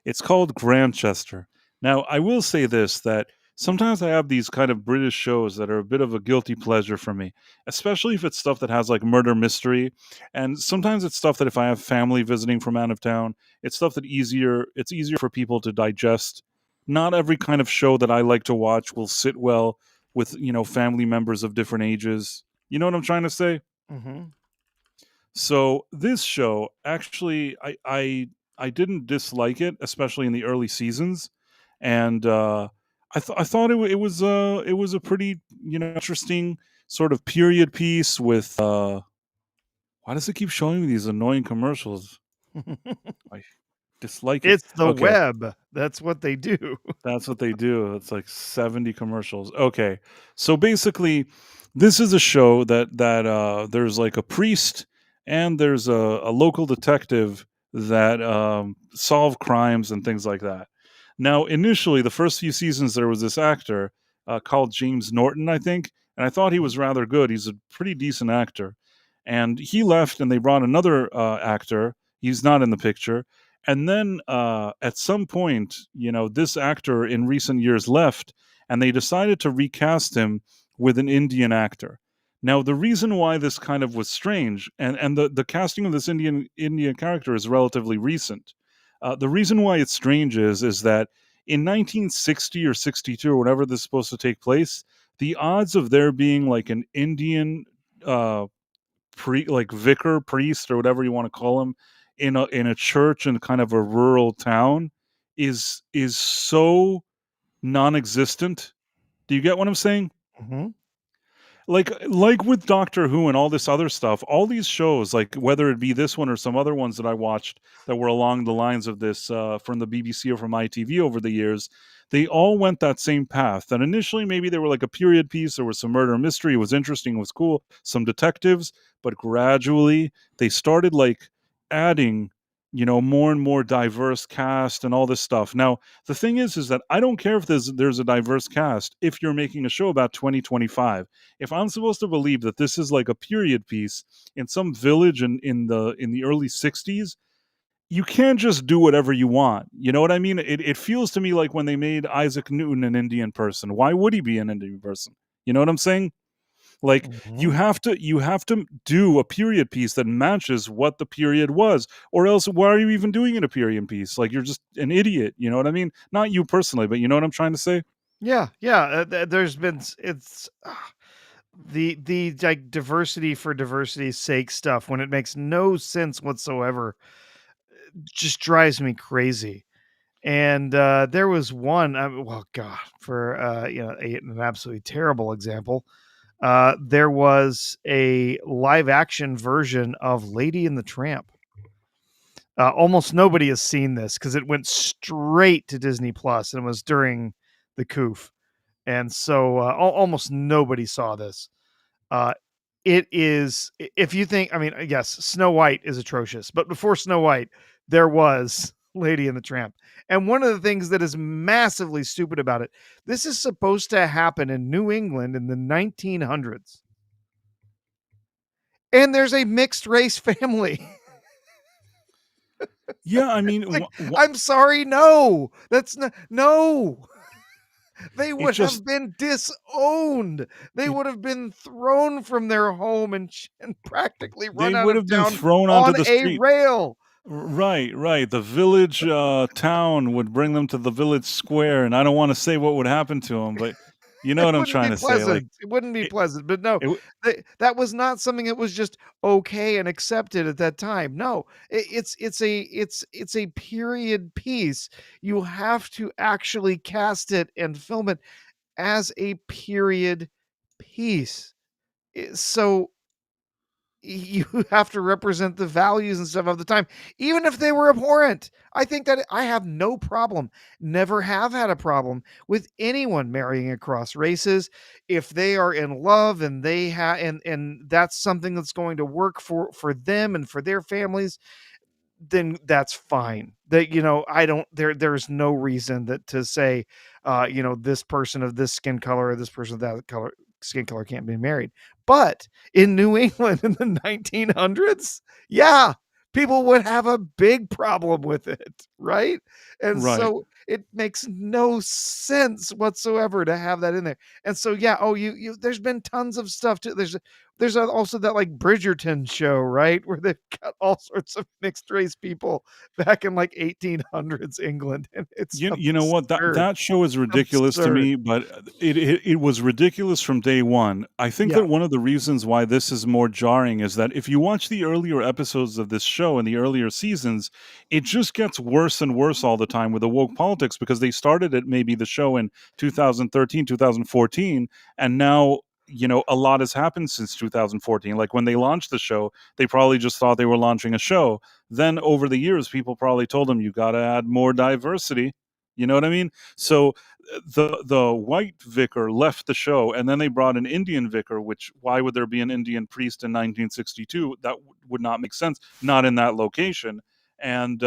it's called Grantchester. Now, I will say this: that sometimes I have these kind of British shows that are a bit of a guilty pleasure for me, especially if it's stuff that has like murder mystery, and sometimes it's stuff that if I have family visiting from out of town, it's stuff that it's easier for people to digest. Not every kind of show that I like to watch will sit well with family members of different ages. You know what I'm trying to say? Mm-hmm. So this show actually, I didn't dislike it, especially in the early seasons, and I thought it was a pretty interesting sort of period piece with. Why does it keep showing me these annoying commercials? I dislike it. It's the Okay. web. That's what they do. That's what they do. It's like 70 commercials. Okay. So basically, this is a show that there's like a priest and there's a local detective that solve crimes and things like that. Now, initially, the first few seasons, there was this actor called James Norton, I think, and I thought he was rather good. He's a pretty decent actor. And he left, and they brought another actor. He's not in the picture. And then at some point, this actor in recent years left, and they decided to recast him with an Indian actor. Now, the reason why this kind of was strange, and the casting of this Indian character is relatively recent. The reason why it's strange is that in 1960 or 62 or whatever this is supposed to take place, the odds of there being like an Indian uh, like vicar, priest, or whatever you want to call him, in a church in kind of a rural town is so non-existent. Do you get what I'm saying? Mm-hmm. Like with Doctor Who and all this other stuff, all these shows, like whether it be this one or some other ones that I watched that were along the lines of this from the BBC or from ITV over the years, they all went that same path. That initially maybe they were like a period piece, there was some murder mystery, it was interesting, it was cool, some detectives, but gradually they started like adding, more and more diverse cast and all this stuff. Now, the thing is that I don't care if there's a diverse cast if you're making a show about 2025. If I'm supposed to believe that this is like a period piece in some village in the early 60s, you can't just do whatever you want. You know what I mean? It feels to me like when they made Isaac Newton an Indian person. Why would he be an Indian person? You know what I'm saying? Like Mm-hmm. you have to do a period piece that matches what the period was, or else why are you even doing it a period piece? Like you're just an idiot. You know what I mean? Not you personally, but you know what I'm trying to say. Yeah, yeah. There's been it's the like diversity for diversity's sake stuff when it makes no sense whatsoever just drives me crazy. And there was one, well, God, for an absolutely terrible example. There was a live action version of Lady and the Tramp. Almost nobody has seen this because it went straight to Disney Plus and it was during the coof, and so almost nobody saw this. Uh, it is, if you think, I mean, yes, Snow White is atrocious, but before Snow White, there was Lady and the Tramp. And one of the things that is massively stupid about it, this is supposed to happen in New England in the 1900s. And there's a mixed race family. Yeah, I mean, Like, I'm sorry, no. That's no. They it would just have been disowned. They it, would have been thrown from their home and practically they run out would of have been town thrown onto on the a street. rail. Right, right. The village town would bring them to the village square, and I don't want to say what would happen to them, but you know It what I'm wouldn't trying be to say. Like pleasant. It wouldn't be it, pleasant. But no, it that was not something that was just okay and accepted at that time. No, it's a period piece. You have to actually cast it and film it as a period piece. So you have to represent the values and stuff of the time, even if they were abhorrent. I think that I have no problem, never have had a problem with anyone marrying across races if they are in love and they have and that's something that's going to work for them and for their families, then that's fine. That I don't there's no reason that to say this person of this skin color or this person of that color skin color can't be married. But in New England in the 1900s, yeah, people would have a big problem with it, right? And right. so it makes no sense whatsoever to have that in there. And so yeah, you there's been tons of stuff too. There's also that like Bridgerton show, right? Where they've got all sorts of mixed race people back in like 1800s England. And it's You know what, that absurd. that show is ridiculous to Absurd. me, but it was ridiculous from day one. I think Yeah. that one of the reasons why this is more jarring is that if you watch the earlier episodes of this show in the earlier seasons, it just gets worse and worse all the time with the woke politics, because they started it, maybe the show in 2013, 2014, and now a lot has happened since 2014. Like when they launched the show, they probably just thought they were launching a show. Then over the years, people probably told them, you got to add more diversity. You know what I mean? So the white vicar left the show, and then they brought an Indian vicar. Which, why would there be an Indian priest in 1962? That would not make sense. Not in that location. And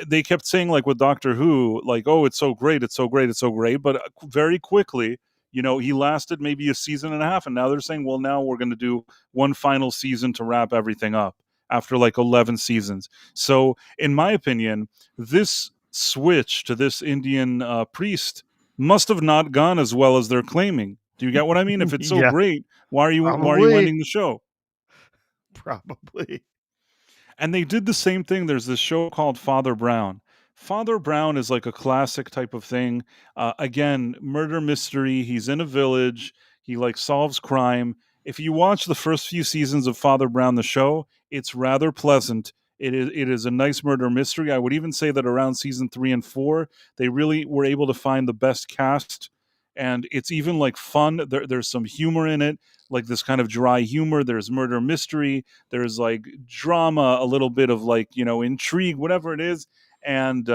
they kept saying, like with Doctor Who, like, oh, it's so great, it's so great, it's so great, but very quickly, he lasted maybe a season and a half, and now they're saying, well, now we're going to do one final season to wrap everything up after like 11 seasons. So in my opinion, this switch to this Indian priest must have not gone as well as they're claiming. Do you get what I mean? If it's so Yeah, great, why are you probably. ending the show? Probably. And they did the same thing. There's this show called Father Brown. Father Brown is like a classic type of thing. Again, murder mystery. He's in a village. He like solves crime. If you watch the first few seasons of Father Brown, the show, it's rather pleasant. It is a nice murder mystery. I would even say that around season 3 and 4, they really were able to find the best cast, and it's even like fun. There's some humor in it, like this kind of dry humor. There's murder mystery. There's like drama, a little bit of like intrigue, whatever it is, and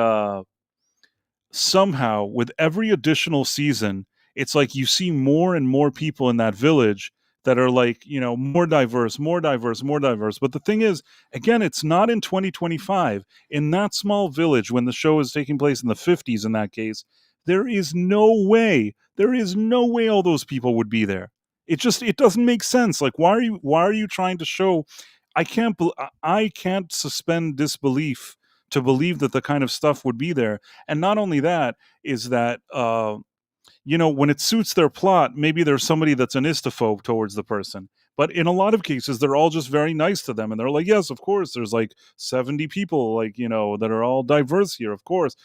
somehow with every additional season, it's like you see more and more people in that village that are like, more diverse, more diverse, more diverse. But the thing is, again, it's not in 2025. In that small village, when the show is taking place in the 50s, in that case, there is no way all those people would be there. It doesn't make sense. Like, why are you trying to show? I can't suspend disbelief to believe that the kind of stuff would be there. And not only that, is that when it suits their plot, maybe there's somebody that's an istophobe towards the person. But in a lot of cases, they're all just very nice to them, and they're like, yes, of course. There's like 70 people, like that are all diverse here, of course.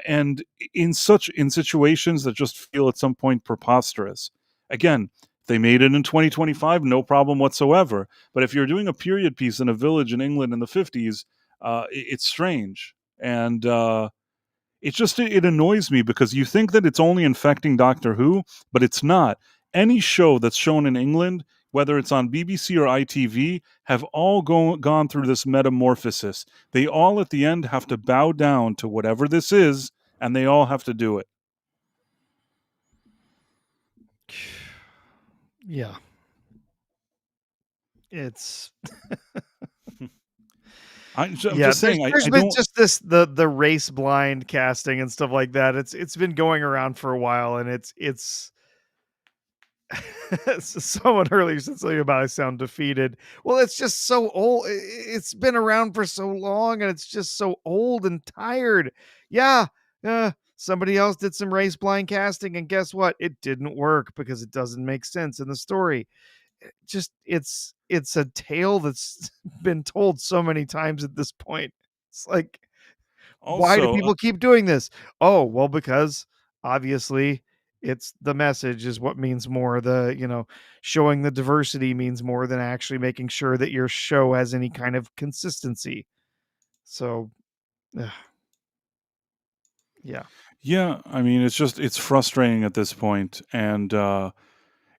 And in situations that just feel at some point preposterous. Again, they made it in 2025, no problem whatsoever. But if you're doing a period piece in a village in England in the 50s, it's strange. And it annoys me because you think that it's only infecting Doctor Who, but it's not. Any show that's shown in England, whether it's on BBC or ITV, have all gone through this metamorphosis. They all at the end have to bow down to whatever this is, and they all have to do it. Yeah. It's I'm just saying, there's I been don't. just this the race blind casting and stuff like that. It's been going around for a while, and it's someone earlier said something about I sound defeated. Well, it's just so old. It's been around for so long, and it's just so old and tired. Yeah, somebody else did some race blind casting, and guess what? It didn't work because it doesn't make sense in the story. It's a tale that's been told so many times at this point. It's like, why do Also, people keep doing this? Oh, well, because obviously it's the message is what means more. Showing the diversity means more than actually making sure that your show has any kind of consistency. So, yeah. yeah, I mean, it's frustrating at this point, and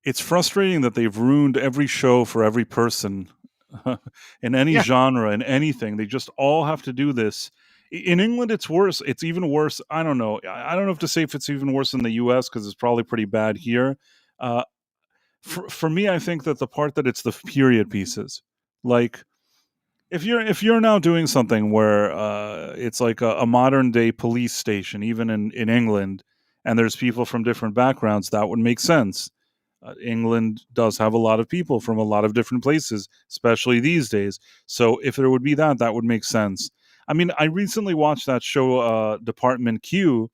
it's frustrating that they've ruined every show for every person in any Yeah. genre, in anything. They just all have to do this. In England, it's worse. It's even worse. I don't know. I don't know if to say if it's even worse in the U.S. because it's probably pretty bad here. Uh, for me, I think that the part that it's the period pieces, like if you're now doing something where it's like a modern day police station, even in England, and there's people from different backgrounds, that would make sense. England does have a lot of people from a lot of different places, especially these days. So if there would be that, that would make sense. I mean, I recently watched that show, Department Q,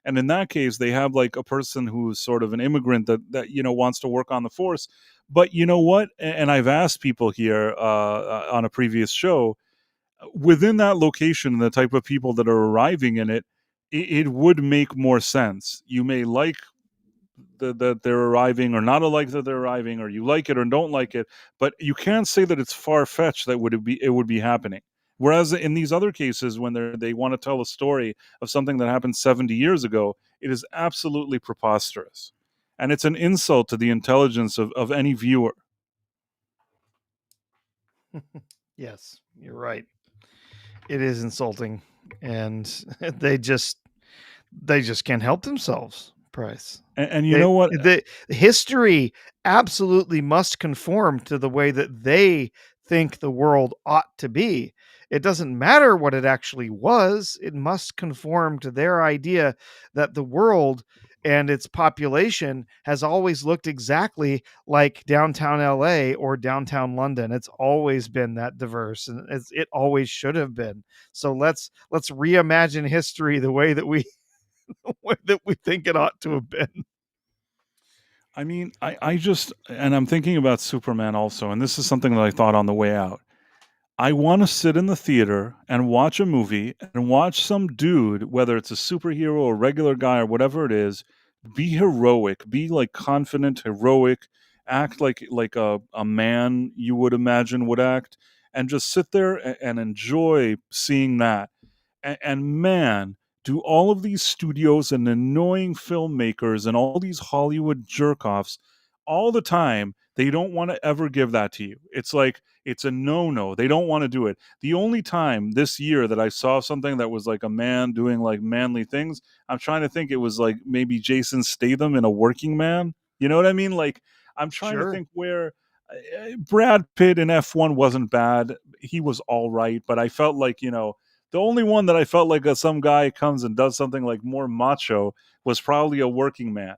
and in that case, they have like a person who's sort of an immigrant that wants to work on the force. But you know what? And I've asked people here on a previous show, within that location, the type of people that are arriving in it would make more sense. You may like that they're arriving, or not like that they're arriving, or you like it or don't like it, but you can't say that it's far-fetched that it would be happening. Whereas in these other cases, when they want to tell a story of something that happened 70 years ago, it is absolutely preposterous, and it's an insult to the intelligence of any viewer. Yes, you're right. It is insulting, and they just can't help themselves. Price. And you know what? The history absolutely must conform to the way that they think the world ought to be. It doesn't matter what it actually was, it must conform to their idea that the world and its population has always looked exactly like downtown LA or downtown London. It's always been that diverse, and it always should have been. So let's reimagine history the way that we the way that we think it ought to have been. I mean, I just, and I'm thinking about Superman also, and this is something that I thought on the way out. I want to sit in the theater and watch a movie and watch some dude, whether it's a superhero or regular guy or whatever it is, be heroic, be like confident, heroic, act like a man you would imagine would act, and just sit there and enjoy seeing that. And man, do all of these studios and annoying filmmakers and all these Hollywood jerk offs all the time, they don't want to ever give that to you. It's like it's a no-no. They don't want to do it. The only time this year that I saw something that was like a man doing like manly things, I'm trying to think, it was like maybe Jason Statham in A Working Man. You know what I mean? Like I'm trying to Sure. think where Brad Pitt in F1 wasn't bad. He was all right, but I felt like, the only one that I felt like some guy comes and does something like more macho was probably A Working Man.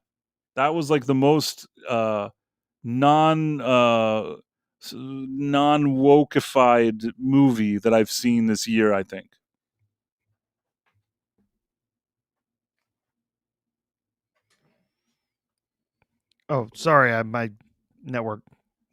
That was like the most non non wokeified movie that I've seen this year, I think. Oh, sorry, my network.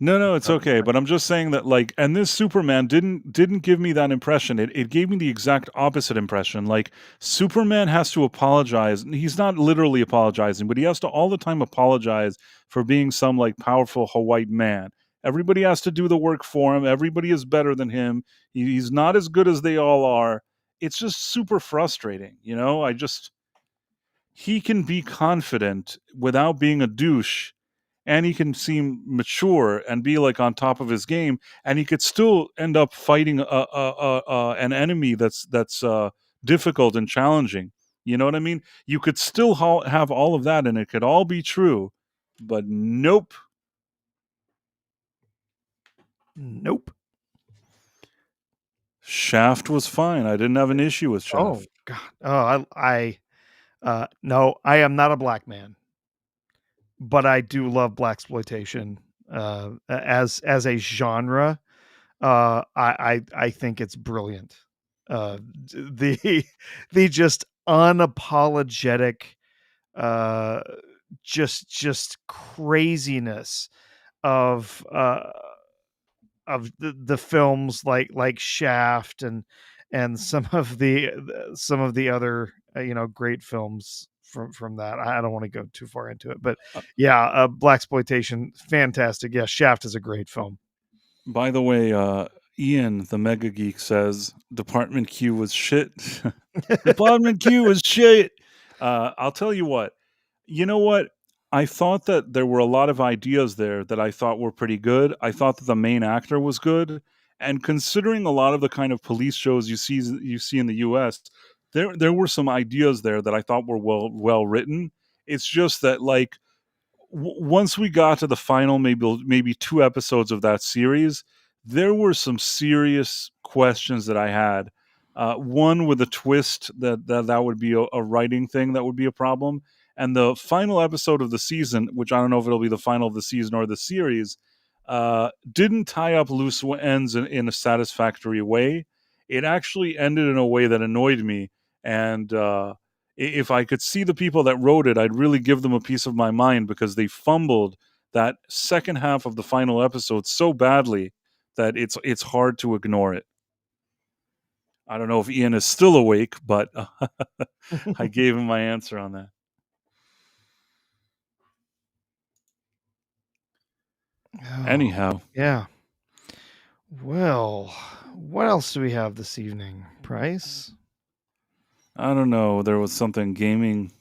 No, it's Oh, okay. sorry. But I'm just saying that, like, and this Superman didn't give me that impression. It gave me the exact opposite impression. Like, Superman has to apologize. He's not literally apologizing, but he has to all the time apologize for being some like powerful white man. Everybody has to do the work for him. Everybody is better than him. He's not as good as they all are. It's just super frustrating, he can be confident without being a douche, and he can seem mature and be like on top of his game, and he could still end up fighting an enemy that's difficult and challenging. You know what I mean? You could still have all of that, and it could all be true, but nope. Nope. Shaft was fine. I didn't have an issue with Oh Shaft. God. Oh, no, I am not a black man, but I do love blaxploitation as a genre. I think it's brilliant. The the just unapologetic, uh, just craziness of the films like Shaft and some of the other great films from that. I don't want to go too far into it, but Uh, yeah, blaxploitation, fantastic. Yeah, Shaft is a great film. by the way, Ian, the Mega Geek, says Department Q was shit. Department Q was shit. I'll tell you what. You know what? I thought that there were a lot of ideas there that I thought were pretty good. I thought that the main actor was good, and considering a lot of the kind of police shows you see in the U.S., there were some ideas there that I thought were well written. It's just that like once we got to the final maybe two episodes of that series, there were some serious questions that I had. One with a twist that would be a writing thing that would be a problem, and the final episode of the season, which I don't know if it'll be the final of the season or the series, didn't tie up loose ends in a satisfactory way. It actually ended in a way that annoyed me, and if I could see the people that wrote it, I'd really give them a piece of my mind because they fumbled that second half of the final episode so badly that it's hard to ignore it. I don't know if Ian is still awake, but I gave him my answer on that. Oh, Anyhow, yeah. Well, what else do we have this evening, Price? I don't know. There was something gaming.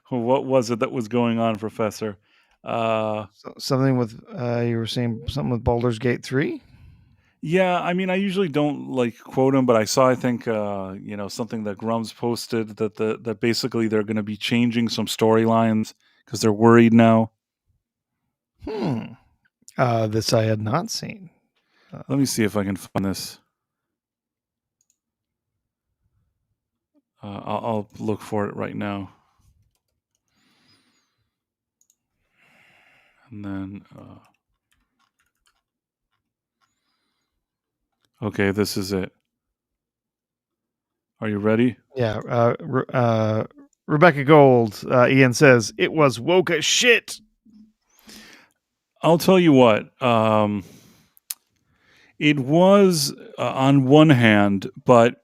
What was it that was going on, Professor? Something with you were saying something with Baldur's Gate 3? Yeah, I mean, I usually don't like quote him, but I saw, I think, something that Grum's posted that basically they're going to be changing some storylines because they're worried now. This I had not seen. Let me see if I can find this. I'll look for it right now. And then, okay, this is it. Are you ready? Yeah. Rebecca Gold, Ian says, it was woke as shit. I'll tell you what. It was on one hand, but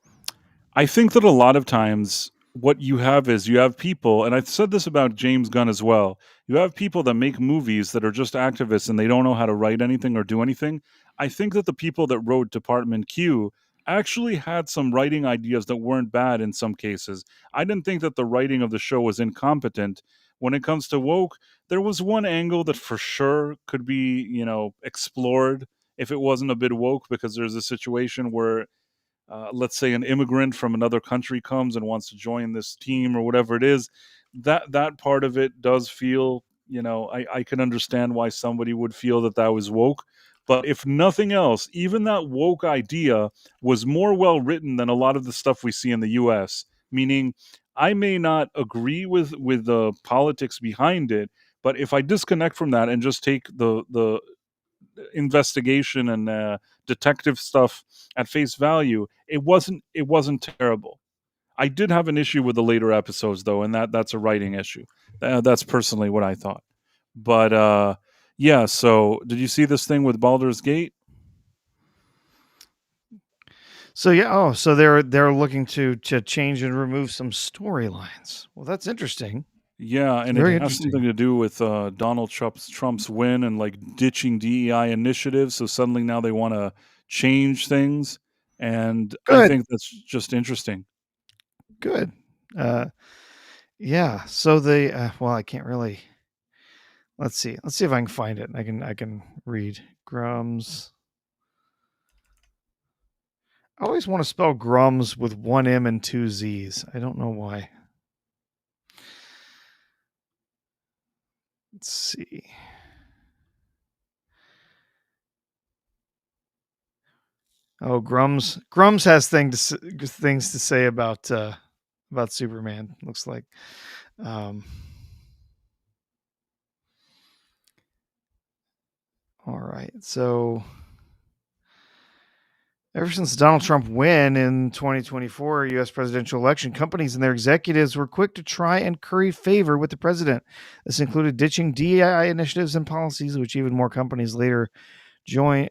I think that a lot of times what you have is you have people, and I've said this about James Gunn as well. You have people that make movies that are just activists and they don't know how to write anything or do anything. I think that the people that wrote Department Q actually had some writing ideas that weren't bad in some cases. I didn't think that the writing of the show was incompetent. When it comes to woke, there was one angle that for sure could be, explored if it wasn't a bit woke, because there's a situation where let's say an immigrant from another country comes and wants to join this team or whatever it is, that part of it does feel, I can understand why somebody would feel that was woke. But if nothing else, even that woke idea was more well written than a lot of the stuff we see in the US, meaning I may not agree with the politics behind it, but if I disconnect from that and just take the investigation and detective stuff at face value, it wasn't terrible. I did have an issue with the later episodes though, and that's a writing issue. That's personally what I thought. But yeah. So did you see this thing with Baldur's Gate? So yeah, so they're looking to change and remove some storylines. Well, that's interesting. Yeah, and it has something to do with Donald Trump's win and like ditching DEI initiatives. So suddenly now they want to change things, and I Good. think that's just interesting. Good. Yeah. So I can't really. Let's see if I can find it. I can read Grums. I always want to spell Grums with one M and two Z's. I don't know why. Let's see. Oh, Grums has things to say about Superman. Looks like. All right. So ever since the Donald Trump win in 2024 U.S. presidential election, companies and their executives were quick to try and curry favor with the president. This included ditching DEI initiatives and policies, which even more companies later joined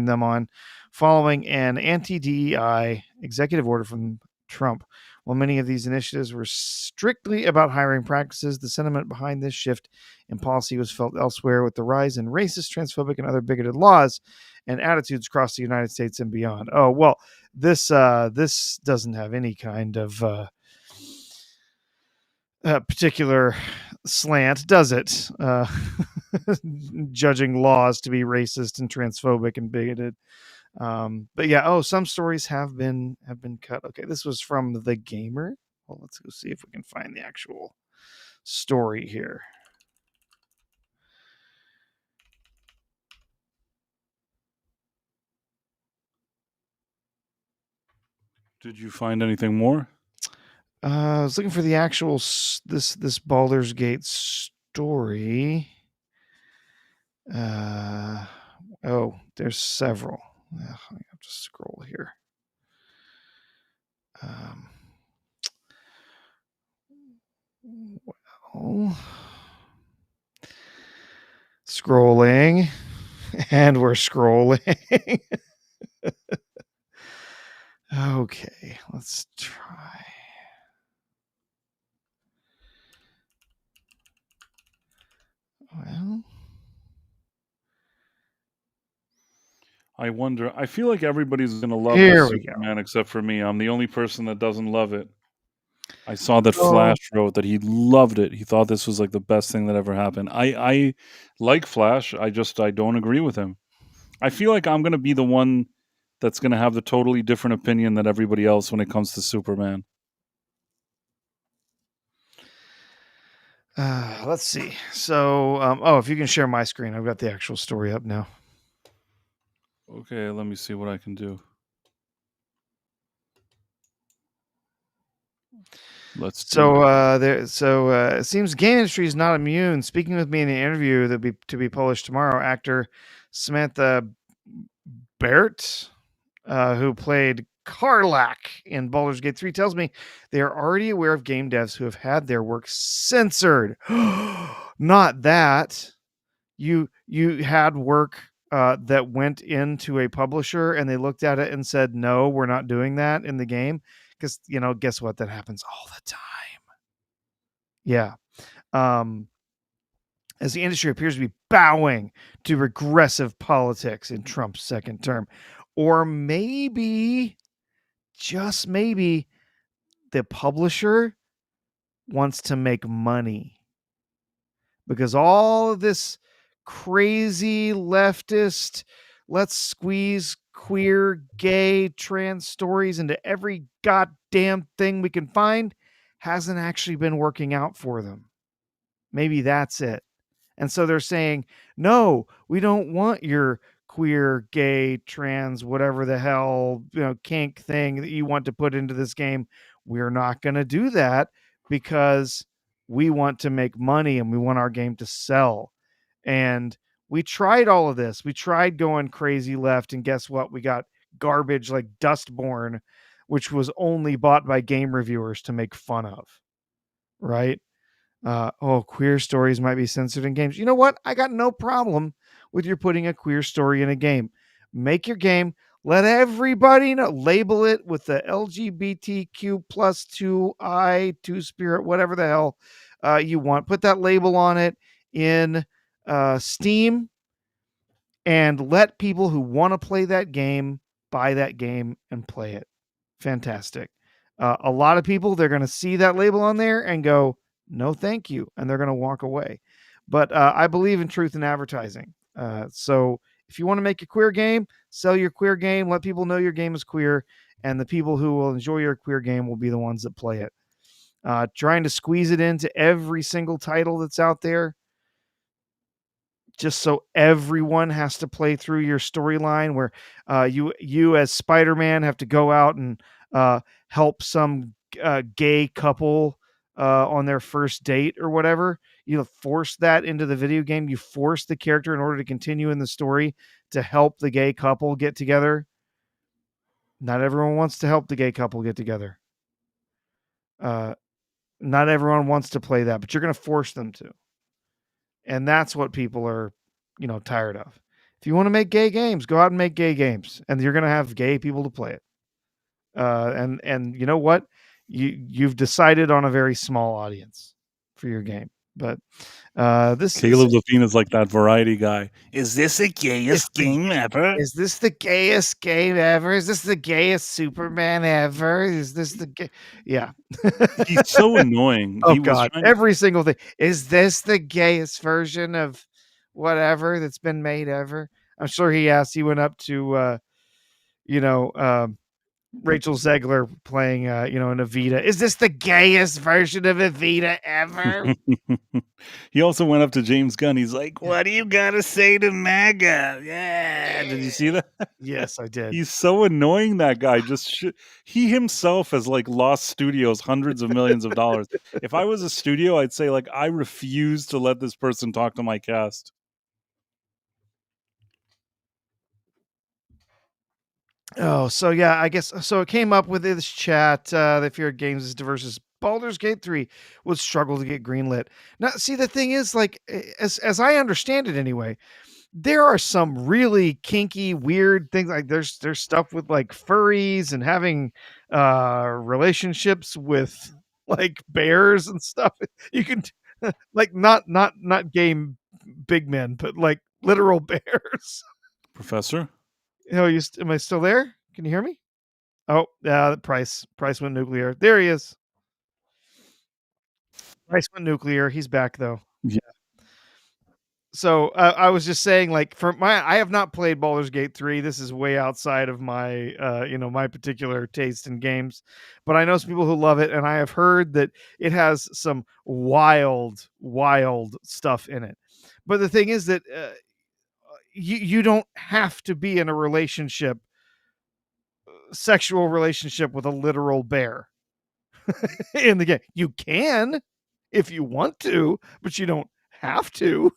them on, following an anti-DEI executive order from Trump. While many of these initiatives were strictly about hiring practices, the sentiment behind this shift in policy was felt elsewhere, with the rise in racist, transphobic, and other bigoted laws and attitudes across the United States and beyond. Oh, well, this doesn't have any kind of particular slant, does it? Judging laws to be racist and transphobic and bigoted. But yeah, some stories have been cut. Okay, this was from The Gamer. Well, let's go see if we can find the actual story here. Did you find anything more? I was looking for the actual this Baldur's Gate story. There's several. I have to scroll here. Well, scrolling, and we're scrolling. Okay, let's try. Well, I wonder. I feel like everybody's going to love Here this we go. Superman except for me. I'm the only person that doesn't love it. I saw that Flash wrote that he loved it. He thought this was like the best thing that ever happened. I like Flash. I don't agree with him. I feel like I'm going to be the one that's going to have the totally different opinion than everybody else when it comes to Superman. Let's see. So, if you can share my screen, I've got the actual story up now. Okay, let me see what I can do. Let's do it. It seems game industry is not immune. Speaking with me in an interview to be published tomorrow, actor Samantha Barrett, who played Karlak in Baldur's Gate 3, tells me they are already aware of game devs who have had their work censored. Not that you had work that went into a publisher and they looked at it and said, no, we're not doing that in the game. Because, guess what? That happens all the time. Yeah. As the industry appears to be bowing to regressive politics in Trump's second term. Or maybe, just maybe, the publisher wants to make money. Because all of this crazy leftist, let's squeeze queer, gay, trans stories into every goddamn thing we can find hasn't actually been working out for them. Maybe that's it. And so they're saying, no, we don't want your queer, gay, trans, whatever the hell, kink thing that you want to put into this game. We're not going to do that because we want to make money and we want our game to sell. And we tried all of this. We tried going crazy left, and guess what? We got garbage like Dustborn, which was only bought by game reviewers to make fun of. Right? Queer stories might be censored in games. You know what? I got no problem with you putting a queer story in a game. Make your game. Let everybody know. Label it with the LGBTQ plus 2I, 2 spirit, whatever the hell you want. Put that label on it in Steam and let people who want to play that game buy that game and play it. Fantastic. A lot of people, they're going to see that label on there and go, no, thank you. And they're going to walk away. But I believe in truth in advertising. So if you want to make a queer game, sell your queer game, let people know your game is queer, and the people who will enjoy your queer game will be the ones that play it. Trying to squeeze it into every single title that's out there, just so everyone has to play through your storyline where you as Spider-Man have to go out and help some gay couple on their first date or whatever. You force that into the video game. You force the character in order to continue in the story to help the gay couple get together. Not everyone wants to help the gay couple get together. Not everyone wants to play that, but you're going to force them to. And that's what people are, tired of. If you want to make gay games, go out and make gay games, and you're going to have gay people to play it. And you know what? You've decided on a very small audience for your game. But Caleb Levine is like that variety guy. Is this the gayest game ever? Is this the gayest game ever? Is this the gayest Superman ever? Is this the gay? Yeah. He's so annoying. Oh, God. Every single thing. Is this the gayest version of whatever that's been made ever? I'm sure he went up to, Rachel Zegler playing, an Evita. Is this the gayest version of Evita ever? He also went up to James Gunn. He's like, what do you got to say to MAGA? Yeah. Did you see that? Yes, I did. He's so annoying, that guy. He himself has like lost studios hundreds of millions of dollars. If I was a studio, I'd say like, I refuse to let this person talk to my cast. Oh, so yeah, I guess so. It came up with this chat that feared games as diverse as Baldur's Gate 3 would struggle to get greenlit. Now, see, the thing is, like, as I understand it anyway, there are some really kinky, weird things. Like there's stuff with like furries and having relationships with like bears and stuff. You can like not game big men, but like literal bears. Professor? Am I still there? Can you hear me? Oh, yeah, the Price went nuclear. There he is. Price went nuclear. He's back though. Yeah. So I was just saying, like, I have not played Baldur's Gate 3. This is way outside of my, my particular taste in games. But I know some people who love it, and I have heard that it has some wild, wild stuff in it. But the thing is that you don't have to be in a sexual relationship with a literal bear in the game. You can if you want to, but you don't have to.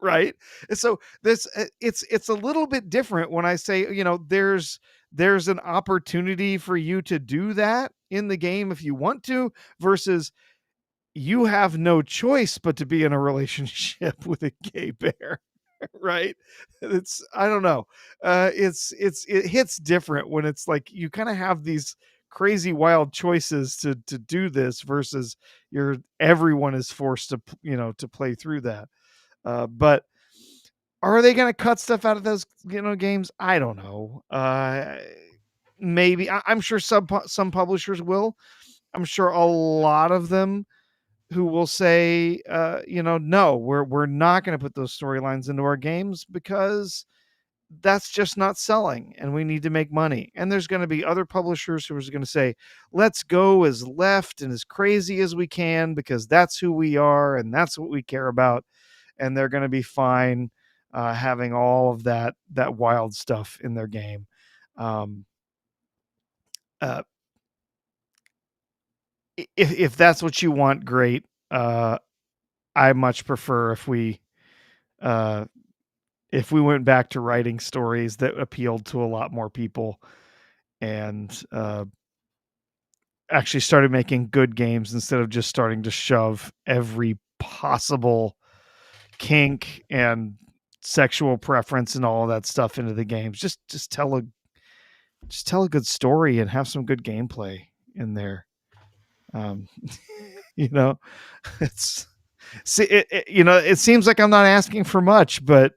Right. And so it's a little bit different when I say, there's an opportunity for you to do that in the game if you want to, versus you have no choice but to be in a relationship with a gay bear. Right. It's, I don't know, it hits different when it's like you kind of have these crazy wild choices to do this versus everyone is forced to to play through that. But are they going to cut stuff out of those games? I don't know. Maybe. I'm sure some publishers will. I'm sure a lot of them who will say, no, we're not going to put those storylines into our games because that's just not selling, and we need to make money. And there's going to be other publishers who are going to say, let's go as left and as crazy as we can because that's who we are and that's what we care about. And they're going to be fine having all of that wild stuff in their game. Uh, if that's what you want, great. I much prefer if we went back to writing stories that appealed to a lot more people and actually started making good games instead of just starting to shove every possible kink and sexual preference and all of that stuff into the games. Just tell a good story and have some good gameplay in there. It's it seems like I'm not asking for much, but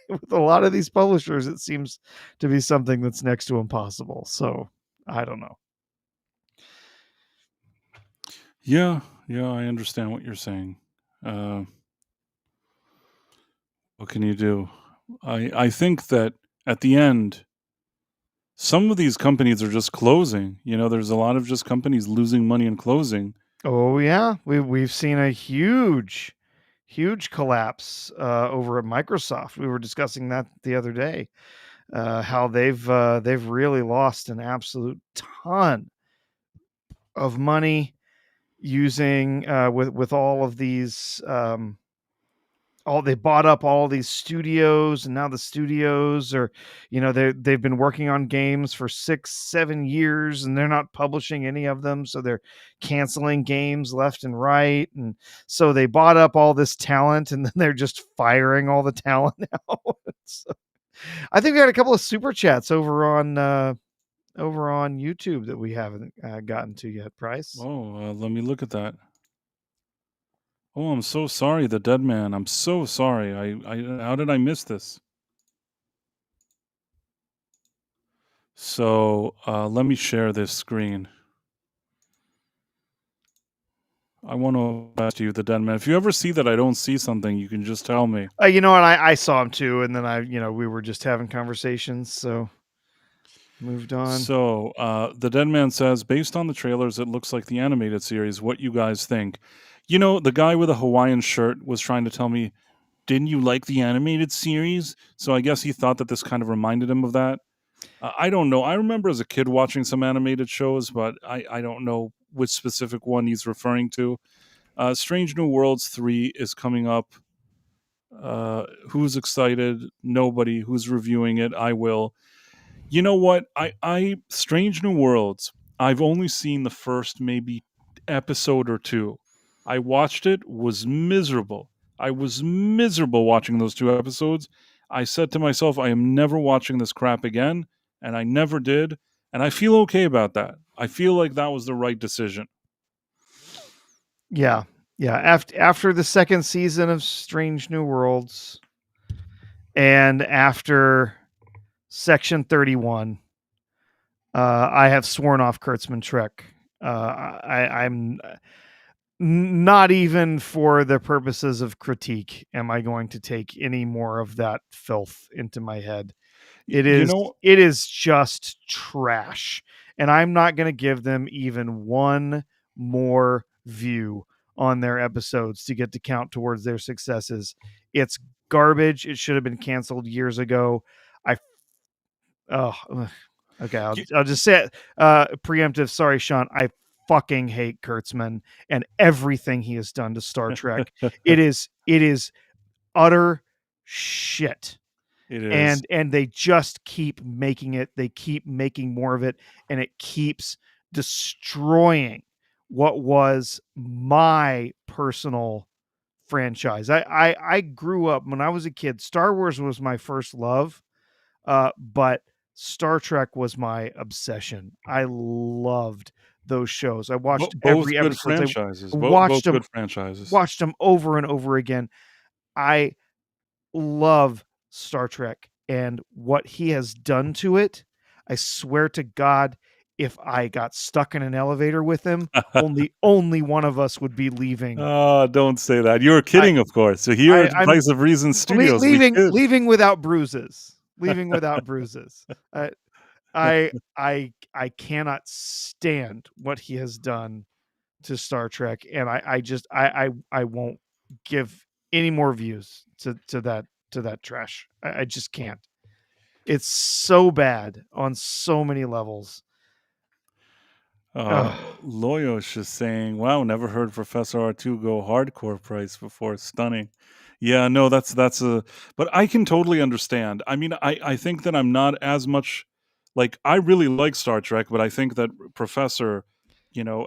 with a lot of these publishers, it seems to be something that's next to impossible. So I don't know. Yeah, I understand what you're saying. What can you do? I think that at the end, some of these companies are just closing. There's a lot of just companies losing money and closing. Oh yeah, we've seen a huge collapse over at Microsoft. We were discussing that the other day. How they've really lost an absolute ton of money using with all of these they bought up all these studios, and now the studios are they've been working on games for 6-7 years and they're not publishing any of them, so they're canceling games left and right. And so they bought up all this talent and then they're just firing all the talent now. So, I think we had a couple of super chats over on YouTube that we haven't gotten to yet, Price. Oh, let me look at that. Oh, I'm so sorry, the dead man. I'm so sorry. How did I miss this? So let me share this screen. I want to ask you, the dead man. If you ever see that I don't see something, you can just tell me. You know what? I saw him too, and then we were just having conversations, so moved on. So the dead man says, based on the trailers, it looks like the animated series. What you guys think? The guy with a Hawaiian shirt was trying to tell me, didn't you like the animated series? So I guess he thought that this kind of reminded him of that. I don't know. I remember as a kid watching some animated shows, but I don't know which specific one he's referring to. Strange New Worlds 3 is coming up. Who's excited? Nobody. Who's reviewing it? I will. You know what? I Strange New Worlds, I've only seen the first maybe episode or two. I watched it, was miserable. I was miserable watching those 2 episodes. I said to myself, I am never watching this crap again, and I never did, and I feel okay about that. I feel like that was the right decision. Yeah. After the second season of Strange New Worlds, and after Section 31, I have sworn off Kurtzman Trek. Not even for the purposes of critique am I going to take any more of that filth into my head. It You is know, it is just trash. And I'm not going to give them even one more view on their episodes to get to count towards their successes. It's garbage. It should have been canceled years ago. I oh okay, I'll just say it preemptive. Sorry, Sean. I fucking hate Kurtzman and everything he has done to Star Trek. It is utter shit. it is. And they just keep making it. They keep making more of it, and it keeps destroying what was my personal franchise. I grew up when I was a kid. Star Wars was my first love, but Star Trek was my obsession. I loved those shows. I watched Both every good episode. I franchises. watched Both them good franchises. watched them over and over again. I love Star Trek and what he has done to it. I swear to God, if I got stuck in an elevator with him, only one of us would be leaving. Oh, don't say that. You were I, kidding, of course. So here at I'm Price of Reason Studios, we kid. leaving without bruises. Leaving without bruises. I cannot stand what he has done to Star Trek, and I won't give any more views to that trash. I just can't. It's so bad on so many levels. Ugh. Loyosh is saying, "Wow, never heard Professor R2 go hardcore price before. Stunning." Yeah, no, that's a. But I can totally understand. I mean, I think that I'm not as much like I really like Star Trek, but I think that Professor,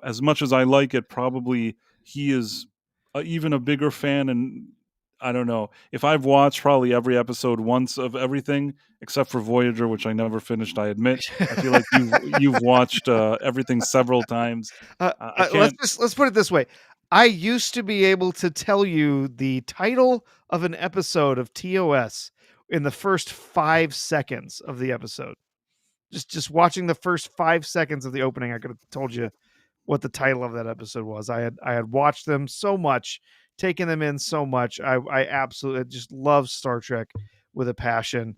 as much as I like it, probably he is even a bigger fan. And I don't know if I've watched probably every episode once of everything except for Voyager, which I never finished. I admit. I feel like you've watched everything several times. I can't. Let's put it this way. I used to be able to tell you the title of an episode of TOS in the first 5 seconds of the episode. Just watching the first 5 seconds of the opening, I could have told you what the title of that episode was. I had watched them so much, taken them in so much. I absolutely just love Star Trek with a passion.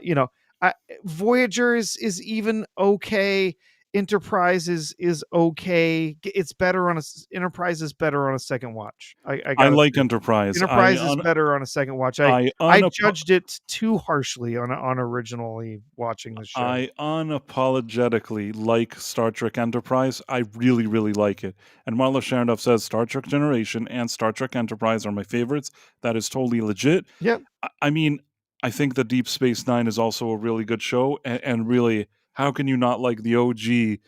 You know, I, Voyager is even okay. Enterprise is okay. It's better on a Enterprise is better on a second watch. I I gotta like say. Enterprise. Enterprise is better on a second watch. I I unap- judged it too harshly on originally watching the show. I unapologetically like Star Trek Enterprise. I really, really like it. And Marla Sharonov says Star Trek Generation and Star Trek Enterprise are my favorites. That is totally legit. Yep. I mean, I think that Deep Space Nine is also a really good show. And really, how can you not like the OG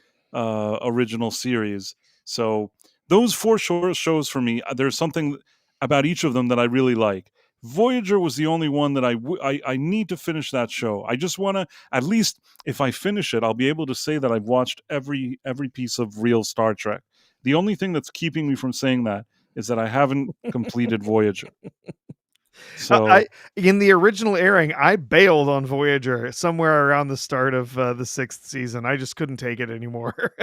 original series? So those four short shows for me, there's something about each of them that I really like. Voyager was the only one that I need to finish that show. I just want to, at least if I finish it, I'll be able to say that I've watched every piece of real Star Trek. The only thing that's keeping me from saying that is that I haven't completed Voyager. So In the original airing, I bailed on Voyager somewhere around the start of the 6th season. I just couldn't take it anymore.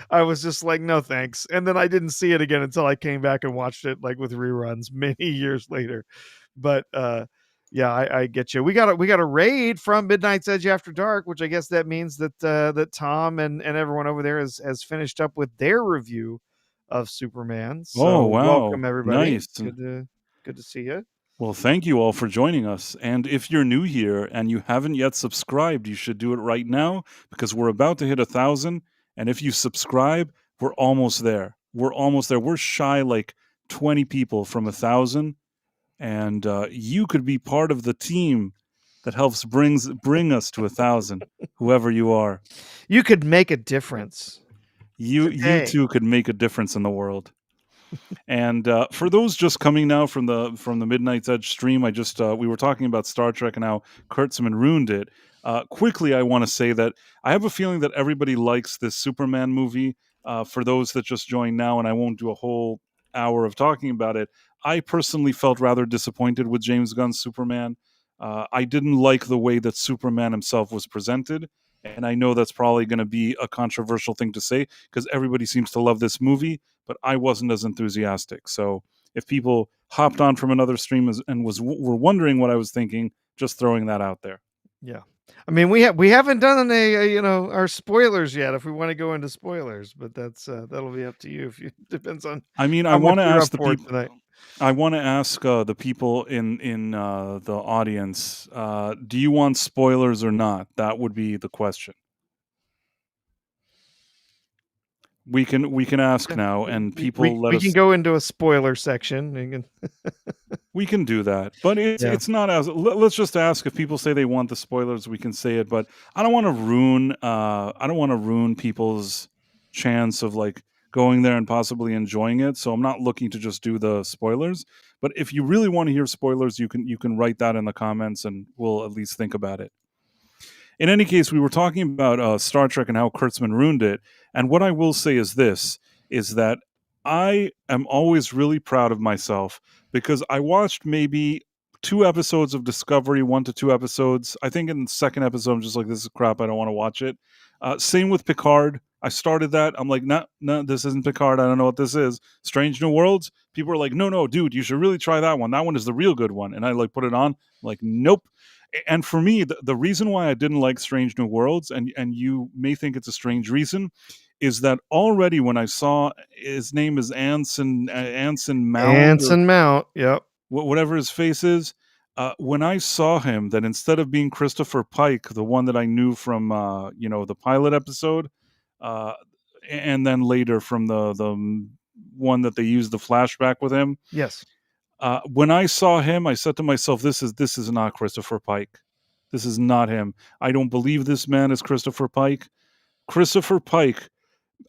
I was just like, no thanks. And then I didn't see it again until I came back and watched it like with reruns many years later. But yeah, I get you. We got a raid from Midnight's Edge After Dark, which I guess that means that that Tom and everyone over there has finished up with their review of Superman. oh So wow, welcome everybody. nice. Good to see you. Well, thank you all for joining us. And if you're new here and you haven't yet subscribed, you should do it right now because we're about to hit 1,000. And if you subscribe, we're almost there. We're almost there. We're shy like 20 people from 1,000. And you could be part of the team that helps bring us to 1,000, whoever you are. You could make a difference. You Today. too could make a difference in the world. And for those just coming now from the Midnight's Edge stream, I just we were talking about Star Trek and how Kurtzman ruined it. Quickly, I want to say that I have a feeling that everybody likes this Superman movie. For those that just joined now, and I won't do a whole hour of talking about it, I personally felt rather disappointed with James Gunn's Superman. I didn't like the way that Superman himself was presented. And I know that's probably going to be a controversial thing to say because everybody seems to love this movie, but I wasn't as enthusiastic. So if people hopped on from another stream and were wondering what I was thinking, just throwing that out there. Yeah. I mean, we haven't done our spoilers yet. If we want to go into spoilers, but that'll be up to you. If you depends on I mean, I how much want to you're ask up the for people. tonight. I want to ask the people in the audience: do you want spoilers or not? That would be the question. We can ask now, and people let We can us. go into a spoiler section. We can do that, but Yeah. it's not as. Let's just ask if people say they want the spoilers. We can say it, but I don't want to ruin. I don't want to ruin people's chance of like going there and possibly enjoying it. So I'm not looking to just do the spoilers. But if you really want to hear spoilers, you can write that in the comments, and we'll at least think about it. In any case, we were talking about Star Trek and how Kurtzman ruined it. And what I will say is this: is that I am always really proud of myself because I watched maybe 2 episodes of Discovery, 1 to 2 episodes. I think in the second episode, I'm just like, this is crap. I don't want to watch it. Same with Picard. I started that. I'm like, no, no, this isn't Picard. I don't know what this is. Strange New Worlds. People are like, no, no, dude, you should really try that one. That one is the real good one. And I like put it on. I'm like, nope. And for me, the reason why I didn't like Strange New Worlds, and you may think it's a strange reason, is that already when I saw his name is Anson Mount or Anson Mount. Yep. whatever his face is, when I saw him, that instead of being Christopher Pike, the one that I knew from the pilot episode, uh, and then later from the one that they used the flashback with him, Yes. when I saw him, I said to myself, this is not Christopher Pike. This is not him. I don't believe this man is Christopher Pike. Christopher Pike,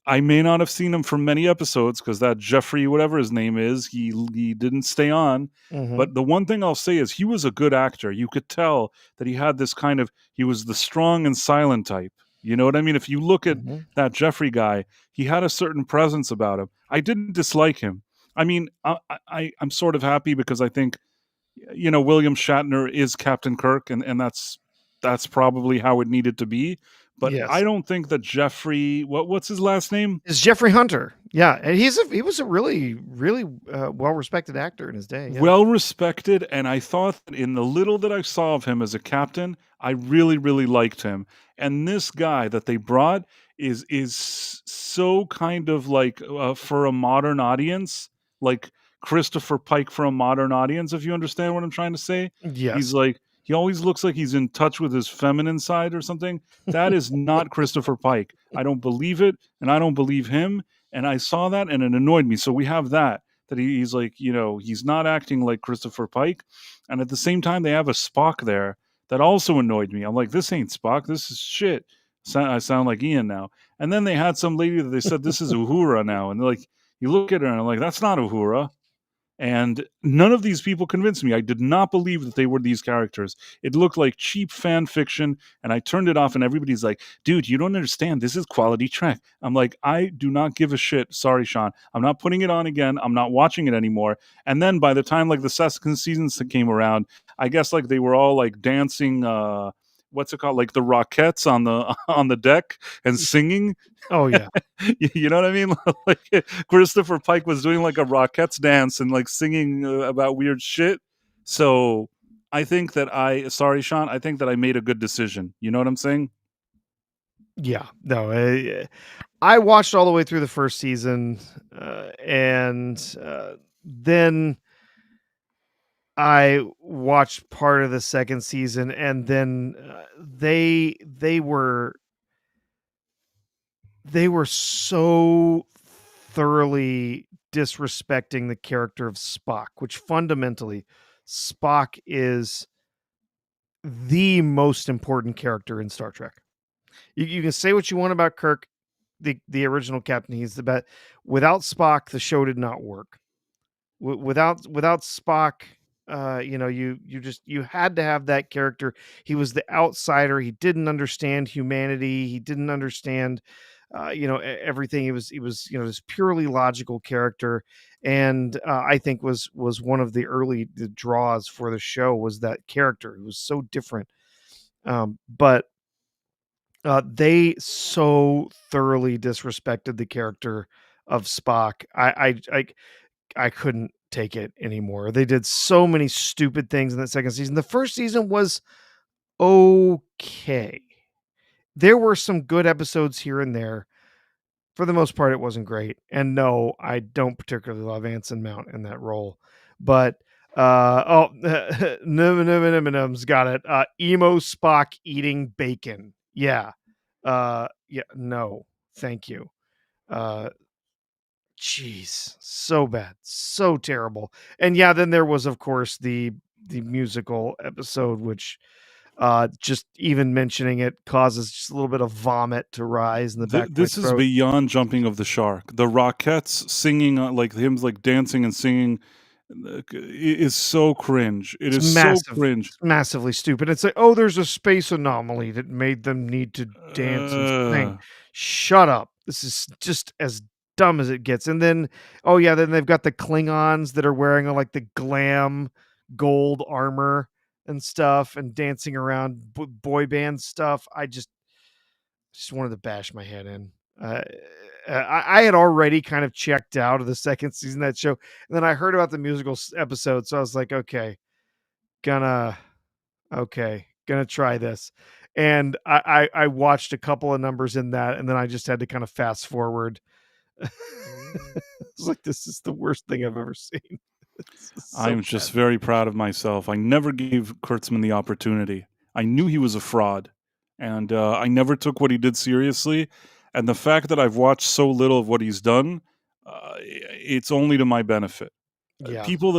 I may not have seen him for many episodes because that Jeffrey, whatever his name is, he didn't stay on. Mm-hmm. But the one thing I'll say is he was a good actor. You could tell that he had this kind of, he was the strong and silent type. You know what I mean? If you look at Mm-hmm. that Jeffrey guy, he had a certain presence about him. I didn't dislike him. I mean, I'm sort of happy because I think, William Shatner is Captain Kirk, and that's probably how it needed to be. But I Yes. don't think that Jeffrey, what's his last name? It's Jeffrey Hunter. Yeah, and he was a really well respected actor in his day. Yeah. Well respected, and I thought that in the little that I saw of him as a captain, I really, really liked him. And this guy that they brought is so kind of like for a modern audience, like Christopher Pike for a modern audience, if you understand what I'm trying to say. He's Yes. like he always looks like he's in touch with his feminine side or something. That is not Christopher Pike. I don't believe it, and I don't believe him. And I saw that, and it annoyed me. So we have that he's like, he's not acting like Christopher Pike. And at the same time, they have a Spock there that also annoyed me. I'm like, this ain't Spock. This is shit. I sound like Ian now. And then they had some lady that they said, this is Uhura now. And they're like, you look at her and I'm like, that's not Uhura. And none of these people convinced me. I did not believe that they were these characters. It looked like cheap fan fiction, and I turned it off, and everybody's like, dude, you don't understand. This is quality Trek. I'm like, I do not give a shit. Sorry, Sean. I'm not putting it on again. I'm not watching it anymore. And then by the time like the second season came around, I guess like they were all like dancing, what's it called? Like the Rockettes on the on the deck and singing. Oh yeah. You know what I mean? Like Christopher Pike was doing like a Rockettes dance and like singing about weird shit. So I think that sorry, Sean, I think that I made a good decision. You know what I'm saying? Yeah. No. I watched all the way through the first season, and then I watched part of the second season, and then they were so thoroughly disrespecting the character of Spock, which fundamentally Spock is the most important character in Star Trek. You can say what you want about Kirk, the original captain. He's the best. Without Spock, the show did not work. Without Spock, you had to have that character. He was the outsider. He didn't understand humanity. He didn't understand everything. He was this purely logical character, and I think was one of the early draws for the show was that character. It was so different. But They so thoroughly disrespected the character of Spock. I couldn't take it anymore. They did so many stupid things in that second season. The first season was okay. There were some good episodes here and there. For the most part, it wasn't great. And no, I don't particularly love Anson Mount in that role. But Nums got it. Emo Spock eating bacon. Yeah. Yeah, no, thank you. Jeez, so bad, so terrible. And yeah, then there was, of course, the musical episode, which just even mentioning it causes just a little bit of vomit to rise in the back of my This is throat. beyond jumping of the shark. The Rockettes singing, like him, like dancing and singing, is so cringe. It It's is so massive. cringe. It's massively stupid. It's like, oh, there's a space anomaly that made them need to dance and sing. Uh, Shut up. This is just as dumb as it gets. And then, oh yeah, then they've got the Klingons that are wearing like the glam gold armor and stuff and dancing around boy band stuff. I just wanted to bash my head in. I had already kind of checked out of the second season of that show, and then I heard about the musical episode, so I was like, gonna gonna try this. And I watched a couple of numbers in that, and then I just had to kind of fast forward. It's like, this is the worst thing I've ever seen. I'm just very proud of myself. I never gave Kurtzman the opportunity. I knew he was a fraud, and I never took what he did seriously. And the fact that I've watched so little of what he's done, it's only to my benefit. Yeah, People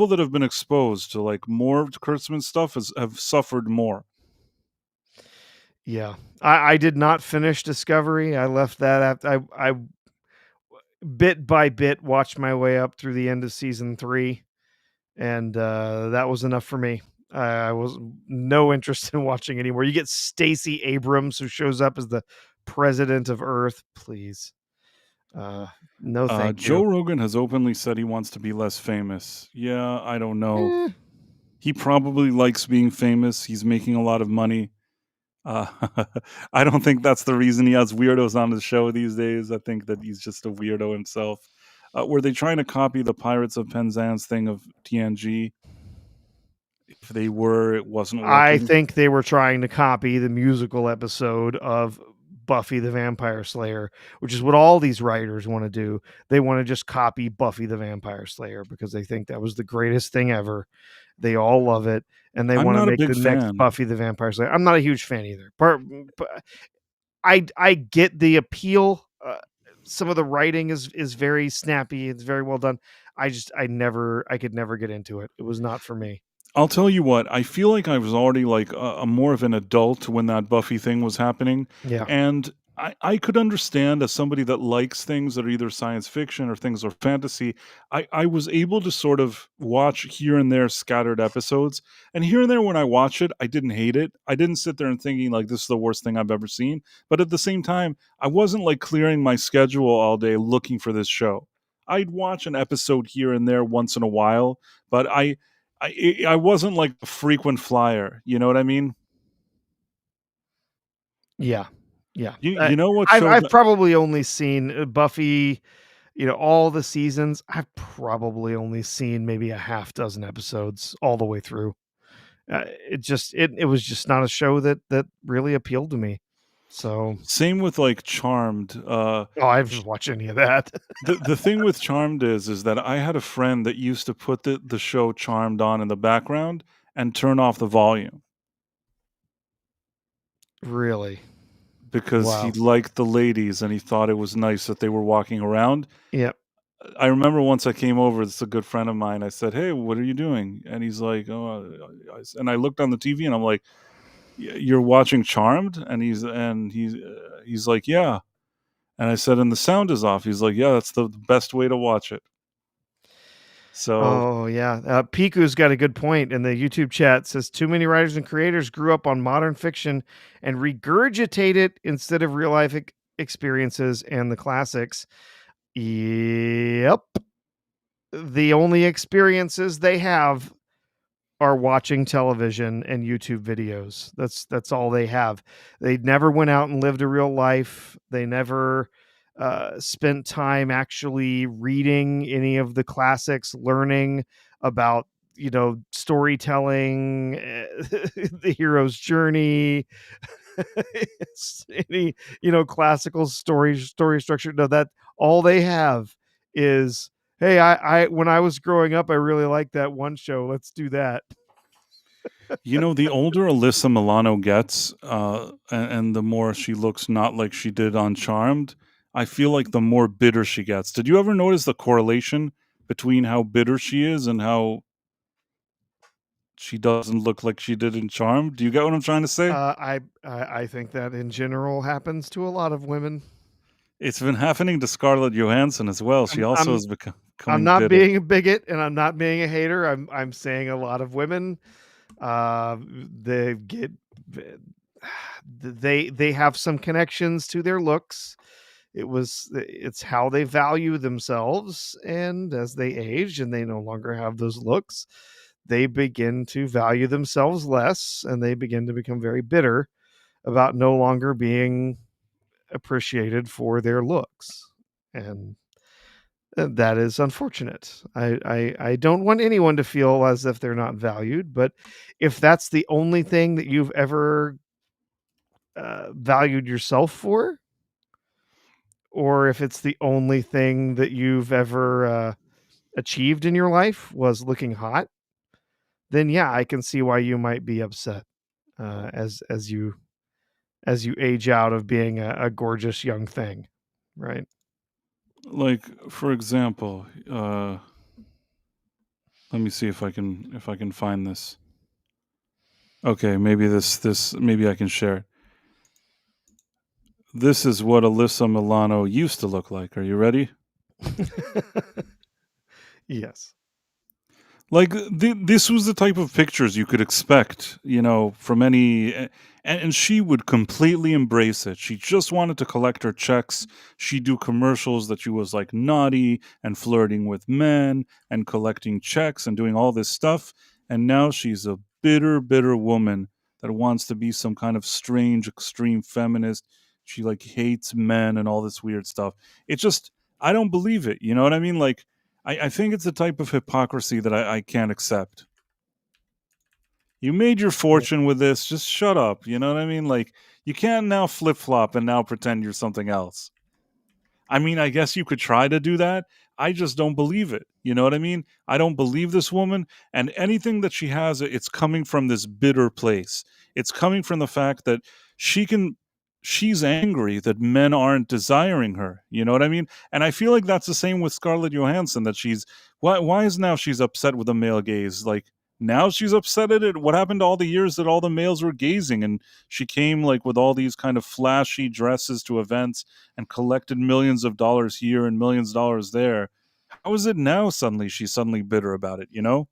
that have been exposed to like more of Kurtzman stuff have suffered more. yeah. I did not finish Discovery. I left that after I bit by bit watched my way up through the end of season 3, and that was enough for me. I was no interest in watching anymore. You get Stacey Abrams, who shows up as the president of Earth. Please, no, thank Joe you. Rogan has openly said he wants to be less famous. Yeah, I don't know. Eh, He probably likes being famous. He's making a lot of money. Uh, I don't think that's the reason he has weirdos on his show these days. I think that he's just a weirdo himself. Were they trying to copy the Pirates of Penzance thing of TNG? If they were, it wasn't I working. think they were trying to copy the musical episode of Buffy the Vampire Slayer, which is what all these writers want to do. They want to just copy Buffy the Vampire Slayer because they think that was the greatest thing ever. They all love it, and they I'm want to not a make big the next fan. Buffy the Vampire Slayer. I'm not a huge fan either. I get the appeal. Some of the writing is very snappy. It's very well done. I could never get into it. It was not for me. I'll tell you what, I feel like I was already like a more of an adult when that Buffy thing was happening. Yeah. And I could understand, as somebody that likes things that are either science fiction or things or fantasy, I was able to sort of watch here and there scattered episodes. And here and there when I watch it, I didn't hate it. I didn't sit there and thinking like this is the worst thing I've ever seen. But at the same time, I wasn't like clearing my schedule all day looking for this show. I'd watch an episode here and there once in a while, but I wasn't like a frequent flyer. You know what I mean? Yeah. Yeah. You know what I've show I've that probably only seen Buffy, all the seasons. I've probably only seen maybe a half dozen episodes all the way through. It was just not a show that really appealed to me. So, same with like Charmed. I haven't watched any of that. The thing with Charmed is that I had a friend that used to put the show Charmed on in the background and turn off the volume Really? because he Wow. liked the ladies and he thought it was nice that they were walking around. Yep. I remember once I came over, it's a good friend of mine. I said, "Hey, what are you doing?" And he's like, "Oh," and I looked on the TV and I'm like, "You're watching Charmed?" And he's like, "Yeah." And I said, "And the sound is off." He's like, "Yeah, that's the best way to watch it." So Oh, yeah. Piku's got a good point in the YouTube chat. Says too many writers and creators grew up on modern fiction and regurgitate it instead of real life experiences and the classics. Yep. The only experiences they have are watching television and YouTube videos. That's all they have. They never went out and lived a real life. They never spent time actually reading any of the classics, learning about storytelling, the hero's journey, any classical story structure. No, that all they have is, hey, I when I was growing up, I really liked that one show. Let's do that. The older Alyssa Milano gets, and the more she looks not like she did on Charmed, I feel like the more bitter she gets. Did you ever notice the correlation between how bitter she is and how she doesn't look like she did in Charmed? Do you get what I'm trying to say? I think that in general happens to a lot of women. It's been happening to Scarlett Johansson as well. She I'm also I'm is I'm becoming not bitter. being a bigot and I'm not being a hater. I'm saying a lot of women, uh, they get they have some connections to their looks. It's how they value themselves, and as they age and they no longer have those looks, they begin to value themselves less, and they begin to become very bitter about no longer being appreciated for their looks. And that is unfortunate. I don't want anyone to feel as if they're not valued, but if that's the only thing that you've ever valued yourself for, or if it's the only thing that you've ever achieved in your life was looking hot, then yeah, I can see why you might be upset as you age out of being a gorgeous young thing, right? Like, for example, let me see if I can find this. Okay, maybe maybe I can share it. This is what Alyssa Milano used to look like. Are you ready? Yes. Like this was the type of pictures you could expect, from any, and she would completely embrace it. She just wanted to collect her checks. She'd do commercials that she was like naughty and flirting with men and collecting checks and doing all this stuff. And now she's a bitter, bitter woman that wants to be some kind of strange, extreme feminist. She like hates men and all this weird stuff. It just, I don't believe it. You know what I mean? Like, I think it's a type of hypocrisy that I can't accept. You made your Yeah. fortune with this. Just shut up. You know what I mean? Like, you can't now flip flop and now pretend you're something else. I mean, I guess you could try to do that. I just don't believe it. You know what I mean? I don't believe this woman, and anything that she has, it's coming from this bitter place. It's coming from the fact that she can she's angry that men aren't desiring her. You know what I mean? And I feel like that's the same with Scarlett Johansson, that she's why is now she's upset with the male gaze? Like, now she's upset at it. What happened to all the years that all the males were gazing, and she came like with all these kind of flashy dresses to events and collected millions of dollars here and millions of dollars there. How is it now she's suddenly bitter about it, you know?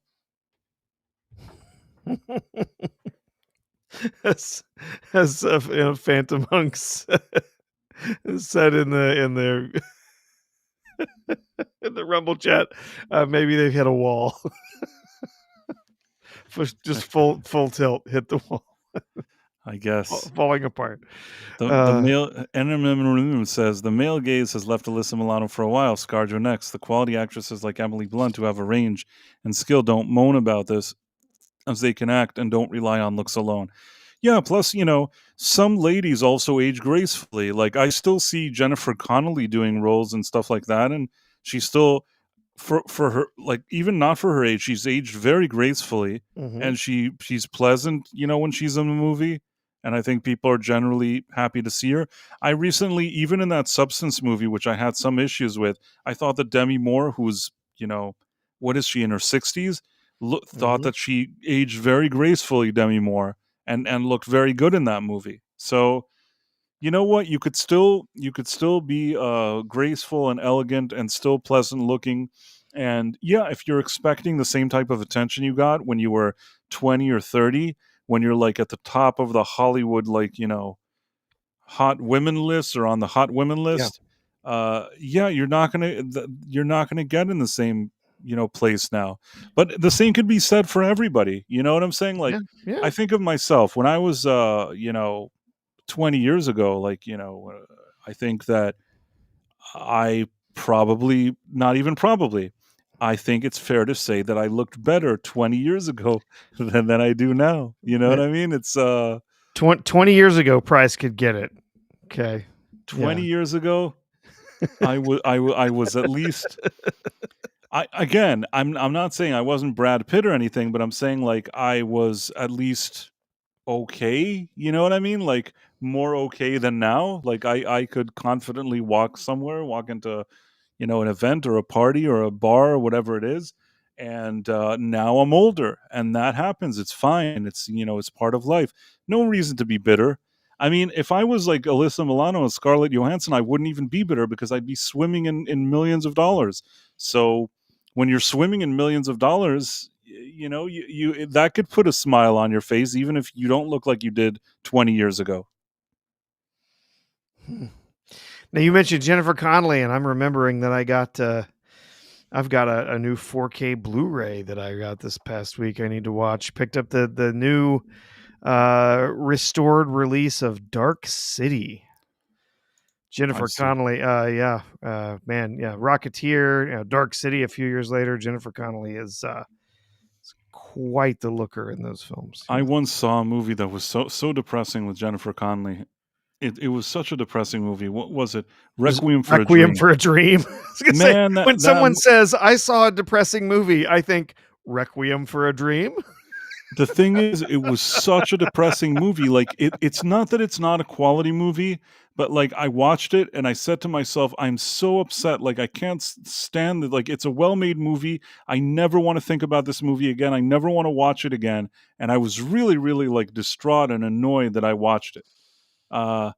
As Phantom Hunks said in the Rumble chat, maybe they've hit a wall. Just full tilt, hit the wall, I guess. falling apart. The male NMM says the male gaze has left Alyssa Milano for a while. ScarJo next. The quality actresses like Emily Blunt, who have a range and skill, don't moan about this, as they can act and don't rely on looks alone. Yeah, plus, some ladies also age gracefully. Like, I still see Jennifer Connelly doing roles and stuff like that, and she's still, for her, like, even not for her age, she's aged very gracefully, Mhm. and she's pleasant, when she's in the movie, and I think people are generally happy to see her. I recently, even in that Substance movie, which I had some issues with, I thought that Demi Moore, who's, what is she, in her 60s, thought Mhm. that she aged very gracefully, Demi Moore, and looked very good in that movie. So, you know what? You could still be graceful and elegant and still pleasant looking. And yeah, if you're expecting the same type of attention you got when you were 20 or 30, when you're like at the top of the Hollywood, like, hot women list or on the hot women Yeah. list, yeah, you're not gonna get in the same place now. But the same could be said for everybody. You know what I'm saying? Like, Yeah, yeah. I think of myself when I was 20 years ago. Like, I think that I probably, not even probably, I think it's fair to say that I looked better 20 years ago than I do now. You know what I mean? It's 20 years ago, Price could get it. Okay. 20 Yeah. years ago, I was at least. I'm not saying I wasn't Brad Pitt or anything, but I'm saying like I was at least okay. You know what I mean? Like more okay than now. Like I could confidently walk somewhere, walk into an event or a party or a bar or whatever it is. And now I'm older, and that happens. It's fine. It's part of life. No reason to be bitter. I mean, if I was like Alyssa Milano and Scarlett Johansson, I wouldn't even be bitter because I'd be swimming in millions of dollars. So when you're swimming in millions of dollars, you that could put a smile on your face, even if you don't look like you did 20 years ago. Now you mentioned Jennifer Connelly, and I'm remembering that I've got a new 4K Blu-ray that I got this past week. I need to watch. Picked up the new restored release of Dark City. Jennifer Connelly, man, yeah, Rocketeer, Dark City. A few years later, Jennifer Connelly is quite the looker in those films. I once saw a movie that was so depressing with Jennifer Connelly. It was such a depressing movie. What was it? Requiem for a Dream. For a Dream. I was gonna say, Man, when someone says I saw a depressing movie, I think Requiem for a Dream. The thing is, it was such a depressing movie. Like it's not that it's not a quality movie, but like I watched it and I said to myself, I'm so upset. Like I can't stand it. Like it's a well-made movie. I never want to think about this movie again. I never want to watch it again. And I was really, really like distraught and annoyed that I watched it. But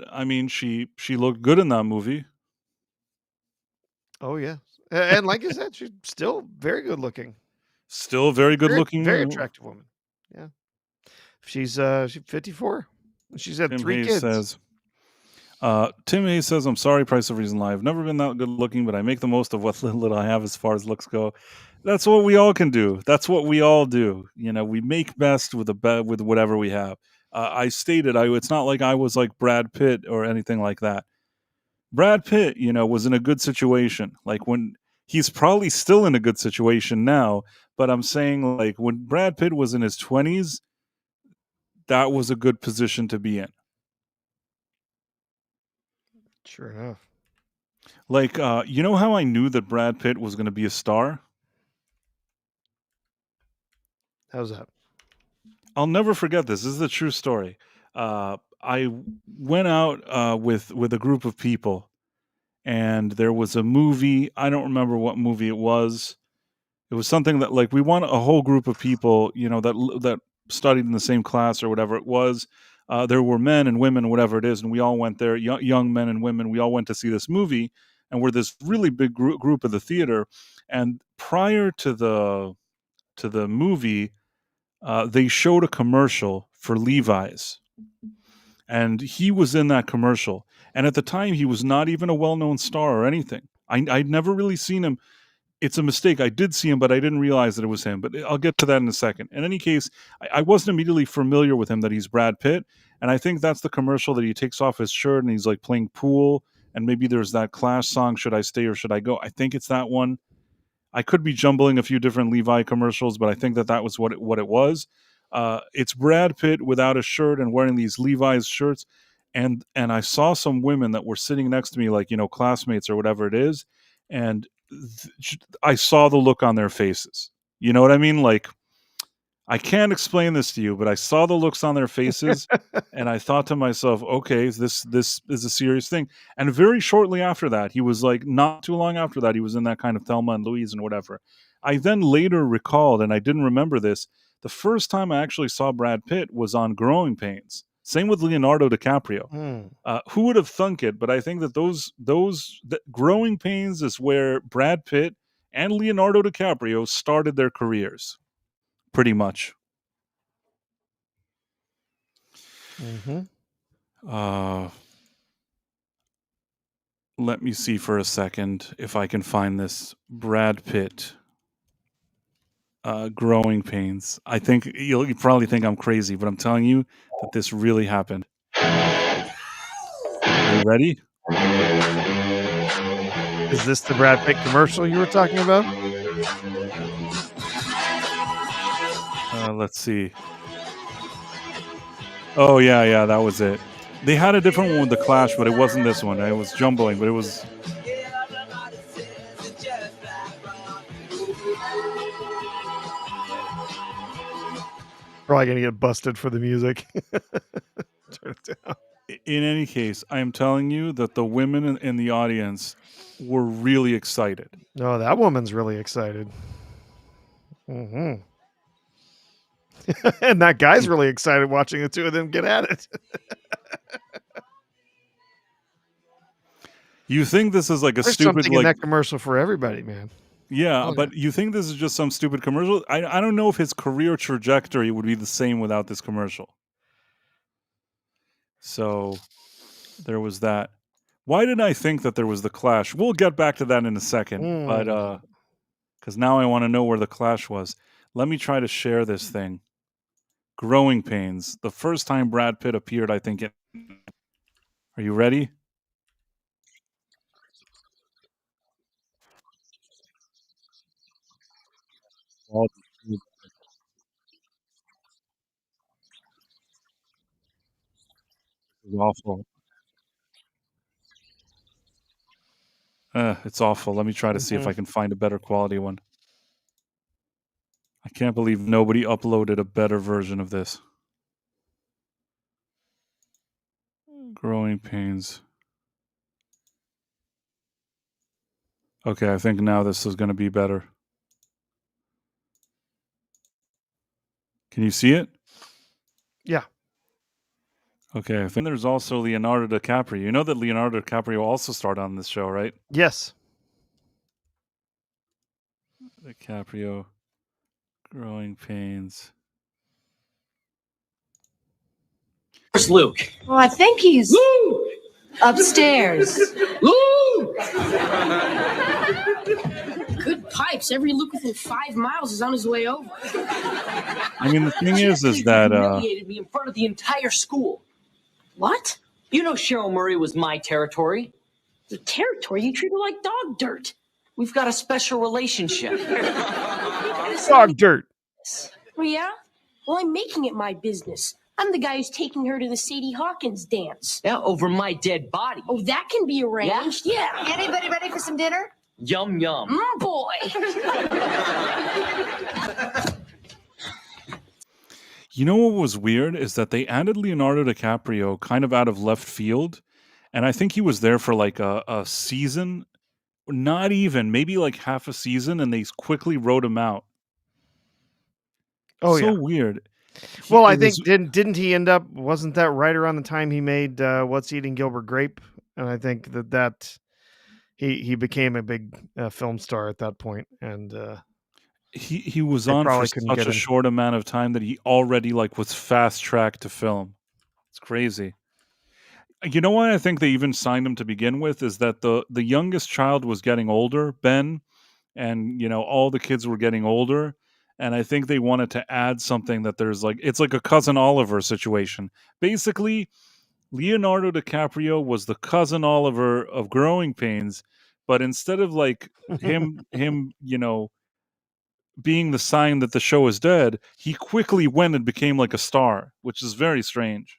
I mean, she looked good in that movie. Oh yeah, and like I said, she's still very good looking. Still very good looking, very attractive woman. Yeah, she's 54. She's had Tim 3 Hayes kids. Tim Hayes says, "I'm sorry, Price of Reason Live. Never been that good looking, but I make the most of what little I have as far as looks go. That's what we all can do. That's what we all do. We make best with with whatever we have." I stated, it's not like I was like Brad Pitt or anything like that. Brad Pitt, was in a good situation. Like when he's probably still in a good situation now, but I'm saying like when Brad Pitt was in his 20s, that was a good position to be in. Sure enough. Like, you know how I knew that Brad Pitt was going to be a star? How's that? I'll never forget this. This is a true story. I went out with a group of people, and there was a movie. I don't remember what movie it was. It was something that like we want a whole group of people, that studied in the same class or whatever it was. There were men and women, whatever it is, and we all went there. Young men and women. We all went to see this movie, and we're this really big group of the theater. And prior to the movie, they showed a commercial for Levi's, and he was in that commercial. And at the time, he was not even a well-known star or anything. I'd never really seen him. It's a mistake. I did see him, but I didn't realize that it was him. But I'll get to that in a second. In any case, I wasn't immediately familiar with him that he's Brad Pitt. And I think that's the commercial that he takes off his shirt and he's like playing pool. And maybe there's that Clash song, Should I Stay or Should I Go? I think it's that one. I could be jumbling a few different Levi commercials, but I think that was what it was. It's Brad Pitt without a shirt and wearing these Levi's shirts. And I saw some women that were sitting next to me, like, classmates or whatever it is. And I saw the look on their faces. You know what I mean? Like, I can't explain this to you, but I saw the looks on their faces, and I thought to myself, okay, this is a serious thing. And very shortly after that, he was like, not too long after that, he was in that kind of Thelma and Louise and whatever. I then later recalled, and I didn't remember this, the first time I actually saw Brad Pitt was on Growing Pains. Same with Leonardo DiCaprio. Who would have thunk it? But I think that those Growing Pains is where Brad Pitt and Leonardo DiCaprio started their careers, pretty much. Mm-hmm. Let me see for a second if I can find this Brad Pitt Growing Pains. I think you probably think I'm crazy, but I'm telling you that this really happened. Are you ready? Is this the Brad Pitt commercial you were talking about? Let's see. Oh yeah, that was it. They had a different one with The Clash, but it wasn't this one. It was jumbling, but it was. Probably gonna get busted for the music. Turn it down. In any case, I am telling you that the women in the audience were really excited. No, that woman's really excited. Mm-hmm. And that guy's really excited watching the two of them get at it. You think this is like a There's stupid something in that commercial for everybody, man. Yeah, but you think this is just some stupid commercial? I don't know if his career trajectory would be the same without this commercial. So there was that. Why did I think that there was the Clash? We'll get back to that in a second, but because now I want to know where the Clash was. Let me try to share this thing. Growing Pains. The first time Brad Pitt appeared, I think. Are you ready? This is awful. It's awful. Let me try to see if I can find a better quality one. I can't believe nobody uploaded a better version of this. Growing Pains. Okay, I think now this is going to be better. Can you see it? Yeah. Okay, I think there's also Leonardo DiCaprio. You know that Leonardo DiCaprio also starred on this show, right? Yes. DiCaprio, Growing Pains. Where's Luke? Well, I think he's upstairs. Luke! Good pipes. Every Luke within 5 miles is on his way over. I mean, the thing is that humiliated me in front of the entire school. What? You know Cheryl Murray was my territory. Your territory? You treat her like dog dirt. We've got a special relationship. Dog dirt. Oh, yeah? Well, I'm making it my business. I'm the guy who's taking her to the Sadie Hawkins dance. Yeah, over my dead body. Oh, that can be arranged? Yeah. Anybody ready for some dinner? Yum, yum. Boy. you know what was weird is that they added Leonardo DiCaprio kind of out of left field, and I think he was there for like a season, not even, maybe like half a season, and they quickly wrote him out. Oh, so yeah. weird. Well, I think didn't he end up? Wasn't that right around the time he made What's Eating Gilbert Grape? And I think that he became a big film star at that point, and he was they on for probably couldn't such get a him. short amount of time that he already like was fast tracked to film. It's crazy. You know why I think they even signed him to begin with is that the youngest child was getting older, Ben, and you know all the kids were getting older, and I think they wanted to add something that there's like it's like a Cousin Oliver situation. Basically, Leonardo DiCaprio was the Cousin Oliver of Growing Pains, but instead of like him you know being the sign that the show is dead, he quickly went and became like a star, which is very strange.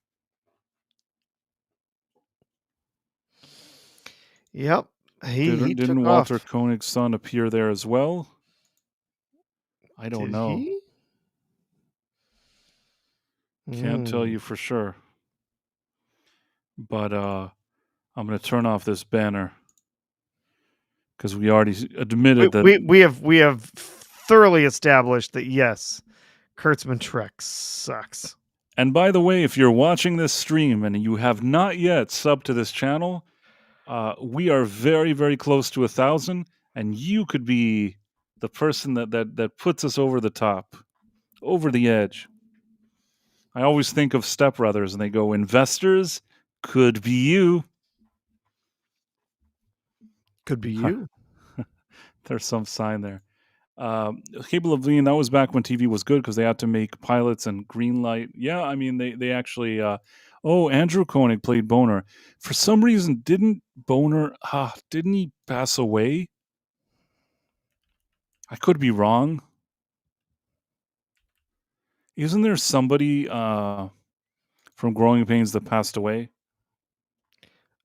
Yep. He Didn't took Walter off. Koenig's son appear there as well? I don't Did know. he? Can't tell you for sure. But I'm going to turn off this banner because we already admitted that we have thoroughly established that yes, Kurtzman Trek sucks. And by the way, if you're watching this stream and you have not yet subbed to this channel, we are very, very close to 1,000, and you could be the person that puts us over the top, over the edge. I always think of Step Brothers, and they go, investors could be you. Could be you. There's some sign there. Cable of Lean, that was back when TV was good because they had to make pilots and green light. Yeah, I mean they actually. Andrew Koenig played Boner. For some reason, didn't Boner? Didn't he pass away? I could be wrong. Isn't there somebody from Growing Pains that passed away?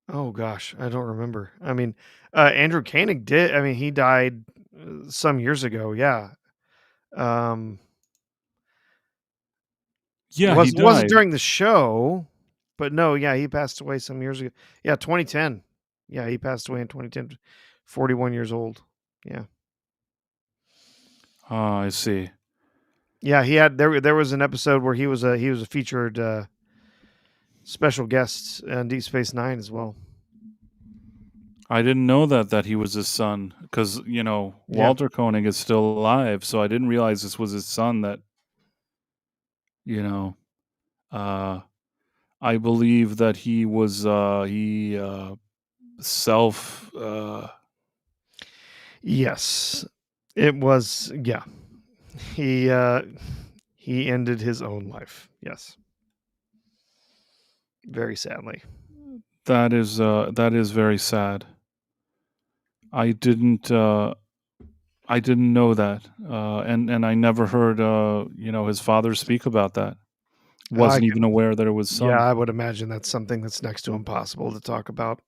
Oh gosh, I don't remember. I mean, Andrew Koenig did. I mean, he died some years ago. Yeah. Yeah, he Wasn't died. during the show, but no, yeah, he passed away some years ago. Yeah, 2010. Yeah, he passed away in 2010, 41 years old. Yeah. I see. Yeah, he had there was an episode where he was a featured special guest on Deep Space Nine as well. I didn't know that he was his son because Yeah. Walter Koenig is still alive, so I didn't realize this was his son. That I believe that he was self. Yes. It was yeah. He ended his own life. Yes. Very sadly. That is very sad. I didn't know that, and I never heard his father speak about that. Wasn't even aware that it was son. Yeah, I would imagine that's something that's next to impossible to talk about.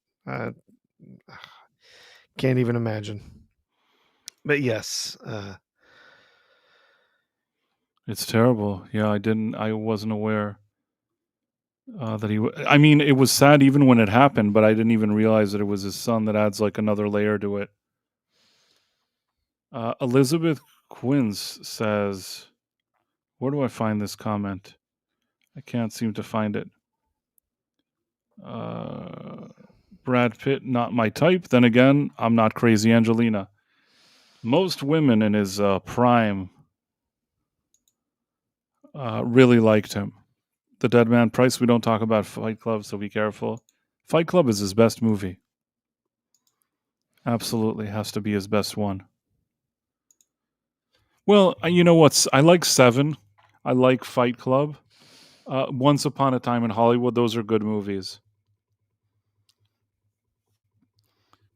Can't even imagine. But yes, It's terrible. Yeah, I wasn't aware that he. I mean, it was sad even when it happened, but I didn't even realize that it was his son. That adds like another layer to it. Elizabeth Quinns says, "Where do I find this comment? I can't seem to find it." Brad Pitt, not my type. Then again, I'm not crazy Angelina. Most women in his prime really liked him. The Dead Man Price, we don't talk about Fight Club, so be careful. Fight Club is his best movie. Absolutely has to be his best one. Well, you know what? I like Seven. I like Fight Club. Once Upon a Time in Hollywood, those are good movies.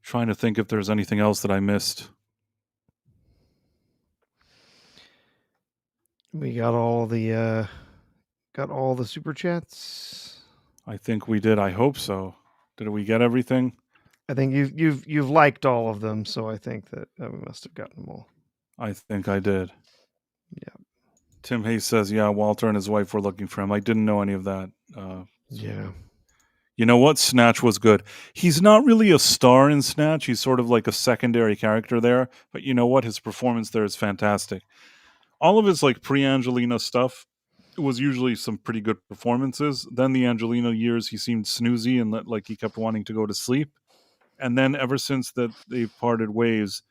Trying to think if there's anything else that I missed. we got all the super chats. I think we did. I hope so. Did we get everything? I think you've liked all of them, so I think that we must have gotten them all. I think I did. Yeah. Tim Hayes says, yeah, Walter and his wife were looking for him. I didn't know any of that. Yeah. You know what? Snatch was good. He's not really a star in Snatch. He's sort of like a secondary character there. But you know what? His performance there is fantastic. All of his like pre-Angelina stuff was usually some pretty good performances. Then the Angelina years, he seemed snoozy and like he kept wanting to go to sleep. And then ever since that they've parted ways,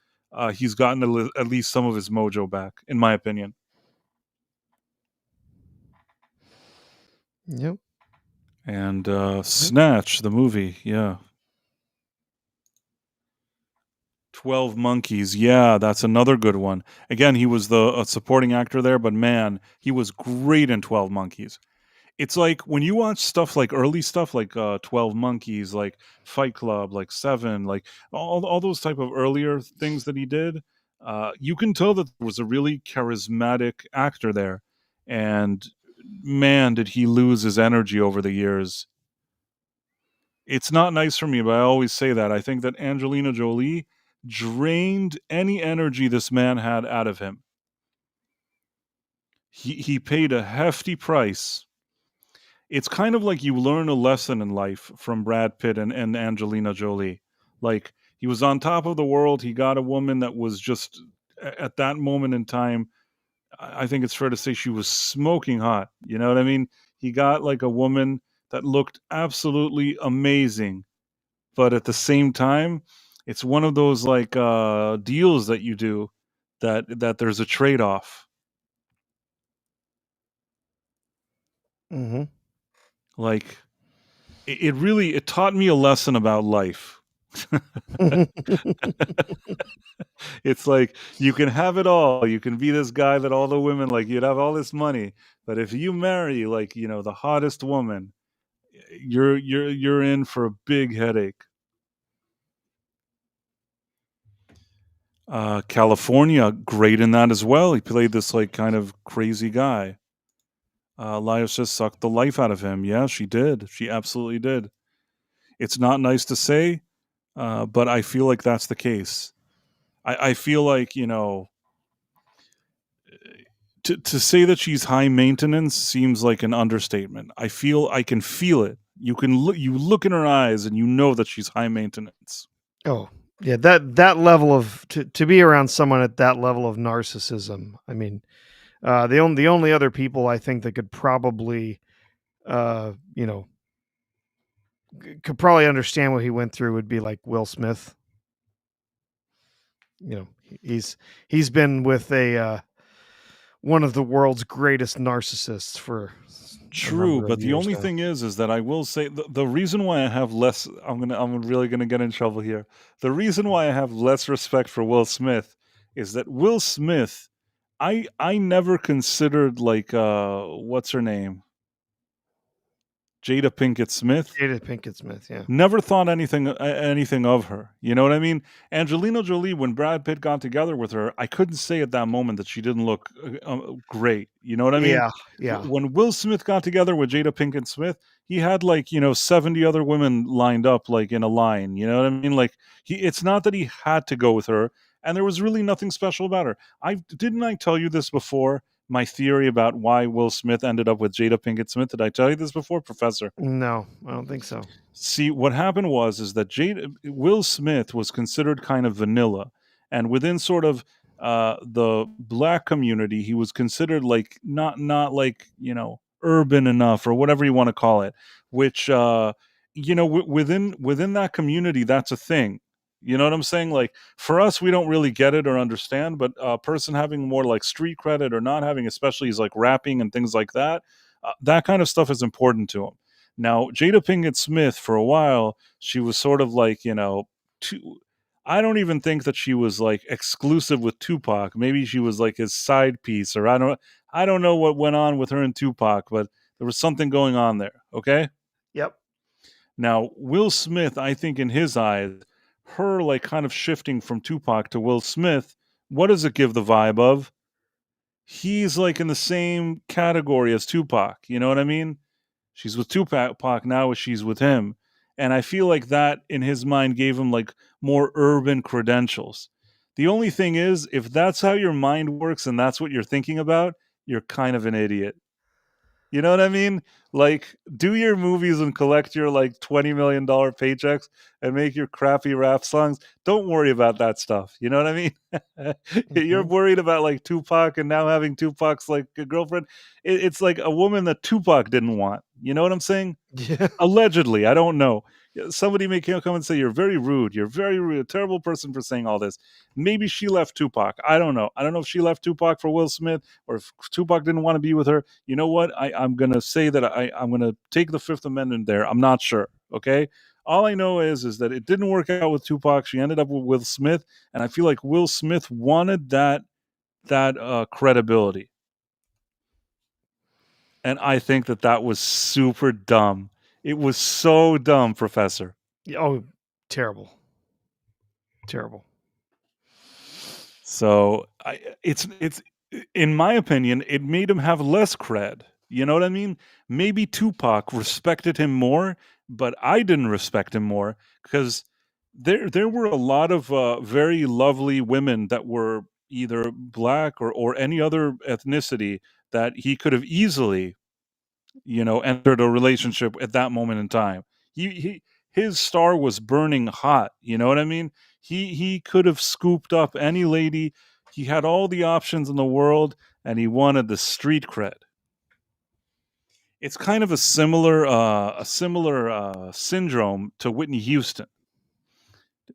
he's gotten at least some of his mojo back, in my opinion. Yep. And Snatch, the movie, yeah. 12 Monkeys, yeah, that's another good one. Again, he was the supporting actor there, but man, he was great in 12 Monkeys. It's like when you watch stuff like early stuff like 12 Monkeys, like Fight Club, like Seven, like all those type of earlier things that he did, you can tell that there was a really charismatic actor there. And man, did he lose his energy over the years. It's not nice for me, but I always say that. I think that Angelina Jolie drained any energy this man had out of him. He paid a hefty price. It's kind of like you learn a lesson in life from Brad Pitt and Angelina Jolie. Like, he was on top of the world. He got a woman that was just, at that moment in time, I think it's fair to say she was smoking hot. You know what I mean? He got like a woman that looked absolutely amazing. But at the same time, it's one of those like deals that you do that there's a trade-off. Mm-hmm. Like it taught me a lesson about life. It's like you can have it all. You can be this guy that all the women like. You'd have all this money, but if you marry like the hottest woman, you're in for a big headache. California, great in that as well. He played this like kind of crazy guy. Laios just sucked the life out of him. Yeah, she did. She absolutely did. It's not nice to say, but I feel like that's the case. I feel like to say that she's high maintenance seems like an understatement. I can feel it. You look in her eyes and you know that she's high maintenance. Oh, yeah, that level of to be around someone at that level of narcissism. I mean, the only other people I think that could probably, could probably understand what he went through would be like Will Smith. He's been with a one of the world's greatest narcissists for True, but the only thing is that I will say the reason why I have less. I'm really gonna get in trouble here. The reason why I have less respect for Will Smith is that Will Smith, I never considered like what's her name, Jada Pinkett Smith. Jada Pinkett Smith, yeah. Never thought anything of her. You know what I mean? Angelina Jolie, when Brad Pitt got together with her, I couldn't say at that moment that she didn't look great. You know what I mean? Yeah. When Will Smith got together with Jada Pinkett Smith, he had like 70 other women lined up like in a line. You know what I mean? Like it's not that he had to go with her, and there was really nothing special about her. Didn't I tell you this before? My theory about why Will Smith ended up with Jada Pinkett Smith. Did I tell you this before, Professor? No, I don't think so. See, what happened is that Will Smith was considered kind of vanilla, and within sort of the black community, he was considered like not like urban enough or whatever you want to call it. Which within that community, that's a thing. You know what I'm saying? Like for us, we don't really get it or understand, but a person having more like street credit or not having, especially is like rapping and things like that, that kind of stuff is important to him. Now, Jada Pinkett Smith, for a while, she was sort of like, I don't even think that she was like exclusive with Tupac. Maybe she was like his side piece, or I don't know what went on with her and Tupac, but there was something going on there. Okay. Yep. Now, Will Smith, I think in his eyes, her like kind of shifting from Tupac to Will Smith, what does it give the vibe of? He's like in the same category as Tupac. You know what I mean? She's with Tupac now as she's with him. And I feel like that in his mind gave him like more urban credentials. The only thing is, if that's how your mind works and that's what you're thinking about, you're kind of an idiot. You know what I mean? Like, do your movies and collect your like $20 million paychecks and make your crappy rap songs. Don't worry about that stuff. You know what I mean? You're worried about like Tupac and now having Tupac's like a girlfriend. It's like a woman that Tupac didn't want. You know what I'm saying? Yeah. Allegedly, I don't know. Somebody may come and say you're very rude. You're very rude. A terrible person for saying all this. Maybe she left Tupac. I don't know. I don't know if she left Tupac for Will Smith or if Tupac didn't want to be with her. You know what? I'm going to say that I'm going to take the Fifth Amendment there. I'm not sure. Okay. All I know is that it didn't work out with Tupac. She ended up with Will Smith. And I feel like Will Smith wanted that credibility. And I think that was super dumb. It was so dumb, Professor. Oh, terrible. Terrible. So it's in my opinion, it made him have less cred. You know what I mean? Maybe Tupac respected him more, but I didn't respect him more because there were a lot of very lovely women that were either black or any other ethnicity that he could have easily entered a relationship at that moment in time. His star was burning hot. You know what I mean? He could have scooped up any lady. He had all the options in the world, and he wanted the street cred. It's kind of a similar syndrome to Whitney Houston.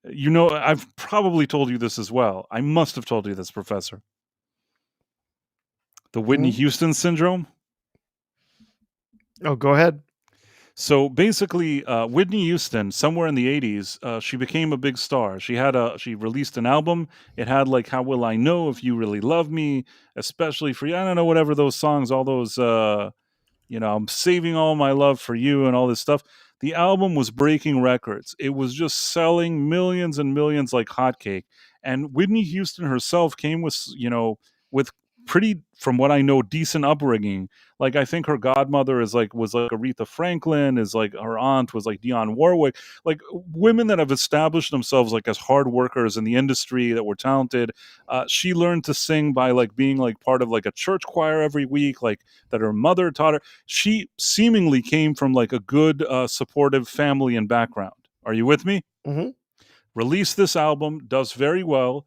I've probably told you this as well. I must have told you this, Professor. The Whitney Houston syndrome. Oh, go ahead. So basically, Whitney Houston, somewhere in the '80s, she became a big star. She released an album. It had like "How Will I Know If You Really Love Me," especially for you. I don't know, whatever those songs, all those. I'm saving all my love for you and all this stuff. The album was breaking records. It was just selling millions and millions like hotcake. And Whitney Houston herself came with pretty, from what I know, decent upbringing. Like I think her godmother was like Aretha Franklin, is like her aunt was like Dionne Warwick, like women that have established themselves like as hard workers in the industry that were talented. She learned to sing by like being like part of like a church choir every week, like that her mother taught her. She seemingly came from like a good, supportive family and background. Are you with me? Mm-hmm. Released this album, does very well.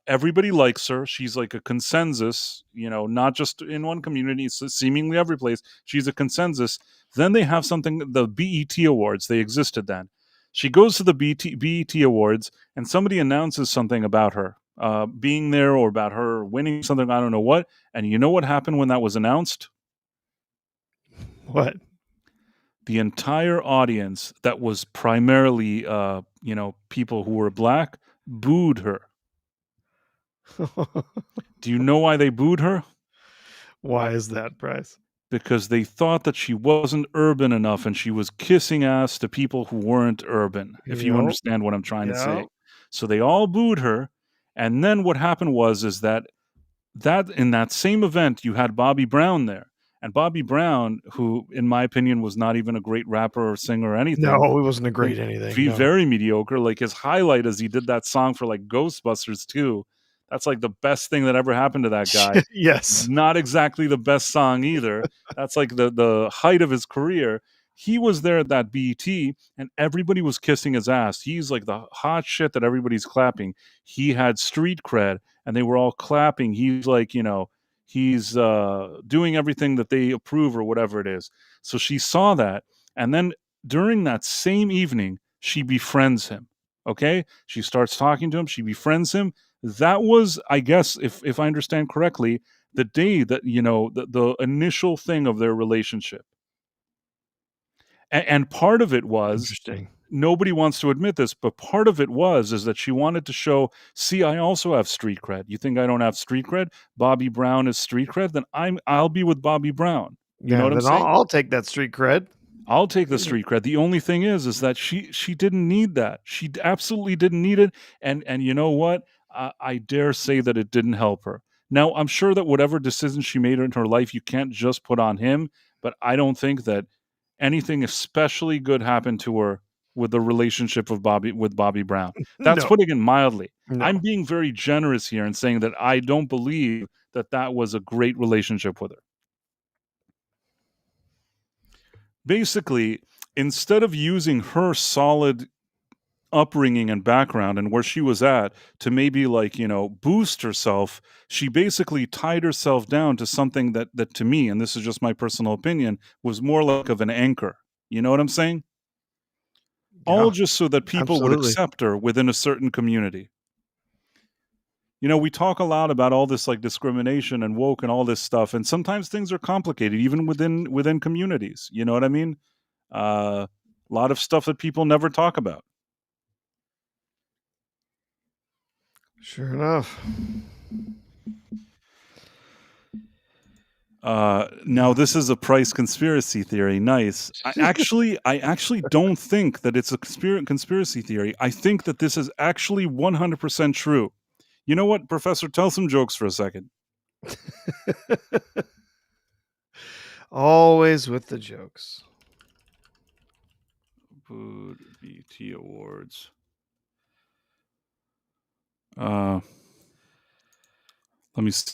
Everybody likes her. She's like a consensus, not just in one community, seemingly every place. She's a consensus. Then they have something, the BET Awards, they existed then. She goes to the BET Awards and somebody announces something about her being there or about her winning something, I don't know what. And you know what happened when that was announced? What? The entire audience that was primarily, people who were black booed her. Do you know why they booed her? Why is that, Bryce? Because they thought that she wasn't urban enough and she was kissing ass to people who weren't urban, if you Yep. understand what I'm trying to say. Yep. So they all booed her. And then what happened is that in that same event, you had Bobby Brown there. And Bobby Brown, who, in my opinion, was not even a great rapper or singer or anything. No, he wasn't a great anything. No. Very mediocre. Like his highlight is he did that song for like Ghostbusters 2. That's like the best thing that ever happened to that guy. Yes. Not exactly the best song either. That's like the height of his career. He was there at that BET and everybody was kissing his ass. He's like the hot shit that everybody's clapping. He had street cred and they were all clapping. He's like, he's doing everything that they approve or whatever it is. So she saw that. And then during that same evening, she befriends him. Okay? She starts talking to him. She befriends him. That was, I guess, if I understand correctly, the day that, the initial thing of their relationship. And part of it was, interesting. Nobody wants to admit this, but part of it is that she wanted to show, see, I also have street cred. You think I don't have street cred? Bobby Brown is street cred, then I'll be with Bobby Brown. You know what I'm saying? I'll take that street cred. I'll take the street cred. The only thing is that she didn't need that. She absolutely didn't need it. And you know what? I dare say that it didn't help her. Now, I'm sure that whatever decision she made in her life, you can't just put on him. But I don't think that anything especially good happened to her with the relationship with Bobby Brown. That's putting it mildly. No. I'm being very generous here and saying that I don't believe that was a great relationship with her. Basically, instead of using her solid upbringing and background and where she was at to maybe boost herself, she basically tied herself down to something that to me, and this is just my personal opinion, was more like of an anchor. You know what I'm saying? Yeah, all just so that people would accept her within a certain community. We talk a lot about all this like discrimination and woke and all this stuff, and sometimes things are complicated even within communities. You know what I mean? A lot of stuff that people never talk about. Sure enough. Now this is a Price conspiracy theory. Nice. I actually don't think that it's a conspiracy theory. I think that this is actually 100% true. You know what, Professor? Tell some jokes for a second. Always with the jokes. BET Awards. Let me see.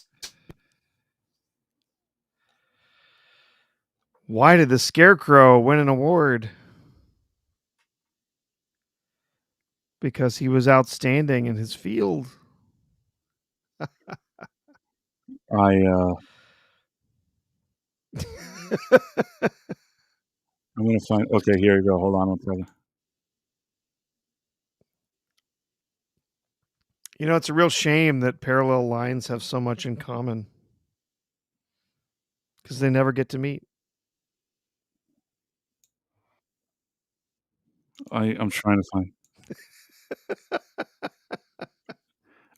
Why did the Scarecrow win an award? Because he was outstanding in his field. I'm going to find... Okay, here you go. Hold on, I'll tell you. It's a real shame that parallel lines have so much in common. Because they never get to meet. I'm trying to find.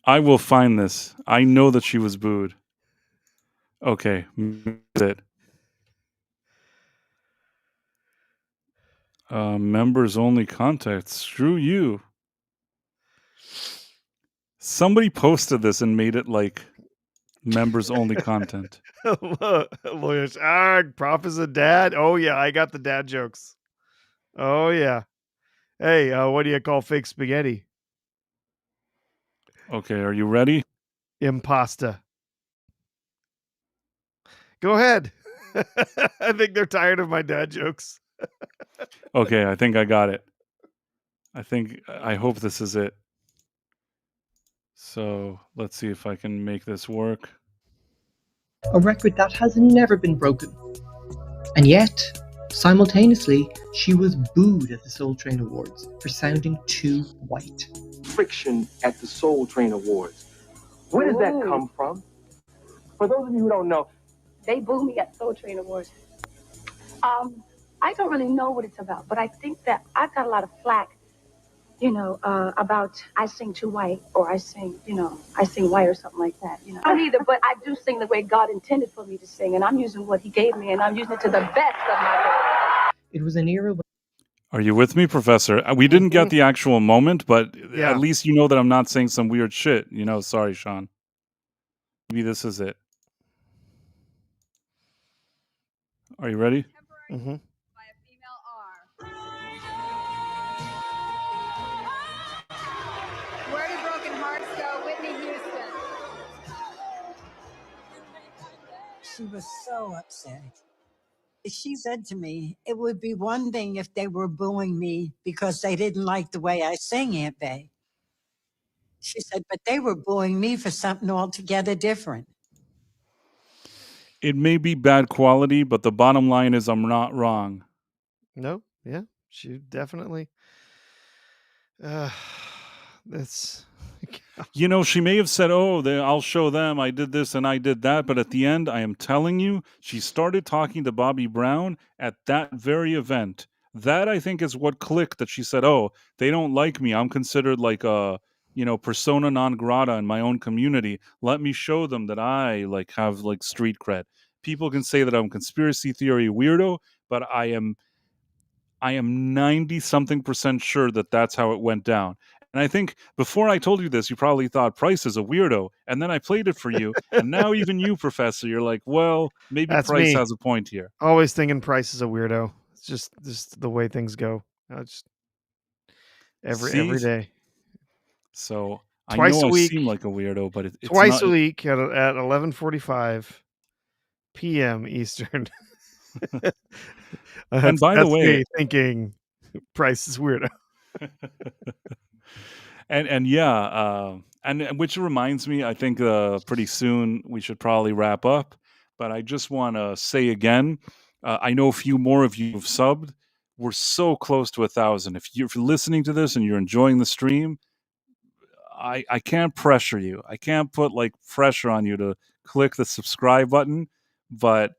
I will find this. I know that she was booed. Okay, it. Members only contact. Screw you. Somebody posted this and made it like members only content. Lawyers, Prof is a dad. Oh yeah, I got the dad jokes. Oh yeah. Hey, what do you call fake spaghetti? Okay, are you ready? Impasta. Go ahead. I think they're tired of my dad jokes. Okay, I think I got it. I hope this is it. So let's see if I can make this work. A record that has never been broken. And yet, simultaneously, she was booed at the Soul Train Awards for sounding too white. Friction at the Soul Train Awards. Where does that come from? For those of you who don't know, they boo me at Soul Train Awards. I don't really know what it's about, but I think that I've got a lot of flack, about I sing too white or I sing white or something like that. I don't either, but I do sing the way God intended for me to sing, and I'm using what He gave me, and I'm using it to the best of my ability. It was an era when... Are you with me, Professor? We didn't get the actual moment, but Yeah. at least you know that I'm not saying some weird shit. Sorry, Sean. Maybe this is it. Are you ready? Mm-hmm. By a female R. Where do broken hearts go? Whitney Houston. She was so upset. She said to me, it would be one thing if they were booing me because they didn't like the way I sing, Aunt Bay. She said, but they were booing me for something altogether different. It may be bad quality, but the bottom line is I'm not wrong. No, yeah, she definitely. That's. She may have said, I'll show them I did this and I did that. But at the end, I am telling you, she started talking to Bobby Brown at that very event. That, I think, is what clicked, that she said, they don't like me. I'm considered like a, persona non grata in my own community. Let me show them that I have street cred. People can say that I'm a conspiracy theory weirdo, but I am 90-something% sure that that's how it went down. And I think before I told you this, you probably thought Price is a weirdo. And then I played it for you. And now even you, Professor, you're like, well, maybe That's Price me. has a point here. Always thinking Price is a weirdo. It's just the way things go. Just every day. So Twice I know a I week, seem like a weirdo, but it's twice not... a week at 11:45 p.m. Eastern. And by the way, me thinking Price is weirdo. And which reminds me, I think pretty soon we should probably wrap up. But I just want to say again, I know a few more of you have subbed. We're so close to 1,000. If you're listening to this and you're enjoying the stream, I can't pressure you. I can't put pressure on you to click the subscribe button, but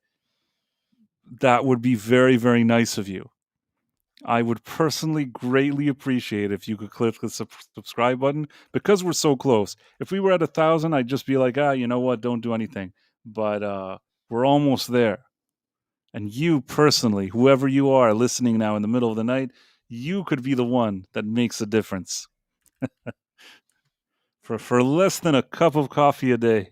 that would be very, very nice of you. I would personally greatly appreciate if you could click the subscribe button, because we're so close. If we were at 1,000, I'd just be like, you know what? Don't do anything. But we're almost there. And you personally, whoever you are listening now in the middle of the night, you could be the one that makes a difference. for less than a cup of coffee a day.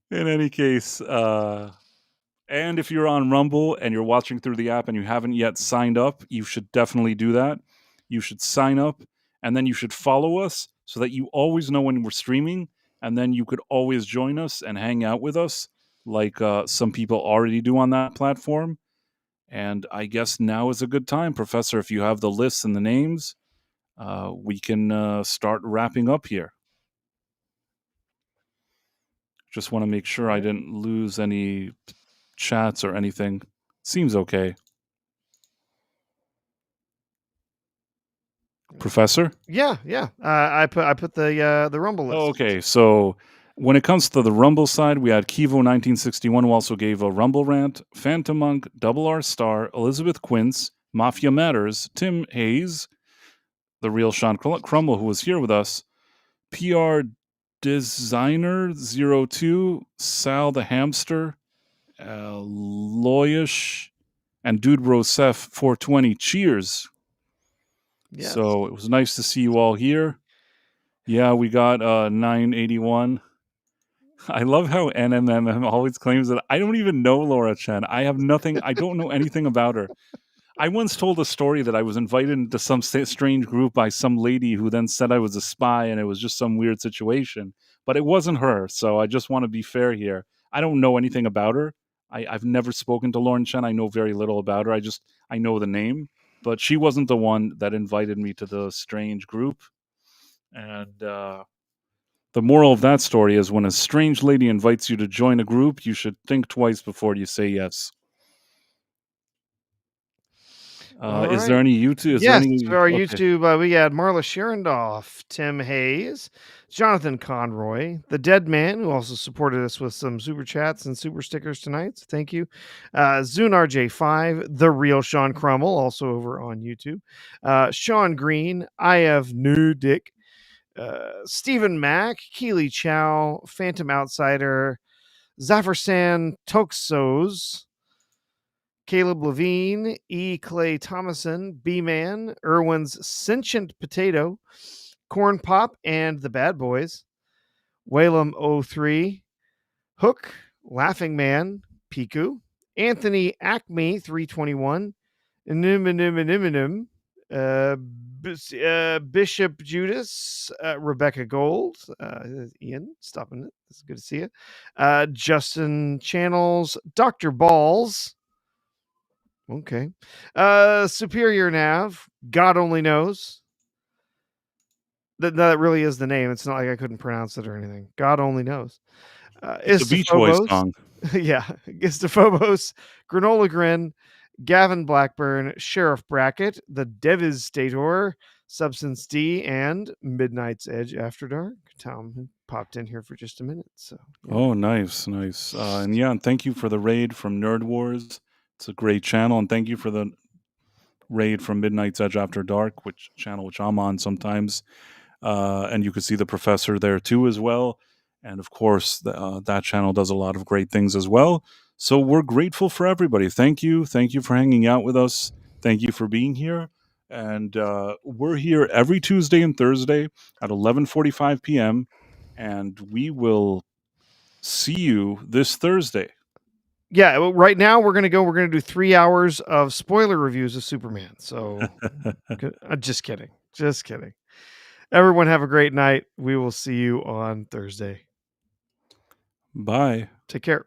In any case, and if you're on Rumble and you're watching through the app and you haven't yet signed up, you should definitely do that. You should sign up, and then you should follow us so that you always know when we're streaming, and then you could always join us and hang out with us like some people already do on that platform. And I guess now is a good time, Professor, if you have the lists and the names, we can start wrapping up here. Just want to make sure I didn't lose any chats or anything. Seems okay. Professor? Yeah. I put the Rumble list. Okay, so when it comes to the Rumble side, we had Kivo1961, who also gave a Rumble rant, Phantom Monk, Double R Star, Elizabeth Quince, Mafia Matters, Tim Hayes, the real Sean Crummell, who was here with us, PR Designer 02, Sal the Hamster, Loyish, and Dude Rosef 420. Cheers. Yes. So it was nice to see you all here. Yeah, we got 981. I love how NMM always claims that I don't even know Laura Chen. I don't know anything about her. I once told a story that I was invited into some strange group by some lady who then said I was a spy and it was just some weird situation. But it wasn't her, so I just want to be fair here. I don't know anything about her. I've never spoken to Lauren Chen. I know very little about her. I know the name. But she wasn't the one that invited me to the strange group. And the moral of that story is when a strange lady invites you to join a group, you should think twice before you say yes. Is there any YouTube? Yes, for our Okay. YouTube, we got Marla Sherendoff, Tim Hayes, Jonathan Conroy, the Dead Man, who also supported us with some super chats and super stickers tonight. So thank you. Zune RJ5, the real Sean Crummell, also over on YouTube. Sean Green, I have new dick. Stephen Mack, Keely Chow, Phantom Outsider, Zaffarsan Toxos, Caleb Levine, E. Clay Thomason, B-Man, Irwin's Sentient Potato, Corn Pop and the Bad Boys, Whalem 03, Hook, Laughing Man, Piku, Anthony Acme 321, Iniminiminim, Bishop Judas, Rebecca Gold, Ian, stopping it. It's good to see you. Justin Channels, Dr. Balls. Okay. Superior Nav, God only knows. That really is the name. It's not like I couldn't pronounce it or anything. God only knows. It's a Beach Boys Istophobos. song. Yeah. Istophobos, Granola Grin, Gavin Blackburn, Sheriff Brackett, The Devastator, Substance D, and Midnight's Edge After Dark. Tom popped in here for just a minute. So yeah. Oh, nice. And thank you for the raid from Nerd Wars. It's a great channel, and thank you for the raid from Midnight's Edge After Dark, which I'm on sometimes. And you can see the professor there too as well. And of course, that channel does a lot of great things as well. So we're grateful for everybody. Thank you for hanging out with us. Thank you for being here. And we're here every Tuesday and Thursday at 11:45 p.m. And we will see you this Thursday. Yeah, well, right now we're gonna do 3 hours of spoiler reviews of Superman. So just kidding. Everyone have a great night. We will see you on Thursday. Bye. Take care.